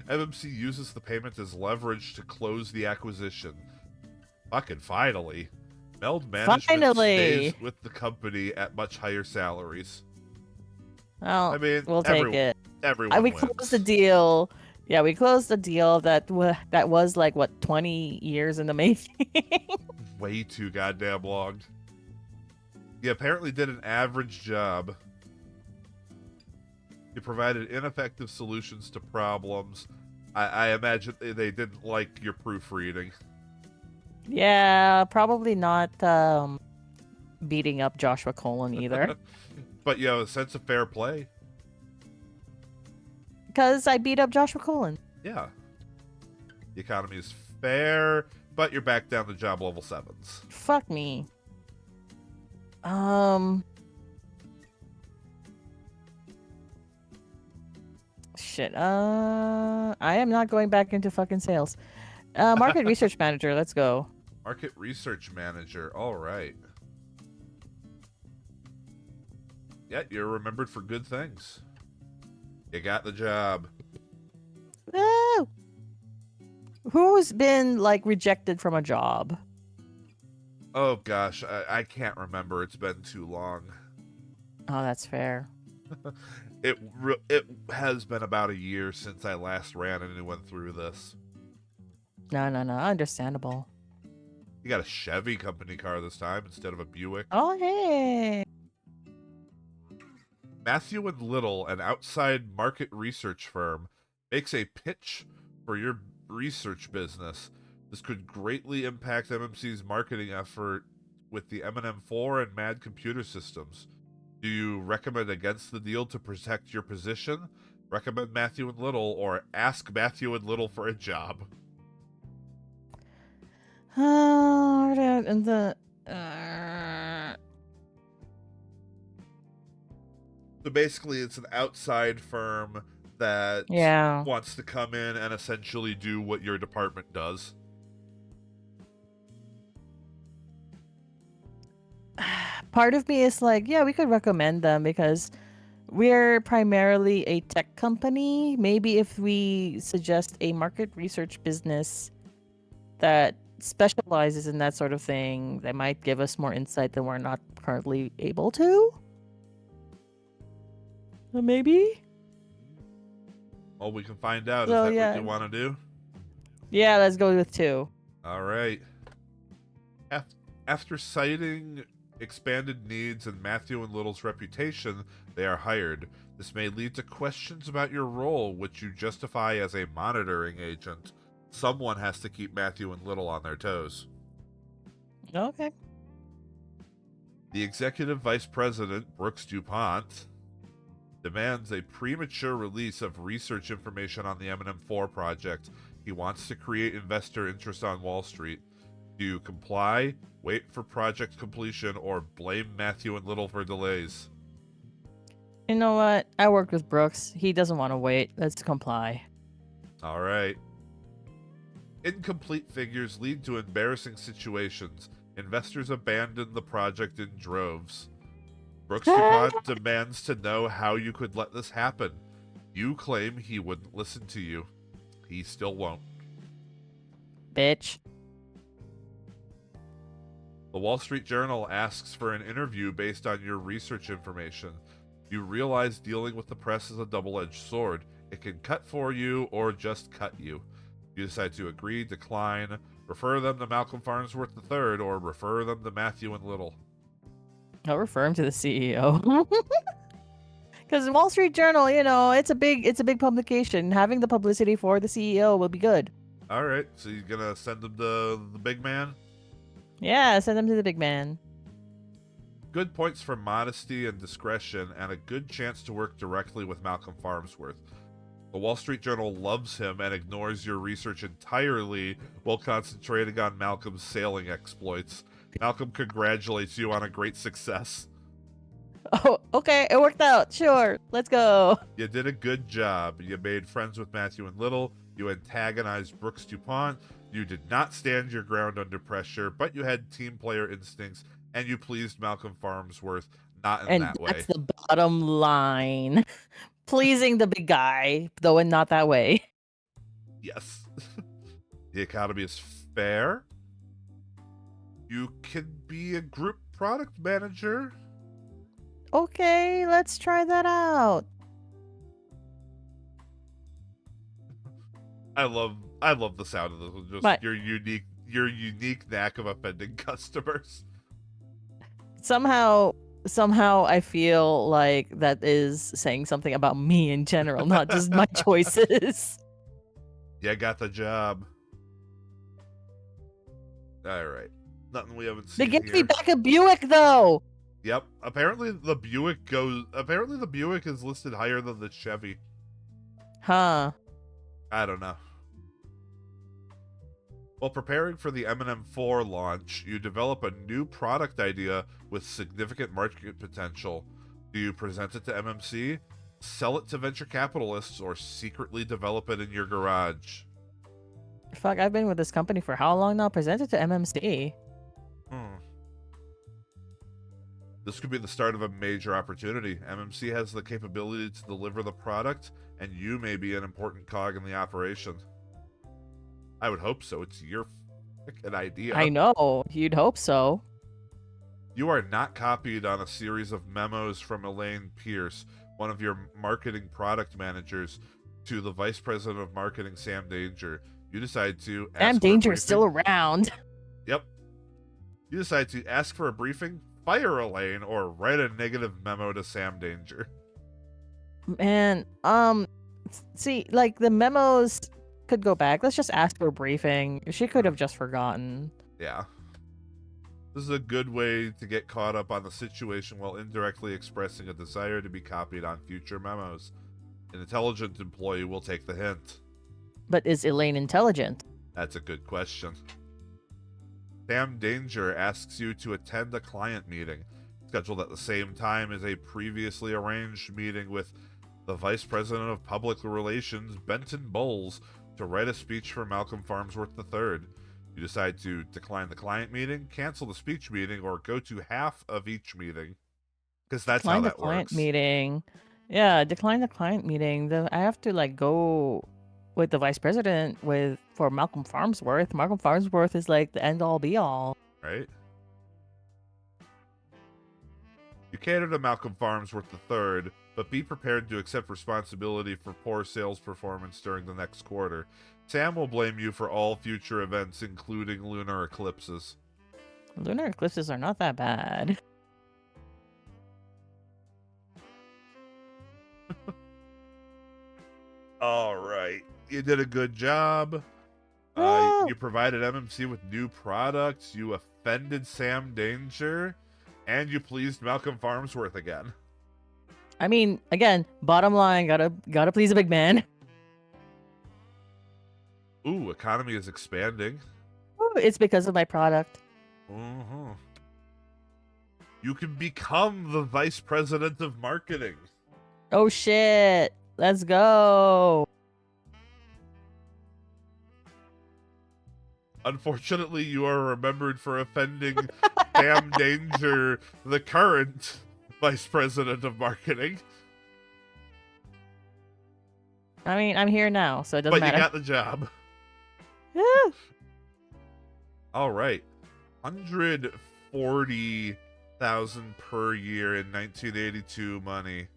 MMC uses the payment as leverage to close the acquisition. Fucking finally. Meld management stays with the company at much higher salaries. Well, I mean, we'll take it. Everyone we wins. Closed the deal. Yeah, we closed the deal that was like, what, 20 years in the making? Way too goddamn long. You apparently did an average job. You provided ineffective solutions to problems. I imagine they didn't like your proofreading. Yeah, probably not beating up Joshua Cullen either. But you have a sense of fair play. Because I beat up Joshua Cullen. Yeah. The economy is fair, but you're back down to job level 7s. Fuck me. Shit. I am not going back into fucking sales. Market research manager, let's go. Market research manager, alright. Yeah, you're remembered for good things. You got the job. Woo! Who's been, like, rejected from a job? Oh, gosh, I can't remember. It's been too long. Oh, that's fair. It has been about a year since I last ran anyone through this. No, understandable. You got a Chevy company car this time instead of a Buick. Oh, hey! Matthew and Little, an outside market research firm, makes a pitch for your research business. This could greatly impact MMC's marketing effort with the M&M4 and MAD computer systems. Do you recommend against the deal to protect your position? Recommend Matthew and Little, or ask Matthew and Little for a job? And the So basically, it's an outside firm that yeah. wants to come in and essentially do what your department does. Part of me is like, yeah, we could recommend them because we're primarily a tech company. Maybe if we suggest a market research business that specializes in that sort of thing, they might give us more insight than we're not currently able to. Maybe? Well, we can find out. So, Is that yeah. what you want to do? Yeah, let's go with 2. All right. After citing expanded needs and Matthew and Little's reputation, they are hired. This may lead to questions about your role, which you justify as a monitoring agent. Someone has to keep Matthew and Little on their toes. Okay. The executive vice president, Brooks DuPont, demands a premature release of research information on the M&M4 project. He wants to create investor interest on Wall Street. Do you comply, wait for project completion, or blame Matthew and Little for delays? You know what? I worked with Brooks. He doesn't want to wait. Let's comply. All right. Incomplete figures lead to embarrassing situations. Investors abandon the project in droves. Brooks DuPont demands to know how you could let this happen. You claim he wouldn't listen to you. He still won't. Bitch. The Wall Street Journal asks for an interview based on your research information. You realize dealing with the press is a double-edged sword. It can cut for you or just cut you. You decide to agree, decline, refer them to Malcolm Farnsworth III, or refer them to Matthew and Little. I'll refer him to the CEO. Because Wall Street Journal, it's a big publication. Having the publicity for the CEO will be good. All right, so you're gonna send them to the big man? Yeah, send them to the big man. Good points for modesty and discretion, and a good chance to work directly with Malcolm Farnsworth. The Wall Street Journal loves him and ignores your research entirely while concentrating on Malcolm's sailing exploits. Malcolm congratulates you on a great success. Oh, okay, it worked out. Sure, let's go. You did a good job. You made friends with Matthew and Little. You antagonized Brooks DuPont. You did not stand your ground under pressure, but you had team player instincts, and you pleased Malcolm Farnsworth, not in that way. And that's the bottom line. Pleasing the big guy, though, and not that way. Yes. The economy is fair. You can be a group product manager. Okay, let's try that out. I love the sound of this. Just What? your unique knack of offending customers. Somehow I feel like that is saying something about me in general, not just my choices. Yeah, got the job. All right. Nothing we haven't seen They gave here. me back a Buick, though. Yep. Apparently the Buick is listed higher than the Chevy. Huh. I don't know. While preparing for the M&M4 launch, you develop a new product idea with significant market potential. Do you present it to MMC, sell it to venture capitalists, or secretly develop it in your garage? Fuck, I've been with this company for how long now? Present it to MMC. This could be the start of a major opportunity. MMC has the capability to deliver the product, and you may be an important cog in the operation. I would hope so. It's your fucking idea. I know. You'd hope so. You are not copied on a series of memos from Elaine Pierce, one of your marketing product managers, to the vice president of marketing, Sam Danger. You decide to ask Sam for a Danger is briefing. still around. Yep. You decide to ask for a briefing, fire Elaine, or write a negative memo to Sam Danger. Man, see, like the memos, could go back. Let's just ask for a briefing. She could have just forgotten. Yeah. This is a good way to get caught up on the situation while indirectly expressing a desire to be copied on future memos. An intelligent employee will take the hint. But is Elaine intelligent? That's a good question. Sam Danger asks you to attend a client meeting, scheduled at the same time as a previously arranged meeting with the Vice President of Public Relations, Benton Bowles, to write a speech for Malcolm Farnsworth III. You decide to decline the client meeting, cancel the speech meeting, or go to half of each meeting. Because that's how that works. Decline the client meeting. Yeah, decline the client meeting. I have to like go with the vice president for Malcolm Farnsworth. Malcolm Farnsworth is like the end all be all. Right? You cater to Malcolm Farnsworth III, but be prepared to accept responsibility for poor sales performance during the next quarter. Sam will blame you for all future events, including lunar eclipses. Lunar eclipses are not that bad. All right. You did a good job. You provided MMC with new products. You offended Sam Danger. And you pleased Malcolm Farnsworth again. I mean, again, bottom line, gotta please a big man. Ooh, economy is expanding. Ooh, it's because of my product. Uh-huh. You can become the vice president of marketing. Oh shit! Let's go. Unfortunately, you are remembered for offending Sam Danger, the current vice president of marketing. I mean, I'm here now, so it doesn't matter. But you got the job. Yeah. All right. 140,000 per year in 1982 money.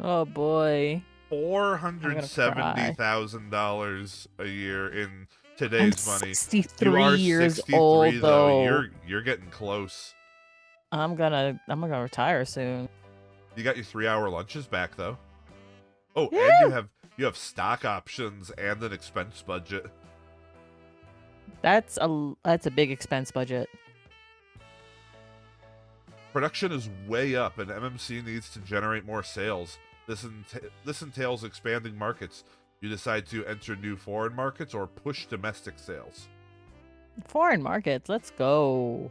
Oh boy. $470,000 a year in today's money. 63 you are years 63, old though. You're getting close. I'm gonna retire soon. You got your 3-hour lunches back though. Oh, Yeah. and you have stock options and an expense budget. That's a big expense budget. Production is way up, and MMC needs to generate more sales. This entails expanding markets. You decide to enter new foreign markets or push domestic sales. Foreign markets, let's go.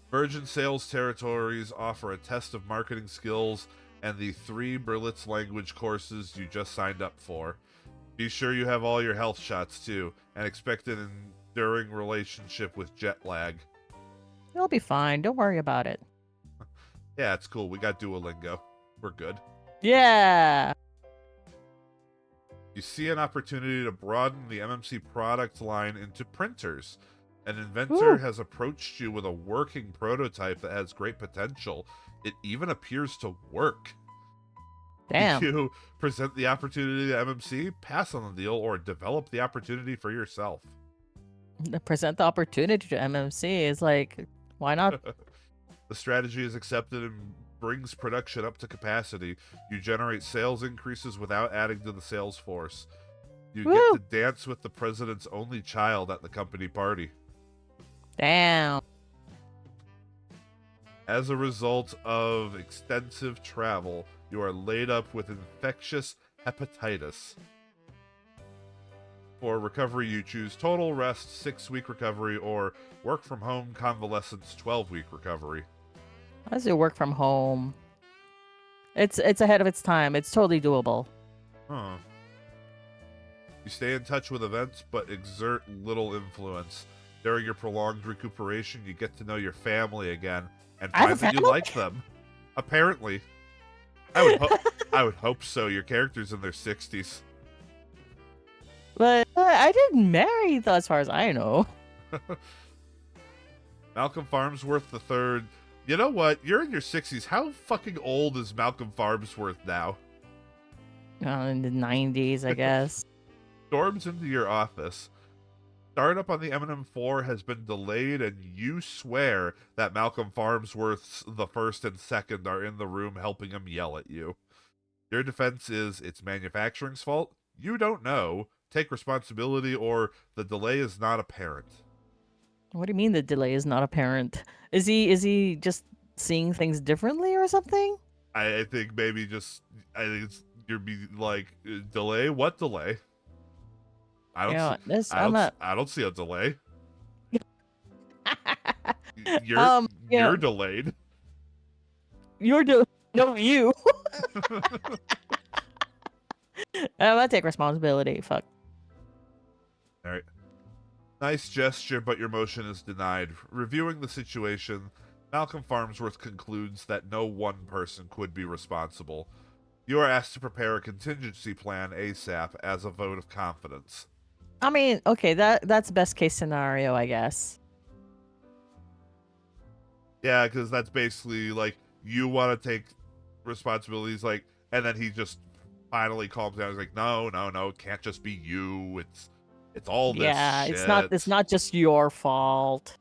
Virgin Sales Territories offer a test of marketing skills and the 3 Berlitz language courses you just signed up for. Be sure you have all your health shots, too, and expect an enduring relationship with jet lag. You'll be fine. Don't worry about it. Yeah, it's cool. We got Duolingo. We're good. Yeah. You see an opportunity to broaden the MMC product line into printers. An inventor has approached you with a working prototype that has great potential. It even appears to work. Damn. You present the opportunity to MMC, pass on the deal, or develop the opportunity for yourself. Present the opportunity to MMC is like, why not? The strategy is accepted and brings production up to capacity. You generate sales increases without adding to the sales force. You get to dance with the president's only child at the company party. Damn. As a result of extensive travel, you are laid up with infectious hepatitis. For recovery, you choose total rest, 6-week recovery, or work from home convalescence, 12-week recovery. How does it work from home? It's ahead of its time. It's totally doable. Huh. You stay in touch with events, but exert little influence. During your prolonged recuperation, you get to know your family again and find that you like them. Apparently. I would hope so. Your character's in their 60s. But I didn't marry, though, as far as I know. Malcolm Farnsworth III. You know what? You're in your 60s. How fucking old is Malcolm Farnsworth now? In the 90s, I guess. Storms into your office. Startup on the M&M4 has been delayed, and you swear that Malcolm Farnsworth's the first and second are in the room helping him yell at you. Your defense is it's manufacturing's fault. You don't know. Take responsibility, or the delay is not apparent. What do you mean the delay is not apparent? Is he just seeing things differently or something? I think maybe just I think it's you're be like delay. What delay? I don't see. Yeah, this I'm a I don't see a delay. yeah, You're delayed. you're the no you. I take responsibility. Fuck. All right. Nice gesture, but your motion is denied. Reviewing the situation, Malcolm Farnsworth concludes that no one person could be responsible. You are asked to prepare a contingency plan ASAP as a vote of confidence. I mean, okay, that's best case scenario, I guess. Yeah, because that's basically like you want to take responsibilities, like, and then he just finally calms down. He's like, no, no, no, it can't just be you. It's all this Yeah, shit. it's not just your fault.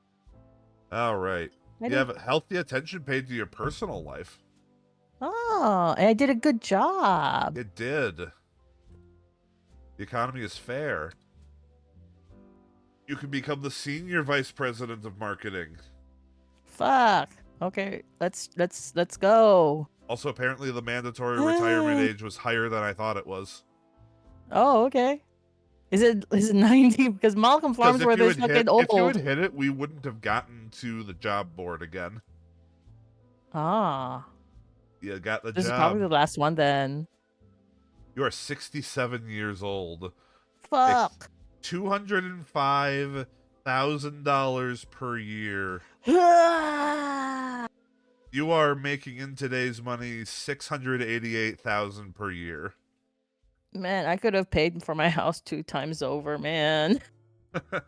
All right. I You did- have healthy attention paid to your personal life. Oh, and I did a good job. It did. The economy is fair. You can become the senior vice president of marketing. Fuck. Okay, let's go. Also, apparently the mandatory retirement age was higher than I thought it was. Oh, okay. Is it 90? Because Malcolm Because Farnsworth is fucking old. if you had hit it, we wouldn't have gotten to the job board again. Ah, You got the this is job. probably the last one then. You are 67 years old. Fuck. $205,000 per year. You are making in today's money $688,000 per year. Man, I could have paid for my house 2 times over, man.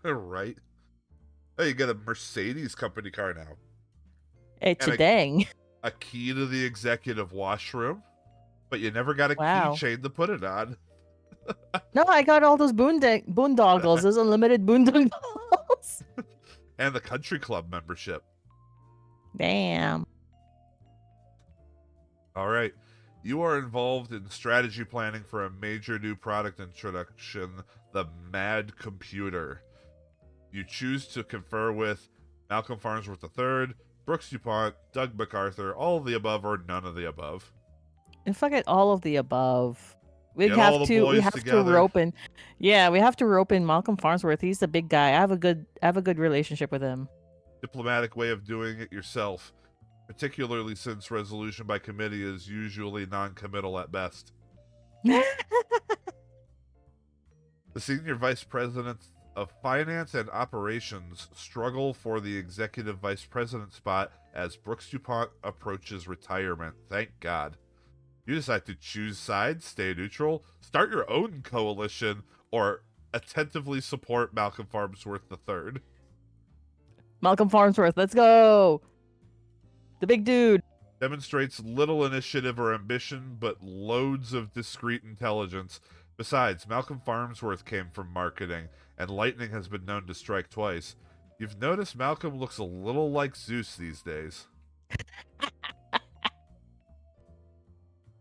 Right? Oh, you get a Mercedes company car now. Hey, And dang. A key to the executive washroom, but you never got a Wow. keychain to put it on. No, I got all those boondoggles. Those unlimited boondoggles. And the country club membership. Damn. All right. You are involved in strategy planning for a major new product introduction, the Mad Computer. You choose to confer with Malcolm Farnsworth III, Brooks DuPont, Doug MacArthur, all of the above or none of the above. And fuck it, all of the above. We Get all have the to boys together. rope in. Yeah, we have to rope in Malcolm Farnsworth. He's the big guy. I have a good relationship with him. Diplomatic way of doing it yourself, particularly since resolution by committee is usually non-committal at best. The senior vice presidents of finance and operations struggle for the executive vice president spot as Brooks DuPont approaches retirement. Thank God. You decide to choose sides, stay neutral, start your own coalition, or attentively support Malcolm Farnsworth III. Malcolm Farnsworth, let's go. The big dude. Demonstrates little initiative or ambition, but loads of discreet intelligence. Besides, Malcolm Farnsworth came from marketing, and lightning has been known to strike twice. You've noticed Malcolm looks a little like Zeus these days.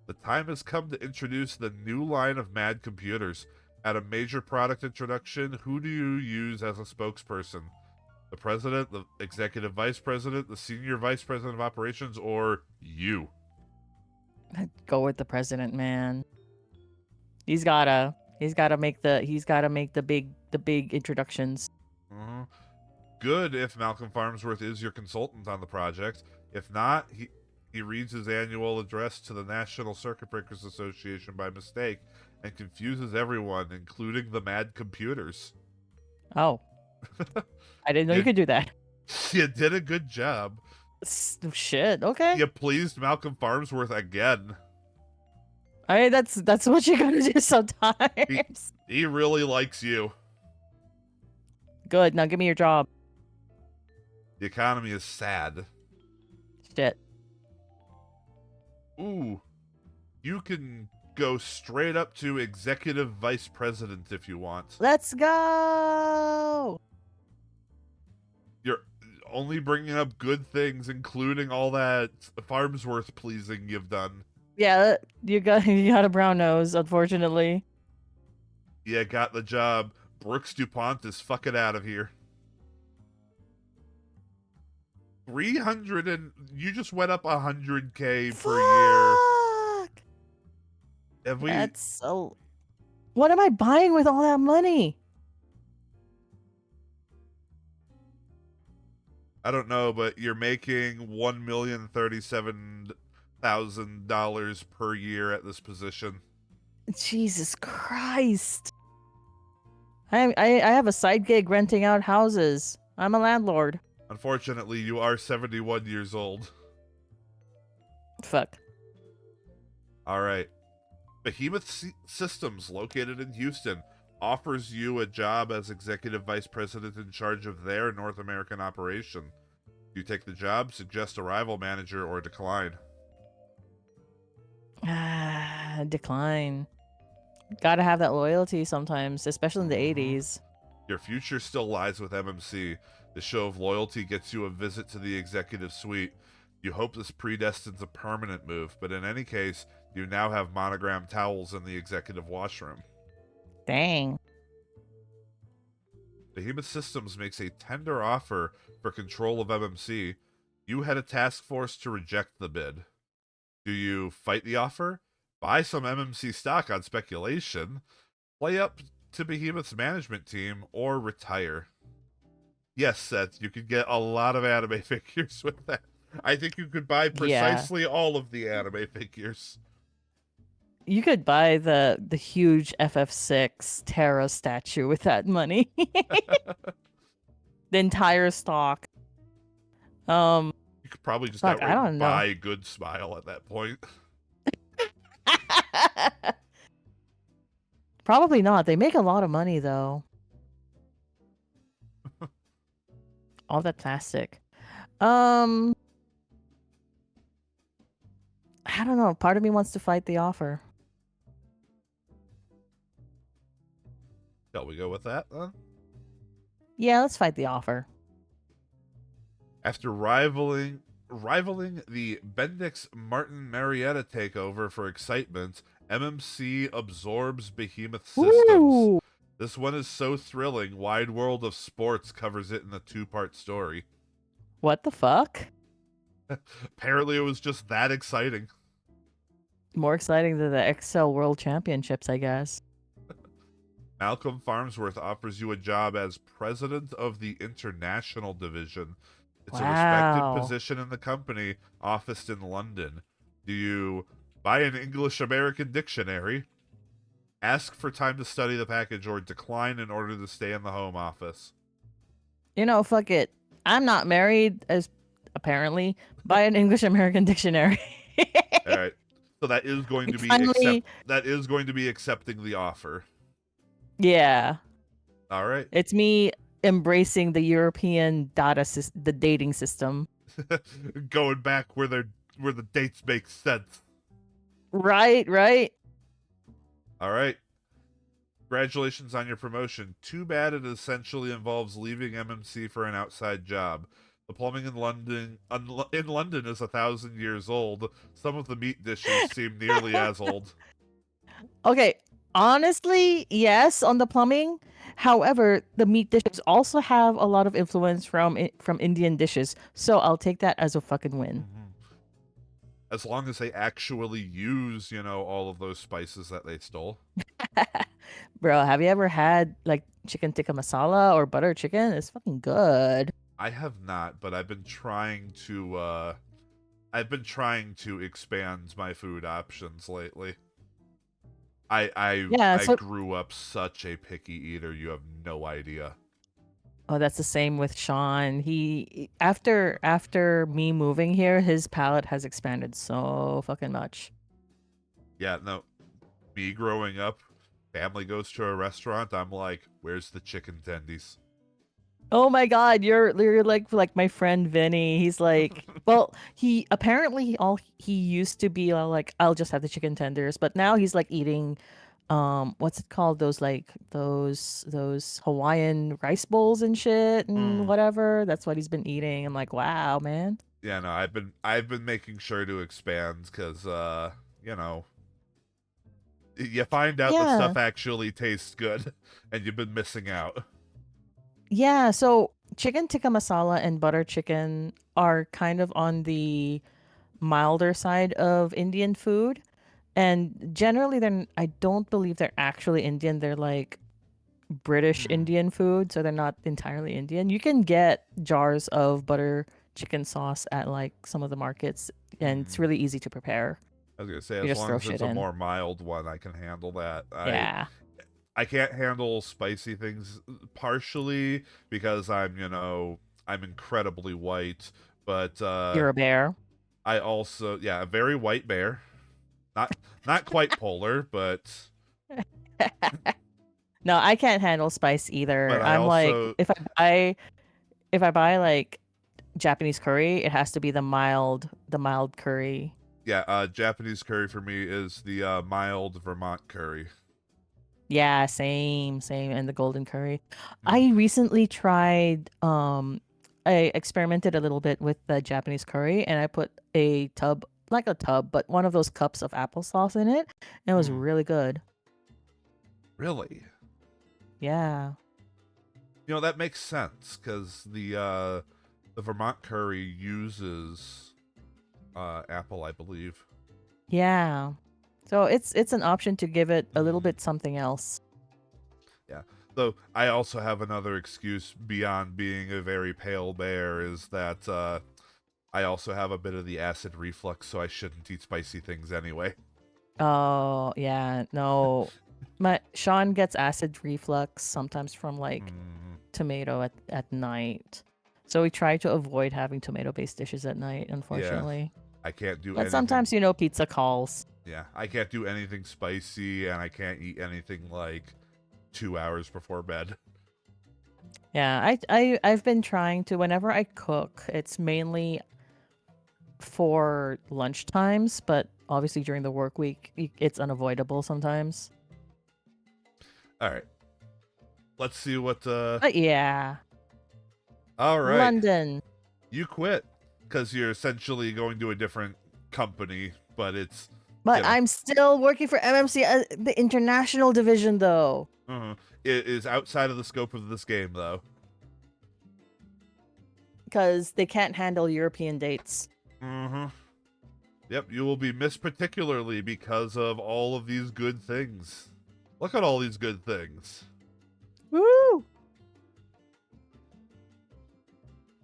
The time has come to introduce the new line of Mad Computers. At a major product introduction, who do you use as a spokesperson? The president, the executive vice president, the senior vice president of operations, or you? I'd go with the president, man. He's gotta make the big introductions. Mm-hmm. Good if Malcolm Farnsworth is your consultant on the project. If not, he reads his annual address to the National Circuit Breakers Association by mistake and confuses everyone, including the Mad Computers. Oh. I didn't know you could do that. You did a good job. Shit, okay. You pleased Malcolm Farnsworth again. I mean, that's what you gotta do sometimes. He really likes you. Good, now give me your job. The economy is sad. Shit. Ooh. You can go straight up to executive vice president if you want. Let's go! You're only bringing up good things, including all that Farnsworth pleasing you've done. Yeah, you got a brown nose, unfortunately. Yeah, got the job. Brooks DuPont is fucking out of here. 300 and you just went up 100K per year. Fuck! Have we? That's so. What am I buying with all that money? I don't know, but you're making $1,037,000 per year at this position. Jesus Christ. I have a side gig renting out houses. I'm a landlord. Unfortunately, you are 71 years old. Fuck. All right. Behemoth Systems, located in Houston, offers you a job as executive vice president in charge of their North American operation. Do you take the job, suggest a rival manager, or decline? Decline. Gotta have that loyalty sometimes, especially in the 80s. Your future still lies with MMC. The show of loyalty gets you a visit to the executive suite. You hope this predestines a permanent move, but in any case, you now have monogrammed towels in the executive washroom. Dang. Behemoth Systems makes a tender offer for control of MMC. You had a task force to reject the bid. Do you fight the offer? Buy some MMC stock on speculation? Play up to Behemoth's management team? Or retire? Yes, Seth, you could get a lot of anime figures with that. I think you could buy precisely all of the anime figures. You could buy the huge FF6 Terra statue with that money. The entire stock. You could probably just Fuck, I don't know. buy Good Smile at that point. Probably not. They make a lot of money though. All that plastic. I don't know. Part of me wants to fight the offer. Shall we go with that, then? Yeah, let's fight the offer. After rivaling the Bendix Martin Marietta takeover for excitement, MMC absorbs Behemoth Systems. Ooh. This one is so thrilling, Wide World of Sports covers it in a 2-part story. What the fuck? Apparently it was just that exciting. More exciting than the XL World Championships, I guess. Malcolm Farnsworth offers you a job as president of the international division. It's a respected position in the company, officed in London. Do you buy an English-American dictionary, ask for time to study the package, or decline in order to stay in the home office? You know, fuck it. I'm not married, as apparently. Buy an English-American dictionary. All right. So that is going to be that is going to be accepting the offer. Yeah. All right. It's me embracing the European the dating system. Going back where the dates make sense. Right. All right. Congratulations on your promotion. Too bad it essentially involves leaving MMC for an outside job. The plumbing in London is 1,000 years old. Some of the meat dishes seem nearly as old. Okay, honestly, yes, on the plumbing. However, the meat dishes also have a lot of influence from Indian dishes, so I'll take that as a fucking win. As long as they actually use, all of those spices that they stole. Bro, have you ever had like chicken tikka masala or butter chicken? It's fucking good. I have not, but I've been trying to expand my food options lately. I grew up such a picky eater, you have no idea. Oh, that's the same with Sean. He after me moving here, his palate has expanded so fucking much. Yeah, no. Me growing up, family goes to a restaurant, I'm like, where's the chicken tendies? Oh my god, you're like my friend Vinny. He's like, well, he apparently he used to be like, I'll just have the chicken tenders, but now he's like eating what's it called, those Hawaiian rice bowls and shit and whatever. That's what he's been eating. I'm like, wow, man. Yeah, no, I've been making sure to expand because You find out that Yeah. stuff actually tastes good, and you've been missing out. Yeah, so chicken tikka masala and butter chicken are kind of on the milder side of Indian food. And generally, I don't believe they're actually Indian. They're like British Hmm. Indian food, so they're not entirely Indian. You can get jars of butter chicken sauce at like some of the markets, and it's Hmm. really easy to prepare. I was gonna say, You as just long throw as shit it's a in. more mild one, I can handle that. Yeah, I can't handle spicy things partially because I'm incredibly white, but you're a bear. I also, yeah, a very white bear. Not not quite polar, No, I can't handle spice but either. I I'm like, also, if I buy like Japanese curry, it has to be the mild curry. yeah, Japanese curry for me is the mild Vermont curry. Yeah, same, and the golden curry. Mhm. I recently tried I experimented a little bit with the Japanese curry and I put a tub, like a tub, but one of those cups of applesauce in it, and it was Mhm. really good. Really? Yeah. That makes sense because the Vermont curry uses apple, I believe. Yeah. So it's an option to give it a little Mhm. bit something else. Yeah. Though I also have another excuse beyond being a very pale bear is that I also have a bit of the acid reflux, so I shouldn't eat spicy things anyway. Oh, yeah. No. My Sean gets acid reflux sometimes from like Mm, tomato at night. So we try to avoid having tomato-based dishes at night, yeah, unfortunately. I can't do But anything. sometimes, pizza calls. Yeah, I can't do anything spicy, and I can't eat anything like 2 hours before bed. Yeah, I've been trying to whenever I cook, it's mainly for lunch times, but obviously during the work week, it's unavoidable sometimes. All right, let's see what. But yeah, All right, London. you quit because you're essentially going to a different company, but it's But you know I'm still working for MMC, the international division, though, uh, it is outside of the scope of this game, though. because they can't handle European dates. Mm-hmm. Yep, you will be missed particularly because of all of these good things. Look at all these good things. Woo!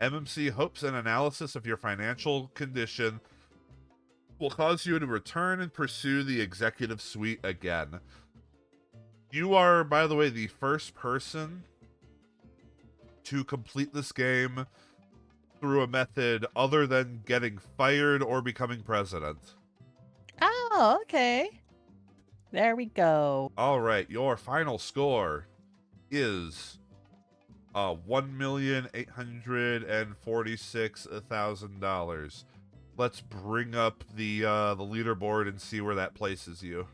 MMC hopes an analysis of your financial condition will cause you to return and pursue the executive suite again. You are, by the way, the first person to complete this game through a method other than getting fired or becoming president. Oh, okay. There we go. All right, your final score is $1,846,000. Let's bring up the leaderboard and see where that places you.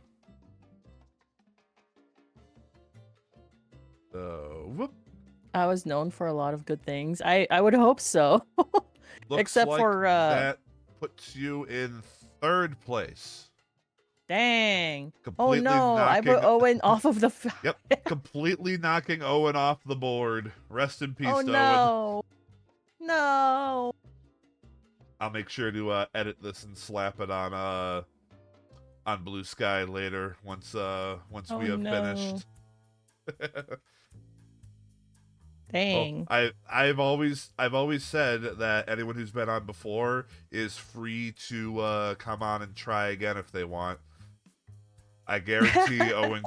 Whoop. I was known for a lot of good things. I would hope so. Looks Except like for that puts you in third place. dang. Oh Completely no, I put knocking Owen off of the Yep, completely knocking Owen off the board. Rest in Oh peace, Owen. no. No. I'll make sure to edit this and slap it on Blue Sky later once Oh we have no. finished. Well, Dang. I've always said that anyone who's been on before is free to come on and try again if they want. I guarantee Owen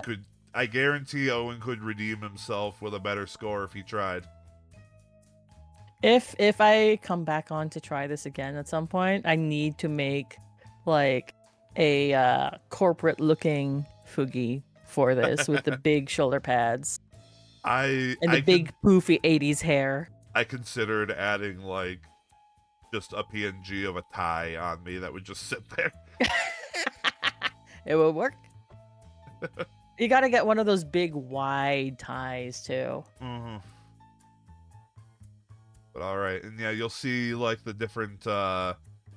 could redeem himself with a better score if he tried. If I come back on to try this again at some point, I need to make like a corporate looking Fugi for this with the big shoulder pads I and the I big can poofy 80s hair. I considered adding like just a PNG of a tie on me that would just sit there. It will work. You got to get one of those big wide ties too. Mm-hmm. But all right, and yeah, you'll see like the different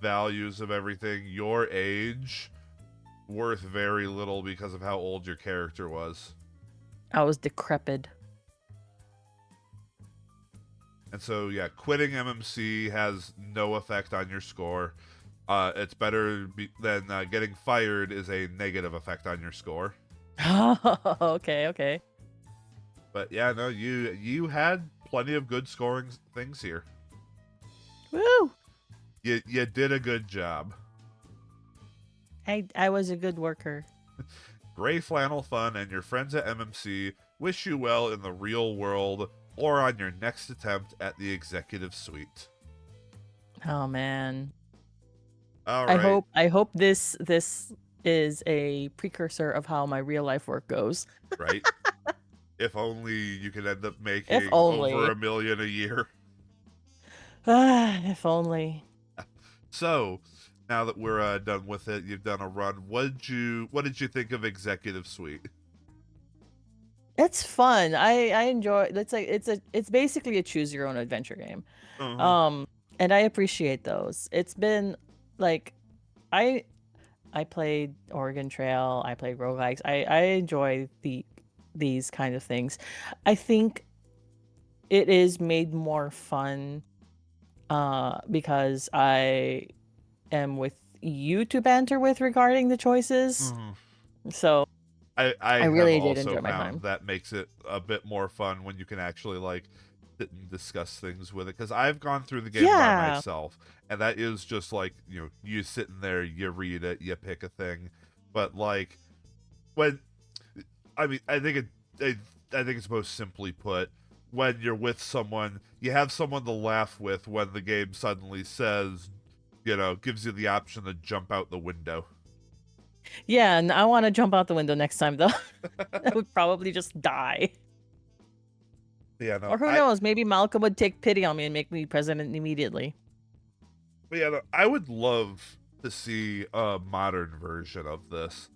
values of everything. Your age worth very little because of how old your character was. I was decrepit. And so, yeah, quitting MMC has no effect on your score. It's better than getting fired is a negative effect on your score. Okay. But yeah, no, you had plenty of good scoring things here. Woo! You did a good job. I was a good worker. Gray Flannel Fun and your friends at MMC wish you well in the real world or on your next attempt at the executive suite. Oh man. All right. I hope this is a precursor of how my real life work goes. Right? If only you could end up If making only. over $1 million a year. If only. So, now that we're done with it, you've done a run. What did you think of Executive Suite? It's fun. I enjoy. It's basically a choose your own adventure game. Uh-huh. And I appreciate those. It's been like I played Oregon Trail, I played roguelikes. I enjoy these kind of things. I think it is made more fun because I am with you to banter with regarding the choices. So I I have really did also enjoy my found time. that makes it a bit more fun when you can actually like sit and discuss things with it. Because I've gone through the game by Yeah. myself, and that is just like you sitting there, you read it, you pick a thing. But like when I mean, I think it's most simply put when you're with someone, you have someone to laugh with when the game suddenly says, gives you the option to jump out the window. Yeah, and I want to jump out the window next time though. I would probably just die. Yeah, no, Or who knows, maybe Malcolm would take pity on me and make me president immediately. But yeah, no, I would love to see a modern version of this.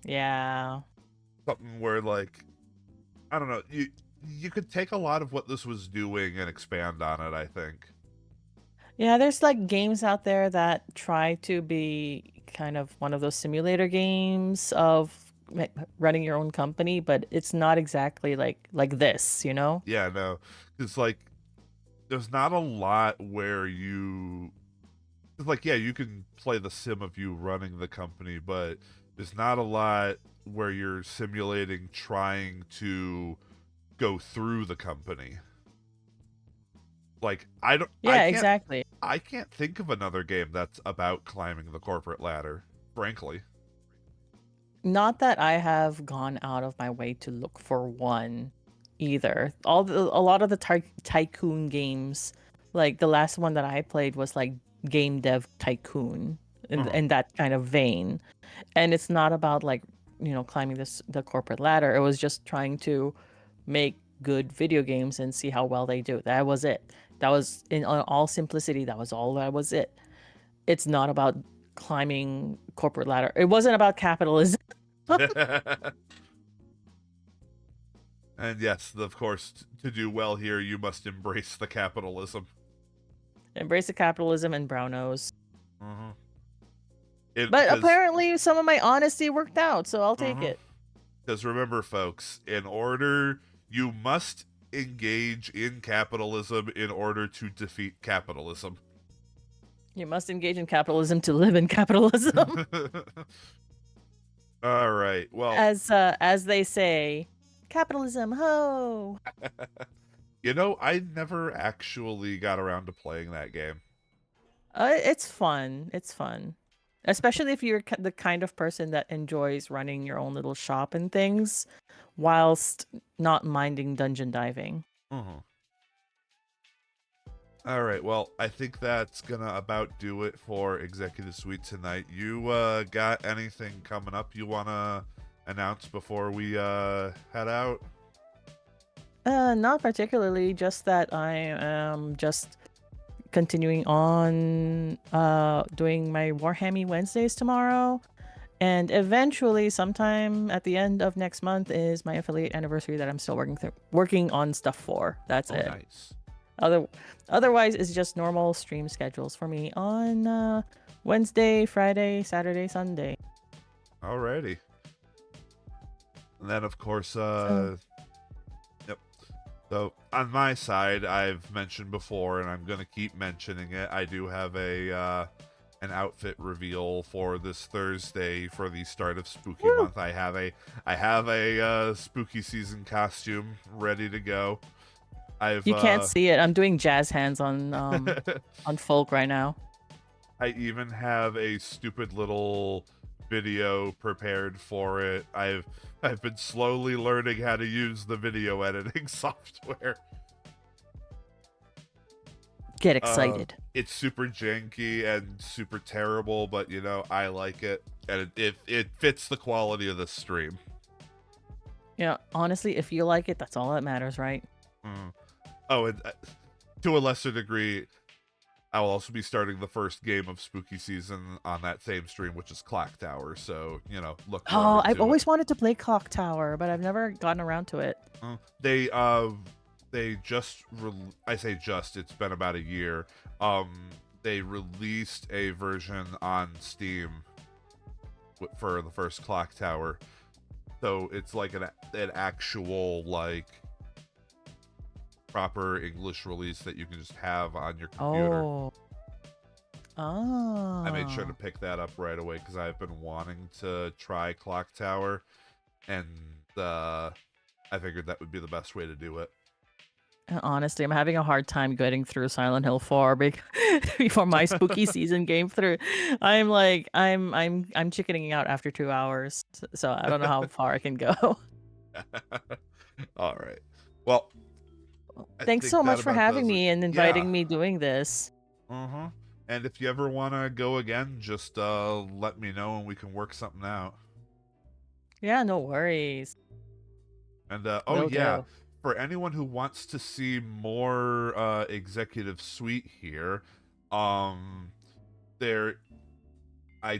Yeah. Something where like I don't know, you could take a lot of what this was doing and expand on it, I think. Yeah, there's like games out there that try to be kind of one of those simulator games of running your own company, but it's not exactly like this, you know? Yeah, no. It's like there's not a lot where it's like yeah, you can play the sim of you running the company, but there's not a lot where you're simulating trying to go through the company. Like Yeah, exactly. I can't think of another game that's about climbing the corporate ladder, frankly. Not that I have gone out of my way to look for one either. A lot of the tycoon games, like the last one that I played was like Game Dev Tycoon in that kind of vein. And it's not about like, climbing the corporate ladder. It was just trying to make good video games and see how well they do. That was it. That was in all simplicity. That was all. That was it. It's not about climbing corporate ladder. It wasn't about capitalism. And yes, of course, to do well here, you must embrace the capitalism. Embrace the capitalism and brown nose. But 'Cause apparently some of my honesty worked out, so I'll take it. Because remember, folks, you must engage in capitalism in order to defeat capitalism. You must engage in capitalism to live in capitalism. All right. Well, as they say, capitalism, ho! I never actually got around to playing that game. It's fun. It's fun. Especially if you're the kind of person that enjoys running your own little shop and things whilst not minding dungeon diving. All right. Well, I think that's going to about do it for Executive Suite tonight. You got anything coming up you want to announce before we head out? Not particularly, just that I am just continuing on doing my Warhammy Wednesdays tomorrow, and eventually sometime at the end of next month is my affiliate anniversary that I'm still working on stuff for. That's it. Nice. Otherwise it's just normal stream schedules for me on Wednesday, Friday, Saturday, Sunday. Alrighty. And then, of course, So, yep. So, on my side, I've mentioned before, and I'm going to keep mentioning it, I do have an outfit reveal for this Thursday for the start of Spooky woo! Month. I have a spooky season costume ready to go. You can't see it. I'm doing jazz hands on Folk right now. I even have a stupid little video prepared for it. I've been slowly learning how to use the video editing software. Get excited. It's super janky and super terrible, but you know, I like it, and it fits the quality of the stream. Yeah, honestly, if you like it, that's all that matters, right? Oh, and to a lesser degree, I will also be starting the first game of Spooky Season on that same stream, which is Clock Tower. So, you know, look forward I've to always it. wanted to play Clock Tower, but I've never gotten around to it. They just I say just, it's been about a year. They released a version on Steam for the first Clock Tower. So it's like an actual, like, proper English release that you can just have on your computer. Oh. I made sure to pick that up right away because I've been wanting to try Clock Tower, and I figured that would be the best way to do it. Honestly, I'm having a hard time getting through Silent Hill 4 before my spooky season game through. I'm chickening out after 2 hours, so I don't know how far I can go. All right. Well, thanks so much for having me and inviting me doing this. And if you ever want to go again, just let me know and we can work something out. Yeah, no worries. And Will do. for anyone who wants to see more Executive Suite here, I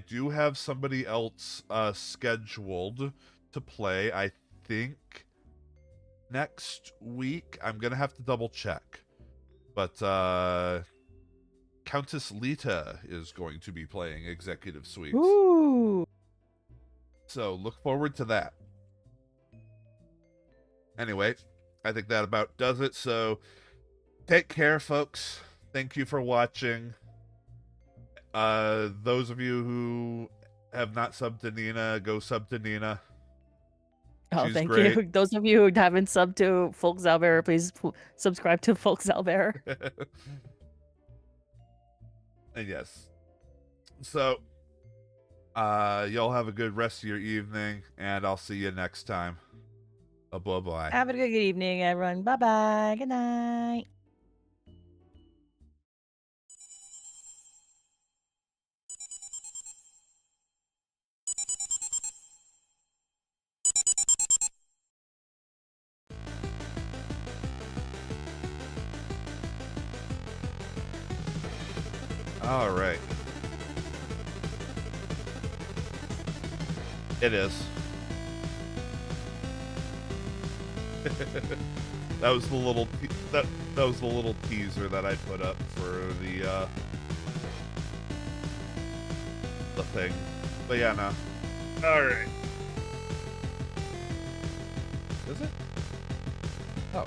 do have somebody else scheduled to play. I think next week. I'm gonna have to double check, but Countess Lita is going to be playing Executive Suite. Ooh. So look forward to that. Anyway, I think that about does it. So take care, folks. Thank you for watching. Those of you who have not subbed to Nina, go sub to Nina. Oh, She's thank great. you. Those of you who haven't subbed to Folke Zaubearer, please subscribe to Folke Zaubearer. And yes. So, y'all have a good rest of your evening, and I'll see you next time. Bye-bye. Have a good evening, everyone. Bye-bye. Good night. All right. It is. That was the little that was the little teaser that I put up for the thing. But yeah, no. All right. Is it? Oh.